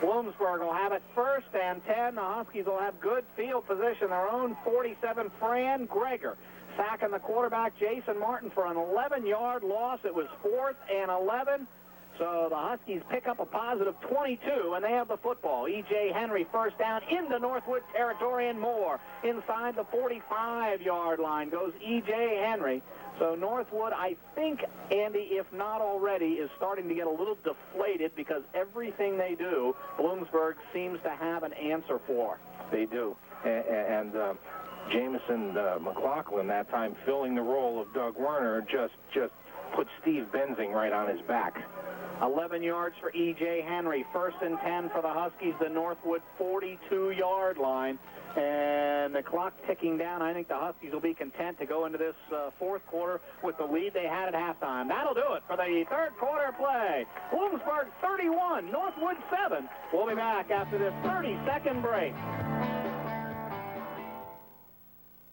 Bloomsburg will have it 1st and 10. The Huskies will have good field position. Their own 47, Fran Greger. Sacking the quarterback, Jason Martin, for an 11-yard loss. It was 4th and 11. So the Huskies pick up a positive 22, and they have the football. E.J. Henry, first down into Northwood territory and more. Inside the 45-yard line goes E.J. Henry. So Northwood, I think, Andy, if not already, is starting to get a little deflated because everything they do, Bloomsburg seems to have an answer for. They do. And Jamison McLaughlin, that time filling the role of Doug Werner, just put Steve Benzing right on his back. 11 yards for E.J. Henry. 1st and 10 for the Huskies, the Northwood 42-yard line. And the clock ticking down. I think the Huskies will be content to go into this fourth quarter with the lead they had at halftime. That'll do it for the third quarter play. Bloomsburg 31, Northwood 7. We'll be back after this 30-second break.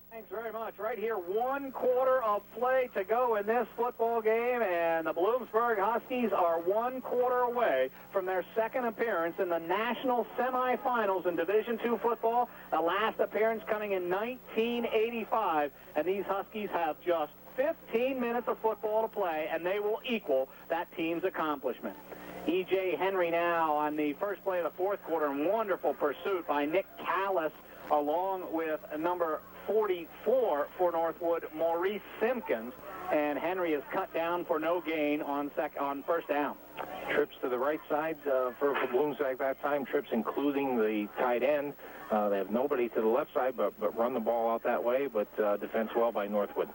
Thanks very much. Right here, 1 quarter of play to go in this football game, and the Bloomsburg Huskies are 1 quarter away from their second appearance in the national semifinals in Division II football, the last appearance coming in 1985, and these Huskies have just 15 minutes of football to play, and they will equal that team's accomplishment. E.J. Henry now on the first play of the fourth quarter, and wonderful pursuit by Nick Callis, along with number 44 for Northwood, Maurice Simpkins, and Henry is cut down for no gain on first down. Trips to the right side for Bloomsburg that time, trips including the tight end. They have nobody to the left side, but run the ball out that way, but defense well by Northwood.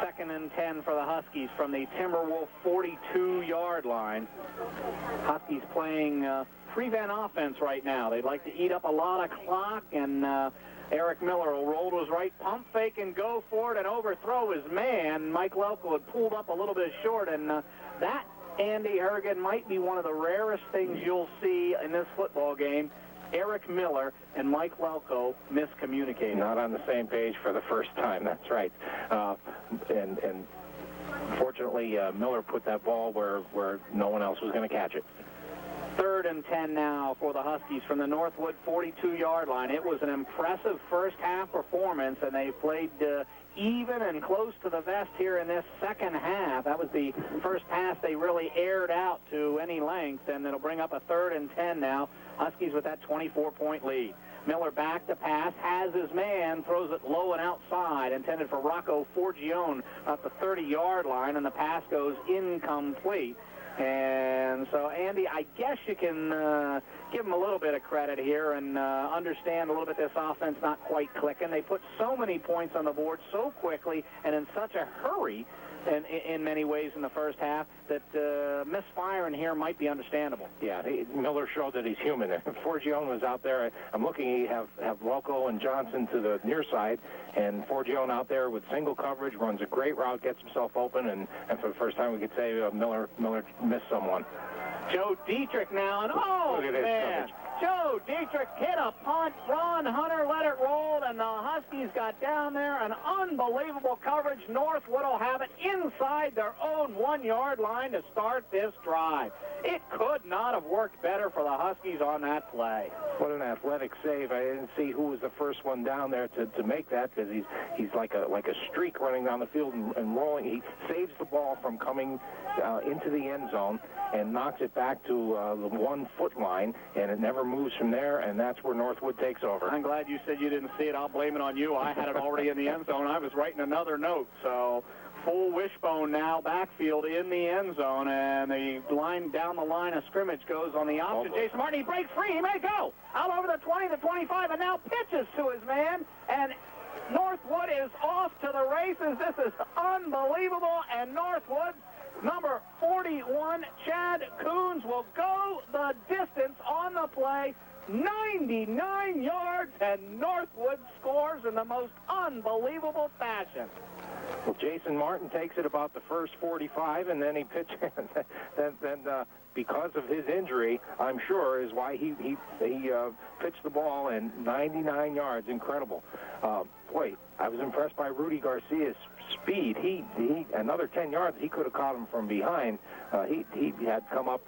2nd and 10 for the Huskies from the Timberwolf 42-yard line. Huskies playing prevent offense right now. They'd like to eat up a lot of clock, and Eric Miller will roll to his right, pump fake and go for it and overthrow his man. Mike Lelko had pulled up a little bit short, and that, Andy Hergen, might be one of the rarest things you'll see in this football game. Eric Miller and Mike Lelko miscommunicating. Not on the same page for the first time, that's right. And fortunately, Miller put that ball where no one else was going to catch it. 3rd and 10 now for the Huskies from the Northwood 42-yard line. It was an impressive first-half performance, and they played even and close to the vest here in this second half. That was the first pass they really aired out to any length, and it'll bring up a 3rd and 10 now. Huskies with that 24-point lead. Miller back to pass, has his man, throws it low and outside, intended for Rocco Forgione at the 30-yard line, and the pass goes incomplete. And so, Andy, I guess you can give them a little bit of credit here and understand a little bit this offense not quite clicking. They put so many points on the board so quickly and in such a hurry in many ways in the first half that misfiring here might be understandable. Yeah, Miller showed that he's human. Forgione was out there. I'm looking, you have Lelko and Johnson to the near side, and Forgione out there with single coverage, runs a great route, gets himself open, and for the first time we could say Miller missed someone. Joe Dietrich now, and oh, man. Joe Dietrich hit a punt. Ron Hunter let it roll, and the Huskies got down there. An unbelievable coverage. Northwood will have it inside their own 1-yard line to start this drive. It could not have worked better for the Huskies on that play. What an athletic save. I didn't see who was the first one down there to make that, because he's like a streak running down the field and rolling. He saves the ball from coming into the end zone and knocks it back to the 1-foot line, and it never moves from there, and that's where Northwood takes over. I'm glad you said you didn't see it. I'll blame it on you. I had it already in the end zone. I was writing another note, so full wishbone now, backfield in the end zone, and the line down the line of scrimmage goes on the option. Jason Martin, he breaks free. He may go out over the 20, the 25, and now pitches to his man, and Northwood is off to the races. This is unbelievable, and Northwood, number 41, Chad Coons, will go the distance on the play, 99 yards, and Northwood scores in the most unbelievable fashion. Well, Jason Martin takes it about the first 45, and then he pitches. then because of his injury, I'm sure, is why he pitched the ball and 99 yards. Incredible. Boy, I was impressed by Rudy Garcia's speed. He another 10 yards, he could have caught him from behind. He had come up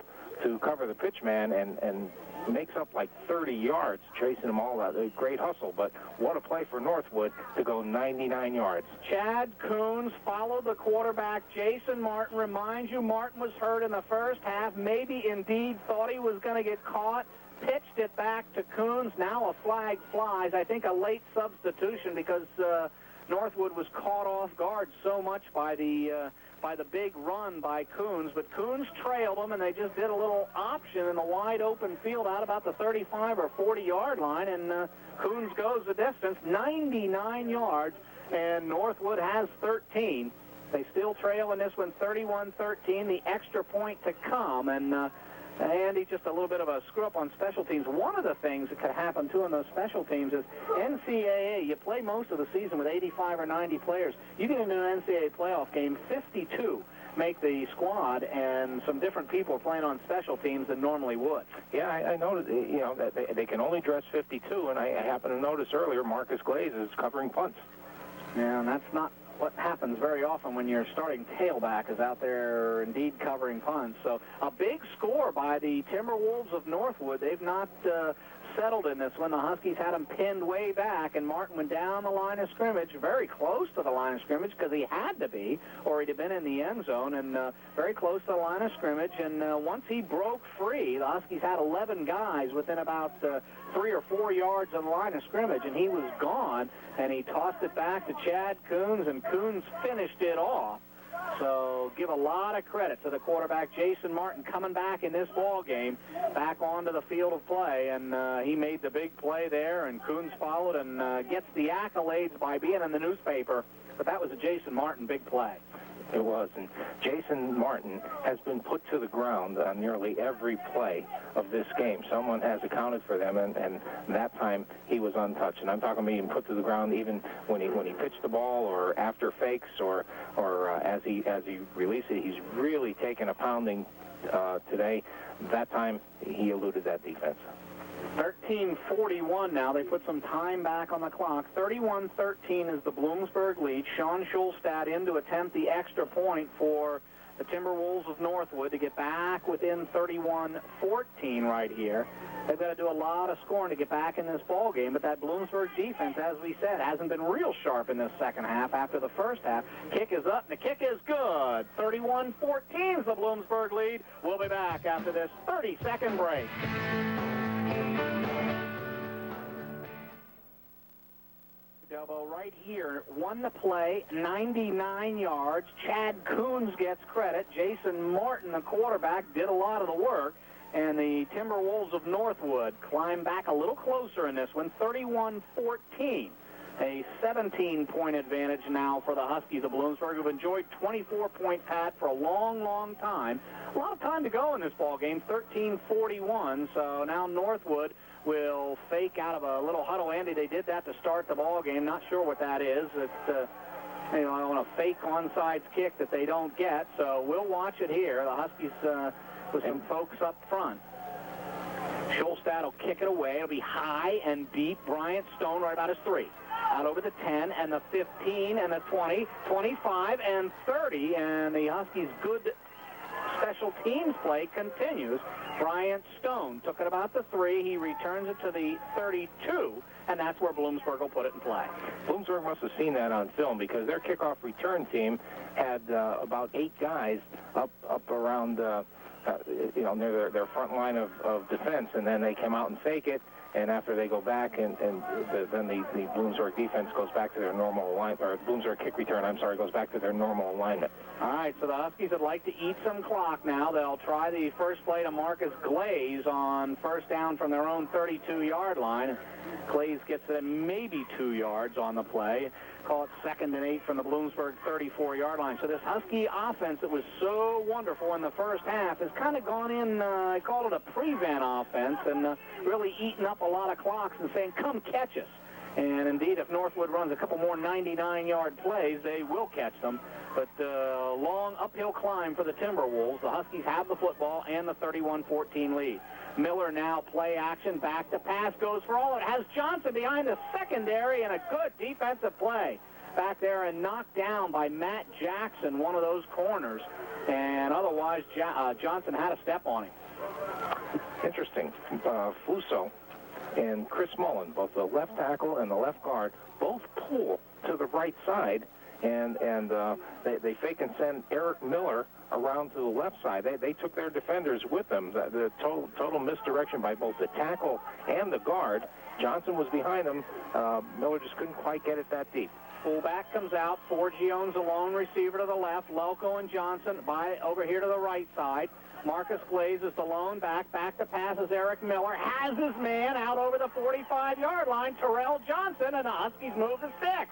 to cover the pitch man and makes up like 30 yards chasing them all out. A great hustle, but what a play for Northwood to go 99 yards. Chad Coons followed the quarterback, Jason Martin. Reminds you, Martin was hurt in the first half, maybe indeed thought he was going to get caught, pitched it back to Coons. Now a flag flies. I think a late substitution because Northwood was caught off guard so much by the big run by Coons, but Coons trailed them, and they just did a little option in the wide open field out about the 35 or 40-yard line, and Coons goes the distance, 99 yards, and Northwood has 13. They still trail in this one 31-13, the extra point to come, and Andy, just a little bit of a screw-up on special teams. One of the things that could happen, too, on those special teams is NCAA, you play most of the season with 85 or 90 players. You get into an NCAA playoff game, 52 make the squad, and some different people are playing on special teams than normally would. Yeah, I noticed, that they can only dress 52, and I happened to notice earlier Marcus Glaze is covering punts. Yeah, and that's not what happens very often when your starting tailback is out there indeed covering punts. So a big score by the Timberwolves of Northwood. They've not settled in this one. The Huskies had him pinned way back, and Martin went down the line of scrimmage, very close to the line of scrimmage because he had to be, or he'd have been in the end zone, and very close to the line of scrimmage. And once he broke free, the Huskies had 11 guys within about 3 or 4 yards of the line of scrimmage, and he was gone, and he tossed it back to Chad Coons, and Coons finished it off. So give a lot of credit to the quarterback, Jason Martin, coming back in this ball game, back onto the field of play, and he made the big play there, and Coons followed and gets the accolades by being in the newspaper but that was a Jason Martin big play. It was, and Jason Martin has been put to the ground on nearly every play of this game. Someone has accounted for them, and that time he was untouched. And I'm talking about being put to the ground even when he pitched the ball or after fakes or as he released it. He's really taken a pounding today. That time he eluded that defense. 13:41 now. They put some time back on the clock. 31-13 is the Bloomsburg lead. Sean Schulstad in to attempt the extra point for the Timberwolves of Northwood to get back within 31-14 right here. They've got to do a lot of scoring to get back in this ball game, but that Bloomsburg defense, as we said, hasn't been real sharp in this second half after the first half. Kick is up, and the kick is good. 31-14 is the Bloomsburg lead. We'll be back after this 30-second break. Delbo right here won the play, 99 yards. Chad Coons gets credit. Jason Martin, the quarterback, did a lot of the work. And the Timberwolves of Northwood climb back a little closer in this one, 31-14. A 17-point advantage now for the Huskies of Bloomsburg, who've enjoyed 24-point pat for a long, long time. A lot of time to go in this ball game, 13:41. So now Northwood will fake out of a little huddle. Andy, they did that to start the ball game. Not sure what that is. It's on a fake onside kick that they don't get. So we'll watch it here. The Huskies with some folks up front. Schulstad will kick it away. It'll be high and deep. Bryant Stone right about his 3. Out over the 10 and the 15 and the 20, 25 and 30. And the Huskies' good special teams play continues. Bryant Stone took it about the 3. He returns it to the 32, and that's where Bloomsburg will put it in play. Bloomsburg must have seen that on film because their kickoff return team had about 8 guys up around near their front line of defense, and then they come out and fake it. And after they go back, then the Bloomsburg defense goes back to their normal alignment, or Bloomsburg kick return, goes back to their normal alignment. All right, so the Huskies would like to eat some clock now. They'll try the first play to Marcus Glaze on first down from their own 32-yard line. Glaze gets maybe 2 yards on the play. Call it 2nd and 8 from the Bloomsburg 34-yard line. So this Husky offense that was so wonderful in the first half has kind of gone in, I call it a prevent offense, and really eaten up a lot of clocks and saying, come catch us. And indeed, if Northwood runs a couple more 99-yard plays, they will catch them. But long uphill climb for the Timberwolves. The Huskies have the football and the 31-14 lead. Miller now play action, back to pass, goes for all. It has Johnson behind the secondary, and a good defensive play back there and knocked down by Matt Jackson, one of those corners. And otherwise, Johnson had a step on him. Interesting. Fuso and Chris Mullen, both the left tackle and the left guard, both pull to the right side, and they fake and send Eric Miller around to the left side. They took their defenders with them. The total misdirection by both the tackle and the guard. Johnson was behind them. Miller just couldn't quite get it that deep. Fullback comes out. Forgione's a lone receiver to the left. Loco and Johnson over here to the right side. Marcus Glaze is the lone back. Back to pass is Eric Miller. Has his man out over the 45-yard line. Terrell Johnson, and the Huskies move the sticks.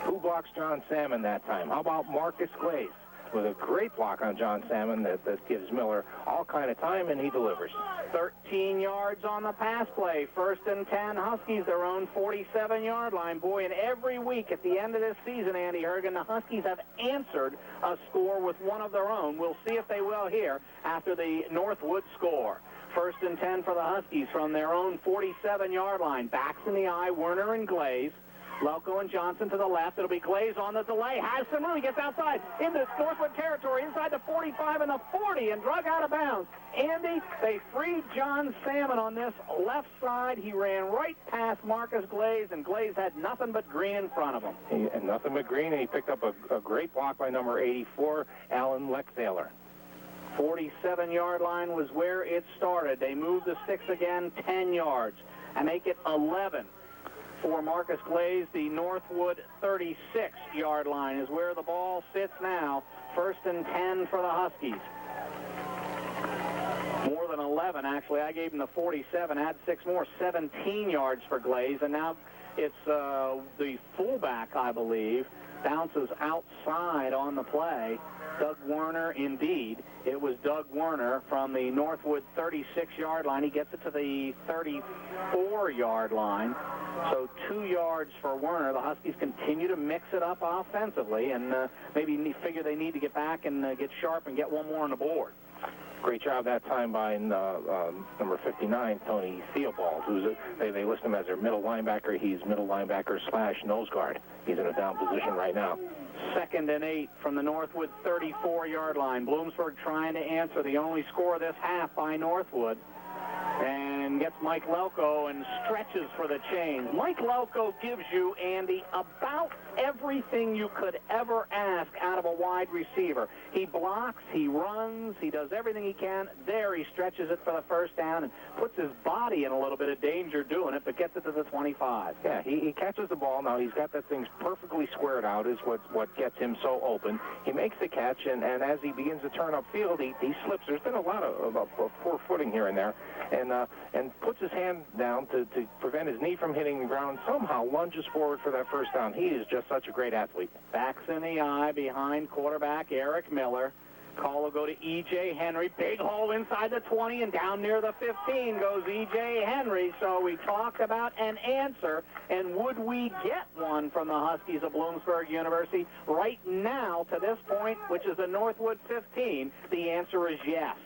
Who blocks John Salmon that time? How about Marcus Glaze? With a great block on John Salmon that gives Miller all kind of time, and he delivers. 13 yards on the pass play. 1st and 10, Huskies, their own 47-yard line. Boy, and every week at the end of this season, Andy Hergen, the Huskies have answered a score with one of their own. We'll see if they will here after the Northwood score. 1st and 10 for the Huskies from their own 47-yard line. Backs in the eye, Werner and Glaze. Loco and Johnson to the left. It'll be Glaze on the delay. Has some room. He gets outside into Northwood territory, inside the 45 and the 40, and drug out of bounds. Andy, they freed John Salmon on this left side. He ran right past Marcus Glaze, and Glaze had nothing but green in front of him. And nothing but green, and he picked up a great block by number 84, Alan Lechthaler. 47-yard line was where it started. They moved the sticks again 10 yards and make it 11. For Marcus Glaze, the Northwood 36-yard line is where the ball sits now. 1st and 10 for the Huskies. More than 11, actually. I gave him the 47, add 6 more, 17 yards for Glaze. And now it's the fullback, I believe, bounces outside on the play. Doug Werner, indeed. It was Doug Werner from the Northwood 36-yard line. He gets it to the 34-yard line. So 2 yards for Werner. The Huskies continue to mix it up offensively, and maybe figure they need to get back and get sharp and get one more on the board. Great job that time by number 59, Tony Theobald, they list him as their middle linebacker. He's middle linebacker / nose guard. He's in a down position right now. 2nd and 8 from the Northwood 34-yard line. Bloomsburg trying to answer, the only score this half by Northwood. And gets Mike Lelko and stretches for the chains. Mike Lelko gives you, Andy, about everything you could ever ask out of a wide receiver. He blocks, he runs, he does everything he can. There he stretches it for the first down and puts his body in a little bit of danger doing it, but gets it to the 25. Yeah, he catches the ball. Now he's got that thing perfectly squared out is what gets him so open. He makes the catch, and as he begins to turn upfield, he slips. There's been a lot of poor footing here and there, and puts his hand down to prevent his knee from hitting the ground, somehow lunges forward for that first down. He is just such a great athlete. Backs in the eye behind quarterback Eric Miller. Call will go to E.J. Henry. Big hole inside the 20, and down near the 15 goes E.J. Henry. So we talked about an answer, and would we get one from the Huskies of Bloomsburg University? Right now, to this point, which is the Northwood 15, the answer is yes.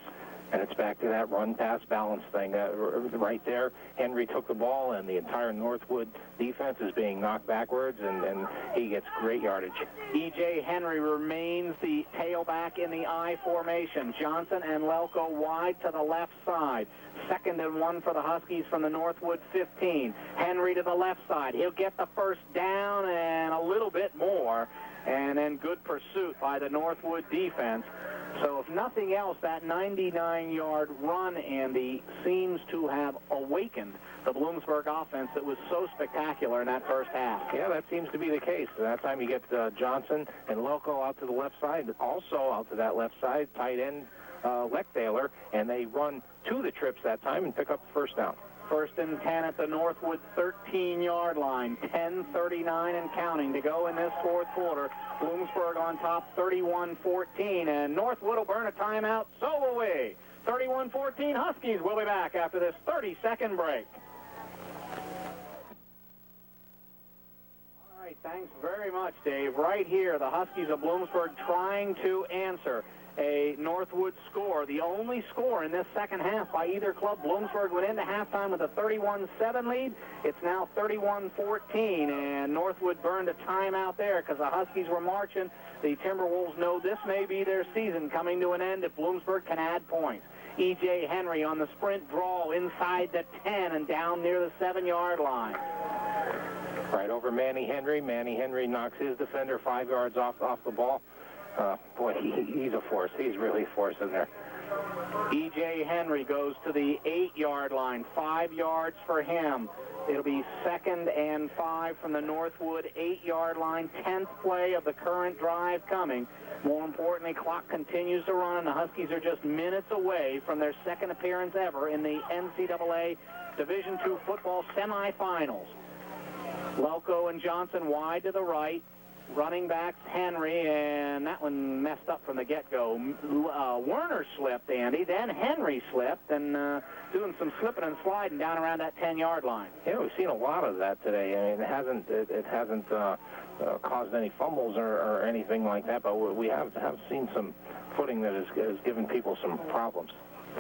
And it's back to that run-pass balance thing. Right there, Henry took the ball, and the entire Northwood defense is being knocked backwards, and he gets great yardage. E.J. Henry remains the tailback in the I formation. Johnson and Lelko wide to the left side. 2nd and 1 for the Huskies from the Northwood 15. Henry to the left side. He'll get the first down and a little bit more, and then good pursuit by the Northwood defense. So if nothing else, that 99-yard run, Andy, seems to have awakened the Bloomsburg offense that was so spectacular in that first half. Yeah, that seems to be the case. That time you get Johnson and Lelko out to the left side, also out to that left side, tight end Lechthaler, and they run 2 of the trips that time and pick up the first down. 1st and 10 at the Northwood 13-yard line. 10:39 and counting to go in this fourth quarter. Bloomsburg on top 31-14, and Northwood will burn a timeout. So will we. 31-14, Huskies will be back after this 30-second break. All right, thanks very much, Dave. Right here, the Huskies of Bloomsburg trying to answer a Northwood score, the only score in this second half by either club. Bloomsburg went into halftime with a 31-7 lead. It's now 31-14, and Northwood burned a timeout there because the Huskies were marching. The Timberwolves know this may be their season coming to an end if Bloomsburg can add points. E.J. Henry on the sprint draw inside the 10 and down near the 7-yard line. Right over Manny Henry. Manny Henry knocks his defender 5 yards off the ball. Boy, he's a force. He's really a force in there. E.J. Henry goes to the 8-yard line. 5 yards for him. It'll be 2nd and 5 from the Northwood 8-yard line. 10th play of the current drive coming. More importantly, clock continues to run. The Huskies are just minutes away from their second appearance ever in the NCAA Division II football semifinals. Lelko and Johnson wide to the right. Running backs Henry, and that one messed up from the get-go. Werner slipped, Andy, then Henry slipped, and doing some slipping and sliding down around that 10-yard line. Yeah, we've seen a lot of that today. I mean, it hasn't caused any fumbles or anything like that, but we have seen some footing that has given people some problems.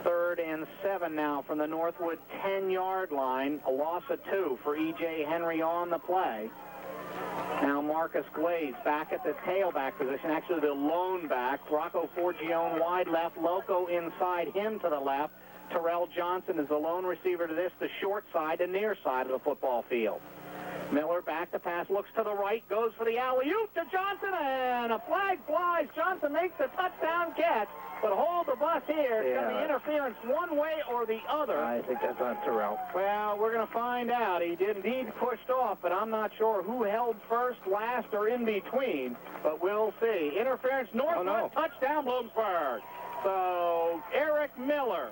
3rd and 7 now from the Northwood 10-yard line. A loss of 2 for E.J. Henry on the play. Now Marcus Glaze back at the tailback position, actually the lone back. Rocco Forgione wide left, Lelko inside him to the left. Terrell Johnson is the lone receiver to this, the short side and near side of the football field. Miller back to pass, looks to the right, goes for the alley-oop to Johnson, and a flag flies. Johnson makes the touchdown catch, but hold the bus here. It's going to be interference one way or the other. I think that's on Terrell. Well, we're going to find out. He did indeed pushed off, but I'm not sure who held first, last, or in between, but we'll see. Interference, Northwood, touchdown, Bloomsburg. So Eric Miller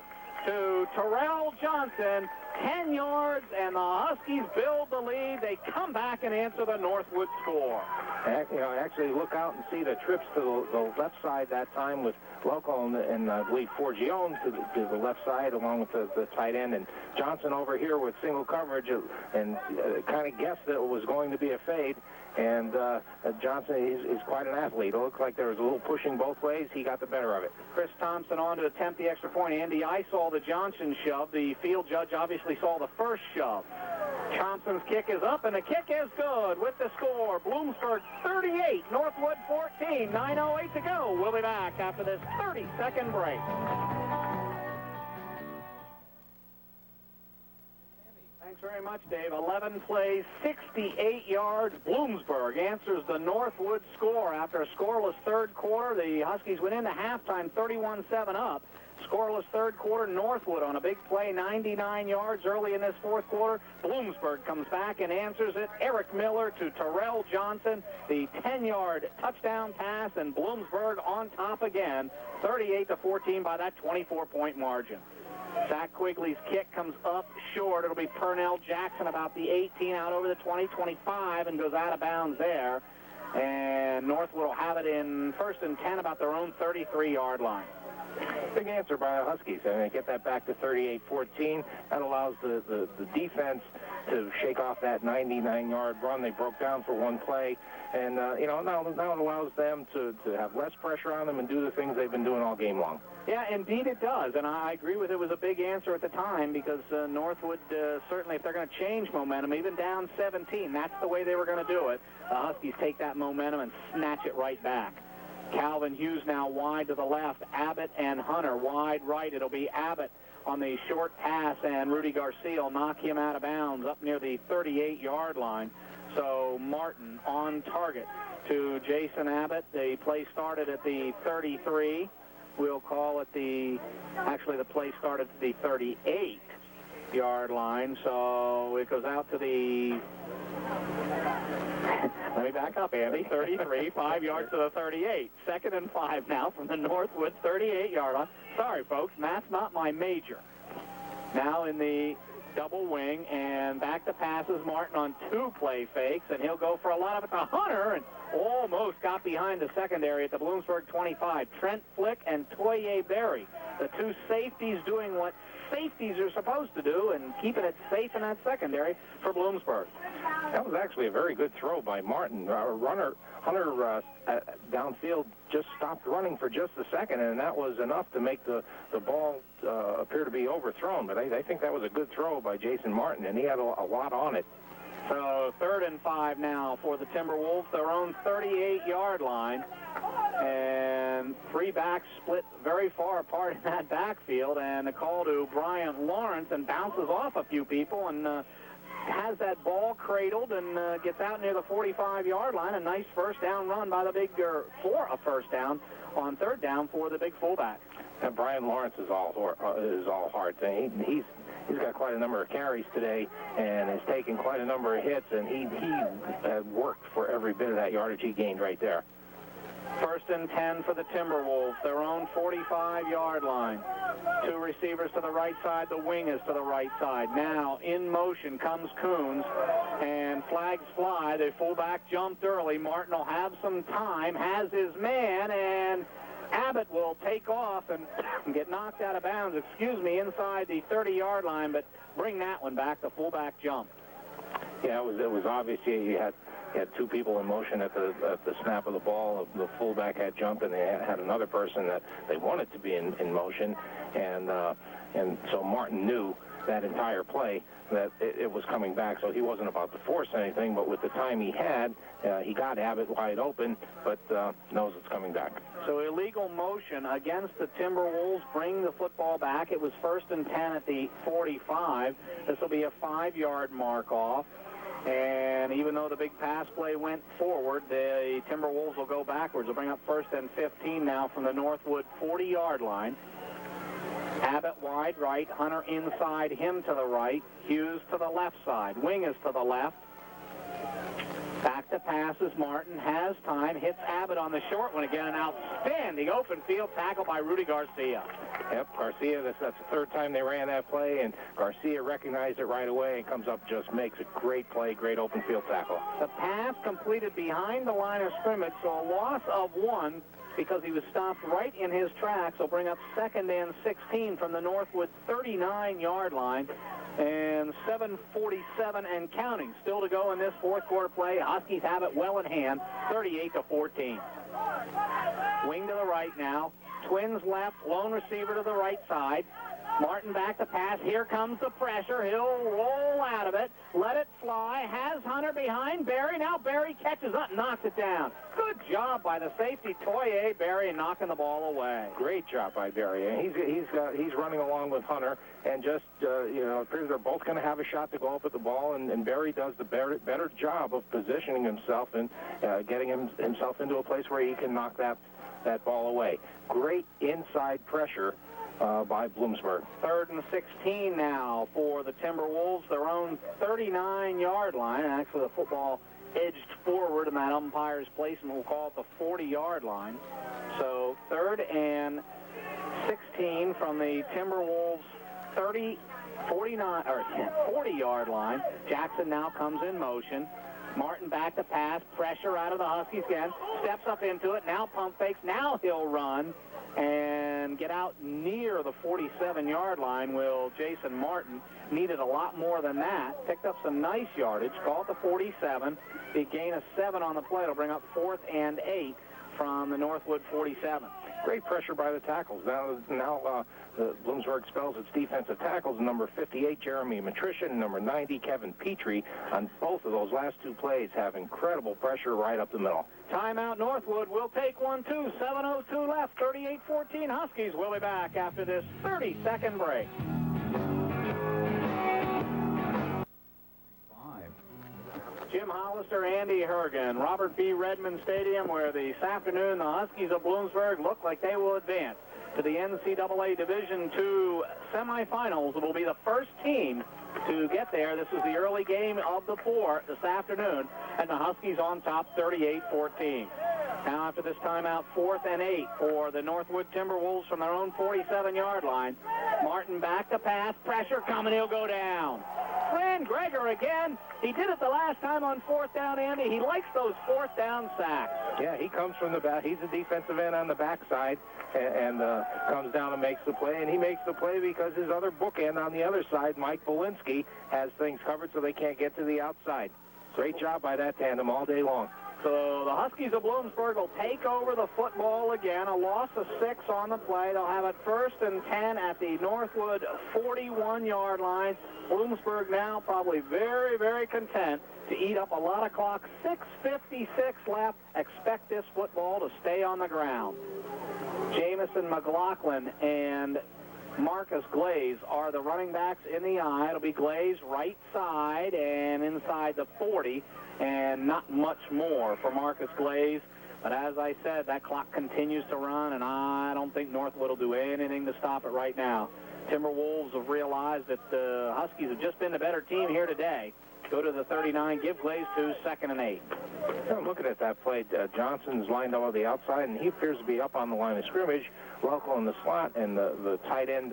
to Terrell Johnson. 10 yards, and the Huskies build the lead. They come back and answer the Northwood score. Actually look out and see the trips to the left side that time with Loco and I believe Forgione to the left side along with the tight end, and Johnson over here with single coverage and kind of guessed that it was going to be a fade. And Johnson is quite an athlete. It looked like there was a little pushing both ways. He got the better of it. Chris Thompson on to attempt the extra point. Andy, I saw the Johnson shove. The field judge obviously saw the first shove. Thompson's kick is up, and the kick is good with the score. Bloomsburg 38, Northwood 14, 9:08 to go. We'll be back after this 30-second break. Thanks very much, Dave. 11 plays, 68 yards. Bloomsburg answers the Northwood score after a scoreless third quarter. The Huskies went into halftime 31-7 up. Scoreless third quarter. Northwood on a big play, 99 yards early in this fourth quarter. Bloomsburg comes back and answers it. Eric Miller to Terrell Johnson, the 10-yard touchdown pass, and Bloomsburg on top again, 38-14 by that 24-point margin. Zach Quigley's kick comes up short. It'll be Pernell Jackson about the 18 out over the 20, 25, and goes out of bounds there. And Northwood will have it in 1st and 10 about their own 33-yard line. Big answer by the Huskies. And they get that back to 38-14. That allows the defense to shake off that 99-yard run. They broke down for one play. And, now it allows them to have less pressure on them and do the things they've been doing all game long. Yeah, indeed it does. And I agree with it was a big answer at the time because Northwood, certainly if they're going to change momentum, even down 17, that's the way they were going to do it. The Huskies take that momentum and snatch it right back. Calvin Hughes now wide to the left. Abbott and Hunter wide right. It'll be Abbott on the short pass, and Rudy Garcia will knock him out of bounds up near the 38-yard line. So Martin on target to Jason Abbott. The play started at the 33. We'll call it the play started at the 38-yard line. So it goes out to the... Let me back up, Andy. 33, 5 yards to the 38. 2nd and 5 now from the Northwood 38-yard line. Sorry, folks, math's not my major. Now in the double wing, and back to passes. Martin on 2 play fakes, and he'll go for a lot of it to Hunter, and almost got behind the secondary at the Bloomsburg 25. Trent Flick and Toye Berry, the 2 safeties doing what safeties are supposed to do and keeping it safe in that secondary for Bloomsburg. That was actually a very good throw by Martin. Hunter downfield just stopped running for just a second, and that was enough to make the ball appear to be overthrown. But I think that was a good throw by Jason Martin, and he had a lot on it. So 3rd and 5 now for the Timberwolves, their own 38-yard line. And 3 backs split very far apart in that backfield, and the call to Bryant Lawrence, and bounces off a few people and has that ball cradled and gets out near the 45-yard line. A nice first down run by the for a first down on 3rd down for the big fullback. And Brian Lawrence is all heart. He's got quite a number of carries today and has taken quite a number of hits, and he worked for every bit of that yardage he gained right there. 1st and 10 for the Timberwolves, their own 45-yard line. 2 receivers to the right side, the wing is to the right side. Now in motion comes Coons, and flags fly. The fullback jumped early. Martin will have some time, has his man, and Abbott will take off and get knocked out of bounds, inside the 30-yard line, but bring that one back. The fullback jumped. Yeah, it was obvious you had 2 people in motion at the snap of the ball. The fullback had jumped, and they had another person that they wanted to be in motion, and so Martin knew that entire play that it was coming back, so he wasn't about to force anything, but with the time he had, he got Abbott wide open, but knows it's coming back. So illegal motion against the Timberwolves, bring the football back. It was 1st and 10 at the 45. This will be a 5-yard mark off. And even though the big pass play went forward, the Timberwolves will go backwards. They'll bring up 1st and 15 now from the Northwood 40-yard line. Abbott wide right, Hunter inside, him to the right, Hughes to the left side. Wing is to the left. Back to passes. Martin has time, hits Abbott on the short one again. An outstanding open field tackle by Rudy Garcia. Yep, Garcia, that's the third time they ran that play, and Garcia recognized it right away and comes up, just makes a great play, great open field tackle. The pass completed behind the line of scrimmage, so a loss of 1 because he was stopped right in his tracks. Will bring up 2nd and 16 from the Northwood 39-yard line, and 7:47 and counting still to go in this fourth quarter play. Huskies have it well in hand, 38-14. Wing to the right now. Twins left, lone receiver to the right side. Martin back to pass. Here comes the pressure. He'll roll out of it, let it fly. Has Hunter behind Barry. Now Barry catches up, knocks it down. Good job by the safety, Toye Barry, knocking the ball away. Great job by Barry. And he's running along with Hunter, and just it appears they're both going to have a shot to go up at the ball. And Barry does the better job of positioning himself and getting himself into a place where he can knock that ball away. Great inside pressure by Bloomsburg. 3rd and 16 now for the Timberwolves, their own 39-yard line. Actually, the football edged forward in that umpire's placement. We'll call it the 40-yard line. So 3rd and 16 from the Timberwolves' 40-yard line. Jackson now comes in motion. Martin back to pass, pressure out of the Huskies again, steps up into it, now pump fakes, now he'll run and get out near the 47-yard line. Will Jason Martin needed a lot more than that, picked up some nice yardage, called the 47, a gain of 7 on the play. It'll bring up 4th and 8 from the Northwood 47. Great pressure by the tackles. Now Bloomsburg spells its defensive tackles, number 58, Jeremy Matrician, number 90, Kevin Petrie, on both of those last 2 plays have incredible pressure right up the middle. Timeout Northwood will take one, too. 7:02 left, 38-14 Huskies. We'll be back after this 30-second break. Jim Hollister, Andy Hergen, Robert B. Redmond Stadium, where this afternoon the Huskies of Bloomsburg look like they will advance to the NCAA Division II semifinals. It will be the first team to get there. This is the early game of the 4 this afternoon, and the Huskies on top 38-14. Now after this timeout, 4th and 8 for the Northwood Timberwolves from their own 47-yard line. Martin back to pass, pressure coming, he'll go down. Fran Greger again. He did it the last time on 4th down, Andy. He likes those 4th down sacks. Yeah, he comes from the back. He's a defensive end on the backside and comes down and makes the play. And he makes the play because his other bookend on the other side, Mike Belinsky, has things covered so they can't get to the outside. Great job by that tandem all day long. So the Huskies of Bloomsburg will take over the football again. A loss of 6 on the play. They'll have it 1st and 10 at the Northwood 41-yard line. Bloomsburg now probably very, very content to eat up a lot of clock. 6:56 left. Expect this football to stay on the ground. Jamison McLaughlin and Marcus Glaze are the running backs in the eye. It'll be Glaze right side and inside the 40, and not much more for Marcus Glaze. But as I said, that clock continues to run, and I don't think Northwood will do anything to stop it right now. Timberwolves have realized that the Huskies have just been the better team here today. Go to the 39, give Glaze to 2nd and 8. I'm looking at that play. Johnson's lined up on the outside, and he appears to be up on the line of scrimmage. Welkel in the slot, and the tight end,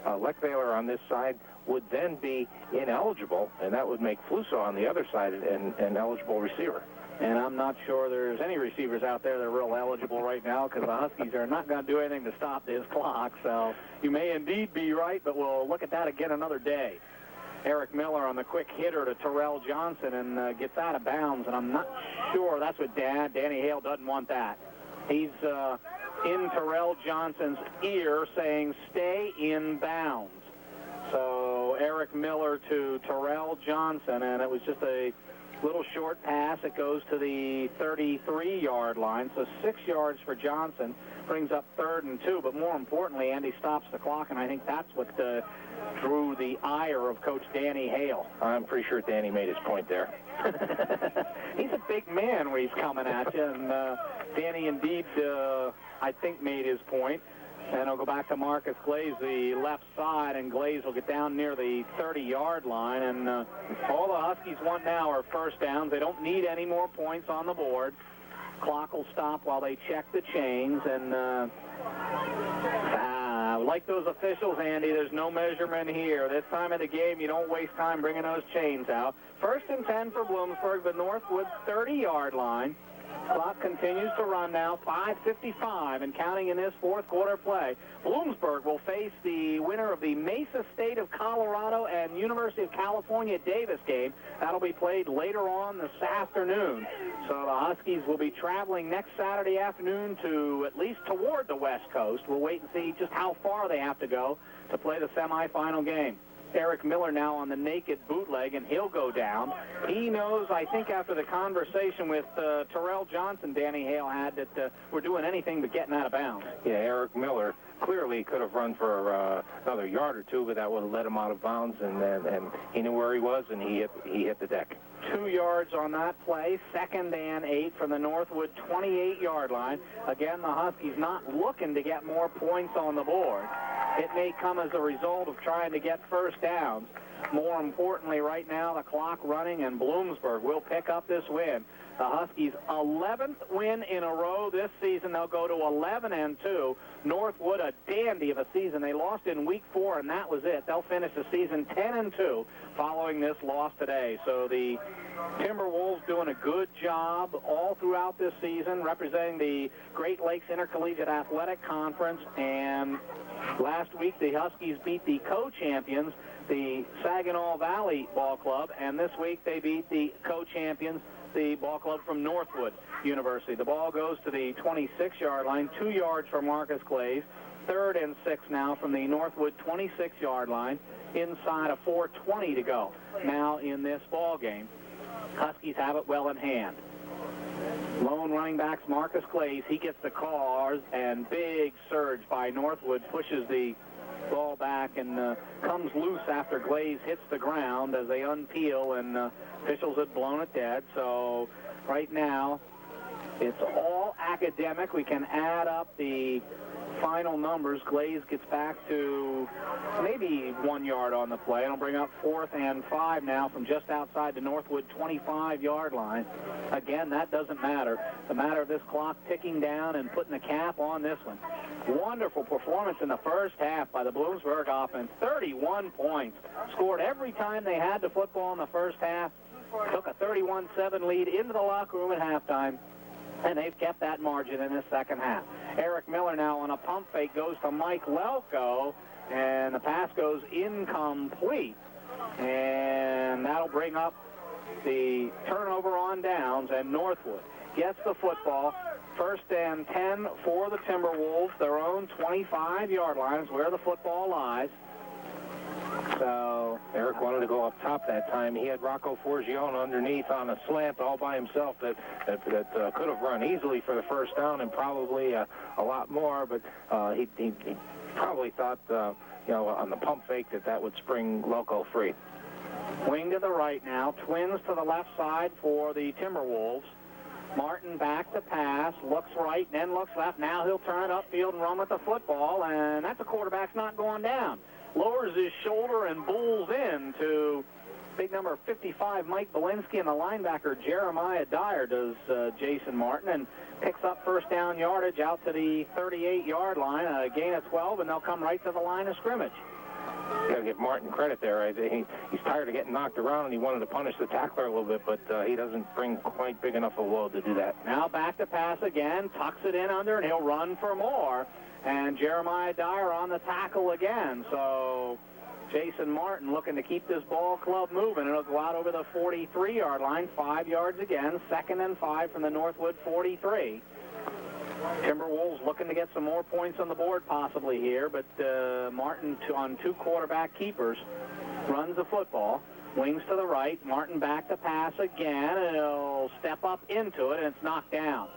Leckbaler on this side, would then be ineligible, and that would make Fluso on the other side an eligible receiver. And I'm not sure there's any receivers out there that are real eligible right now, because the Huskies are not going to do anything to stop this clock. So you may indeed be right, but we'll look at that again another day. Eric Miller on the quick hitter to Terrell Johnson and gets out of bounds, and I'm not sure that's what Danny Hale doesn't want that. He's in Terrell Johnson's ear saying, stay in bounds. So Eric Miller to Terrell Johnson, and it was just a little short pass. It goes to the 33-yard line, so 6 yards for Johnson. Brings up 3rd and 2, but more importantly, Andy stops the clock, and I think that's what drew the ire of Coach Danny Hale. I'm pretty sure Danny made his point there. He's a big man when he's coming at you, and Danny indeed, I think, made his point. And I'll go back to Marcus Glaze, the left side, and Glaze will get down near the 30-yard line. And all the Huskies want now are 1st downs. They don't need any more points on the board. Clock will stop while they check the chains, and Like those officials, Andy, there's no measurement here. This time of the game, you don't waste time bringing those chains out. 1st and 10 for Bloomsburg, the Northwood 30-yard line. Clock continues to run now, 5:55 and counting in this fourth quarter play. Bloomsburg will face the winner of the Mesa State of Colorado and University of California Davis game. That'll be played later on this afternoon. So the Huskies will be traveling next Saturday afternoon to at least toward the West Coast. We'll wait and see just how far they have to go to play the semifinal game. Eric Miller now on the naked bootleg, and he'll go down. He knows, I think, after the conversation with Terrell Johnson, Danny Hale had, that we're doing anything but getting out of bounds. Yeah, Eric Miller clearly could have run for another yard or two, but that would have let him out of bounds, and he knew where he was, and he hit the deck. 2 yards on that play, 2nd and 8 from the Northwood 28-yard line. Again, the Huskies not looking to get more points on the board. It may come as a result of trying to get first downs. More importantly, right now, the clock running, and Bloomsburg will pick up this win. The Huskies' 11th win in a row this season. They'll go to 11-2. Northwood, a dandy of a season. They lost in week 4, and that was it. They'll finish the season 10-2 following this loss today. So the Timberwolves doing a good job all throughout this season, representing the Great Lakes Intercollegiate Athletic Conference. And last week, the Huskies beat the co-champions, the Saginaw Valley Ball Club, and this week they beat the co-champions, the ball club from Northwood University. The ball goes to the 26-yard line, 2 yards for Marcus Glaze. 3rd and 6 now from the Northwood 26-yard line, inside of 4:20 to go now in this ball game. Huskies have it well in hand. Lone running backs Marcus Glaze. He gets the call, and big surge by Northwood pushes the ball back and comes loose after Glaze hits the ground as they unpeel, and officials had blown it dead. So right now it's all academic. We can add up the final numbers. Glaze gets back to maybe 1 yard on the play. It'll bring up 4th and 5 now from just outside the Northwood 25-yard line. Again, that doesn't matter. The matter of this clock ticking down and putting a cap on this one. Wonderful performance in the first half by the Bloomsburg offense. 31 points. Scored every time they had the football in the first half. Took a 31-7 lead into the locker room at halftime, and they've kept that margin in the second half. Eric Miller now on a pump fake goes to Mike Lelko, and the pass goes incomplete. And that'll bring up the turnover on downs, and Northwood gets the football. 1st and 10 for the Timberwolves, their own 25-yard line is where the football lies. So Eric wanted to go up top that time. He had Rocco Forgione underneath on a slant all by himself that could have run easily for the first down and probably a lot more, but he probably thought, on the pump fake that would spring Loco free. Wing to the right now, twins to the left side for the Timberwolves. Martin back to pass, looks right, then looks left. Now he'll turn it upfield and run with the football, and that's a quarterback's not going down. Lowers his shoulder and bulls in to big number 55, Mike Belinsky, and the linebacker Jeremiah Dyer does Jason Martin, and picks up first down yardage out to the 38-yard line, a gain of 12, and they'll come right to the line of scrimmage. Got to give Martin credit there. He's tired of getting knocked around, and he wanted to punish the tackler a little bit, but he doesn't bring quite big enough a load to do that. Now back to pass again, tucks it in under, and he'll run for more. And Jeremiah Dyer on the tackle again. So Jason Martin looking to keep this ball club moving. It'll go out over the 43-yard line, 5 yards again, 2nd and 5 from the Northwood 43. Timberwolves looking to get some more points on the board possibly here, but Martin on 2 quarterback keepers runs the football. Wings to the right, Martin back to pass again, and he'll step up into it, and it's knocked down.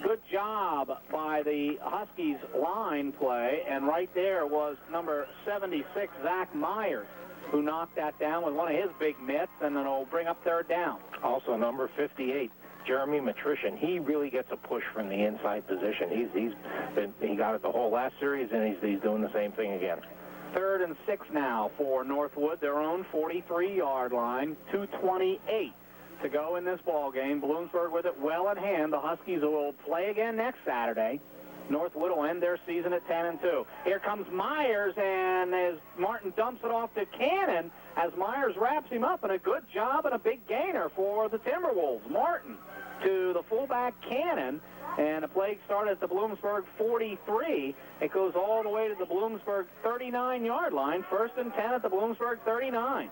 Good job by the Huskies line play, and right there was number 76, Zach Myers, who knocked that down with one of his big mitts, and then it'll bring up 3rd down. Also number 58, Jeremy Matrician. He really gets a push from the inside position. He got it the whole last series, and he's doing the same thing again. 3rd and 6 now for Northwood, their own 43-yard line, 2:28 to go in this ball game. Bloomsburg with it well in hand. The Huskies will play again next Saturday. Northwood will end their season at 10-2. Here comes Myers, and as Martin dumps it off to Cannon, as Myers wraps him up, and a good job and a big gainer for the Timberwolves. Martin to the fullback Cannon, and the play started at the Bloomsburg 43. It goes all the way to the Bloomsburg 39-yard line. 1st and 10 at the Bloomsburg 39.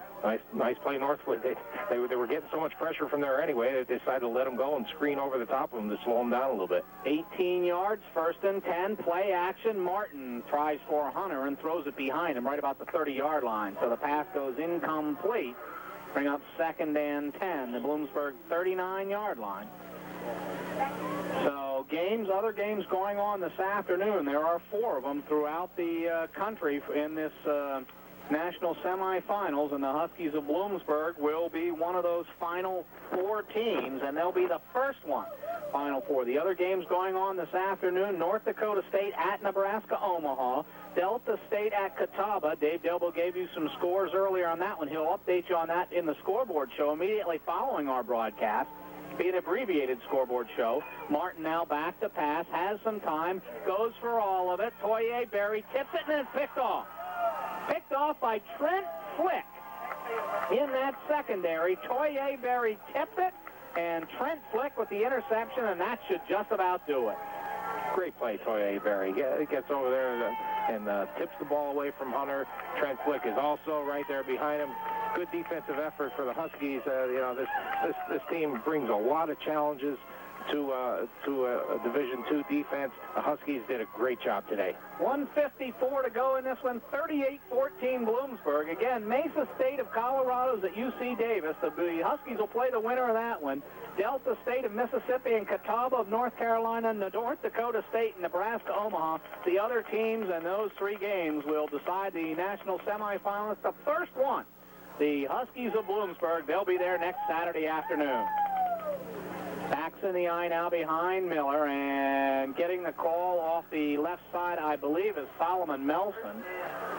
Nice play, Northwood. They were getting so much pressure from there anyway, they decided to let them go and screen over the top of them to slow them down a little bit. 18 yards, 1st and 10, play action. Martin tries for Hunter and throws it behind him right about the 30-yard line. So the pass goes incomplete. Bring up 2nd and 10, the Bloomsburg 39-yard line. So other games going on this afternoon. There are 4 of them throughout the country in this national semifinals, and the Huskies of Bloomsburg will be one of those final 4 teams, and they'll be the first one. Final 4. The other games going on this afternoon: North Dakota State at Nebraska Omaha, Delta State at Catawba. Dave Delbo gave you some scores earlier on that one. He'll update you on that in the scoreboard show immediately following our broadcast. Be an abbreviated scoreboard show. Martin now back to pass, has some time, goes for all of it. Toye Berry tips it, and it's picked off. Picked off by Trent Flick in that secondary. Toye Berry tipped it, and Trent Flick with the interception, and that should just about do it. Great play, Toye Berry. He gets over there and tips the ball away from Hunter. Trent Flick is also right there behind him. Good defensive effort for the Huskies. This team brings a lot of challenges to a Division II defense. The Huskies did a great job today. 1:54 to go in this one. 38-14 Bloomsburg. Again, Mesa State of Colorado's at UC Davis. The Huskies will play the winner of that one. Delta State of Mississippi and Catawba of North Carolina, North Dakota State and Nebraska Omaha. The other teams in those 3 games will decide the national semifinalists. The first one, the Huskies of Bloomsburg, they'll be there next Saturday afternoon. Backs in the eye now behind Miller, and getting the call off the left side, I believe, is Solomon Melson,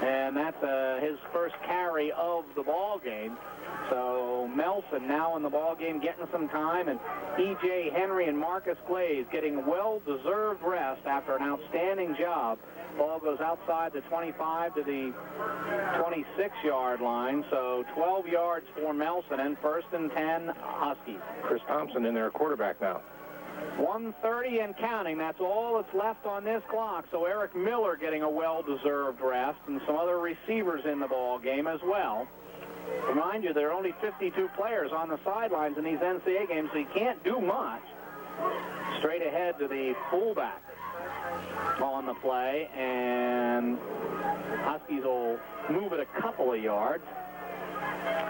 and that's his first carry of the ball game. So Melson now in the ball game, getting some time, and E.J. Henry and Marcus Glaze getting well-deserved rest after an outstanding job. Ball goes outside the 25 to the 26-yard line, so 12 yards for Melson, and 1st and 10 Huskies. Chris Thompson in there, quarterback now. 1:30 and counting. That's all that's left on this clock. So Eric Miller getting a well-deserved rest, and some other receivers in the ball game as well. Remind you, there are only 52 players on the sidelines in these NCAA games, so you can't do much. Straight ahead to the fullback on the play, and Huskies will move it a couple of yards.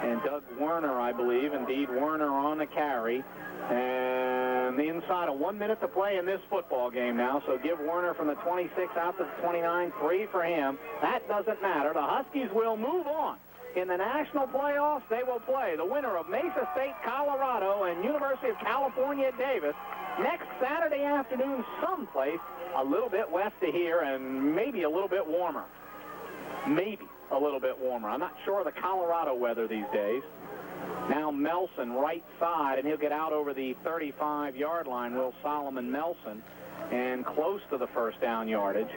And Doug Werner, I believe, indeed Werner on the carry. And the inside of 1 minute to play in this football game now, so give Werner from the 26 out to the 29, 3 for him. That doesn't matter. The Huskies will move on. In the national playoffs, they will play the winner of Mesa State, Colorado, and University of California, Davis, next Saturday afternoon someplace a little bit west of here and maybe a little bit warmer. Maybe a little bit warmer. I'm not sure of the Colorado weather these days. Now Melson right side, and he'll get out over the 35-yard line, will Solomon Melson, and close to the first down yardage.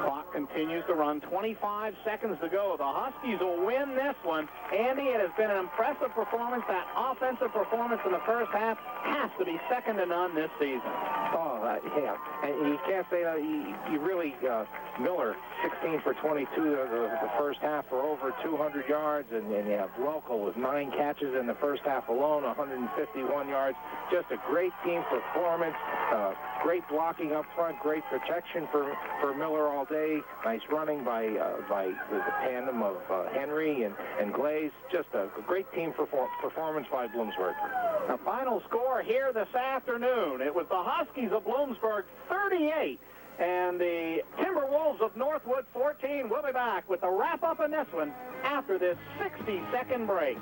Clock continues to run. 25 seconds to go. The Huskies will win this one. Andy, it has been an impressive performance. That offensive performance in the first half has to be second to none this season. Yeah. And you can't say that. You really, Miller, 16 for 22 the first half for over 200 yards. And you have Welkel with 9 catches in the first half alone, 151 yards. Just a great team performance. Great blocking up front, great protection for Miller all day. Nice running by the tandem of Henry and Glaze. Just a great team performance by Bloomsburg. The final score here this afternoon, it was the Huskies of Bloomsburg 38 and the Timberwolves of Northwood 14. We'll be back with the wrap-up in this one after this 60-second break.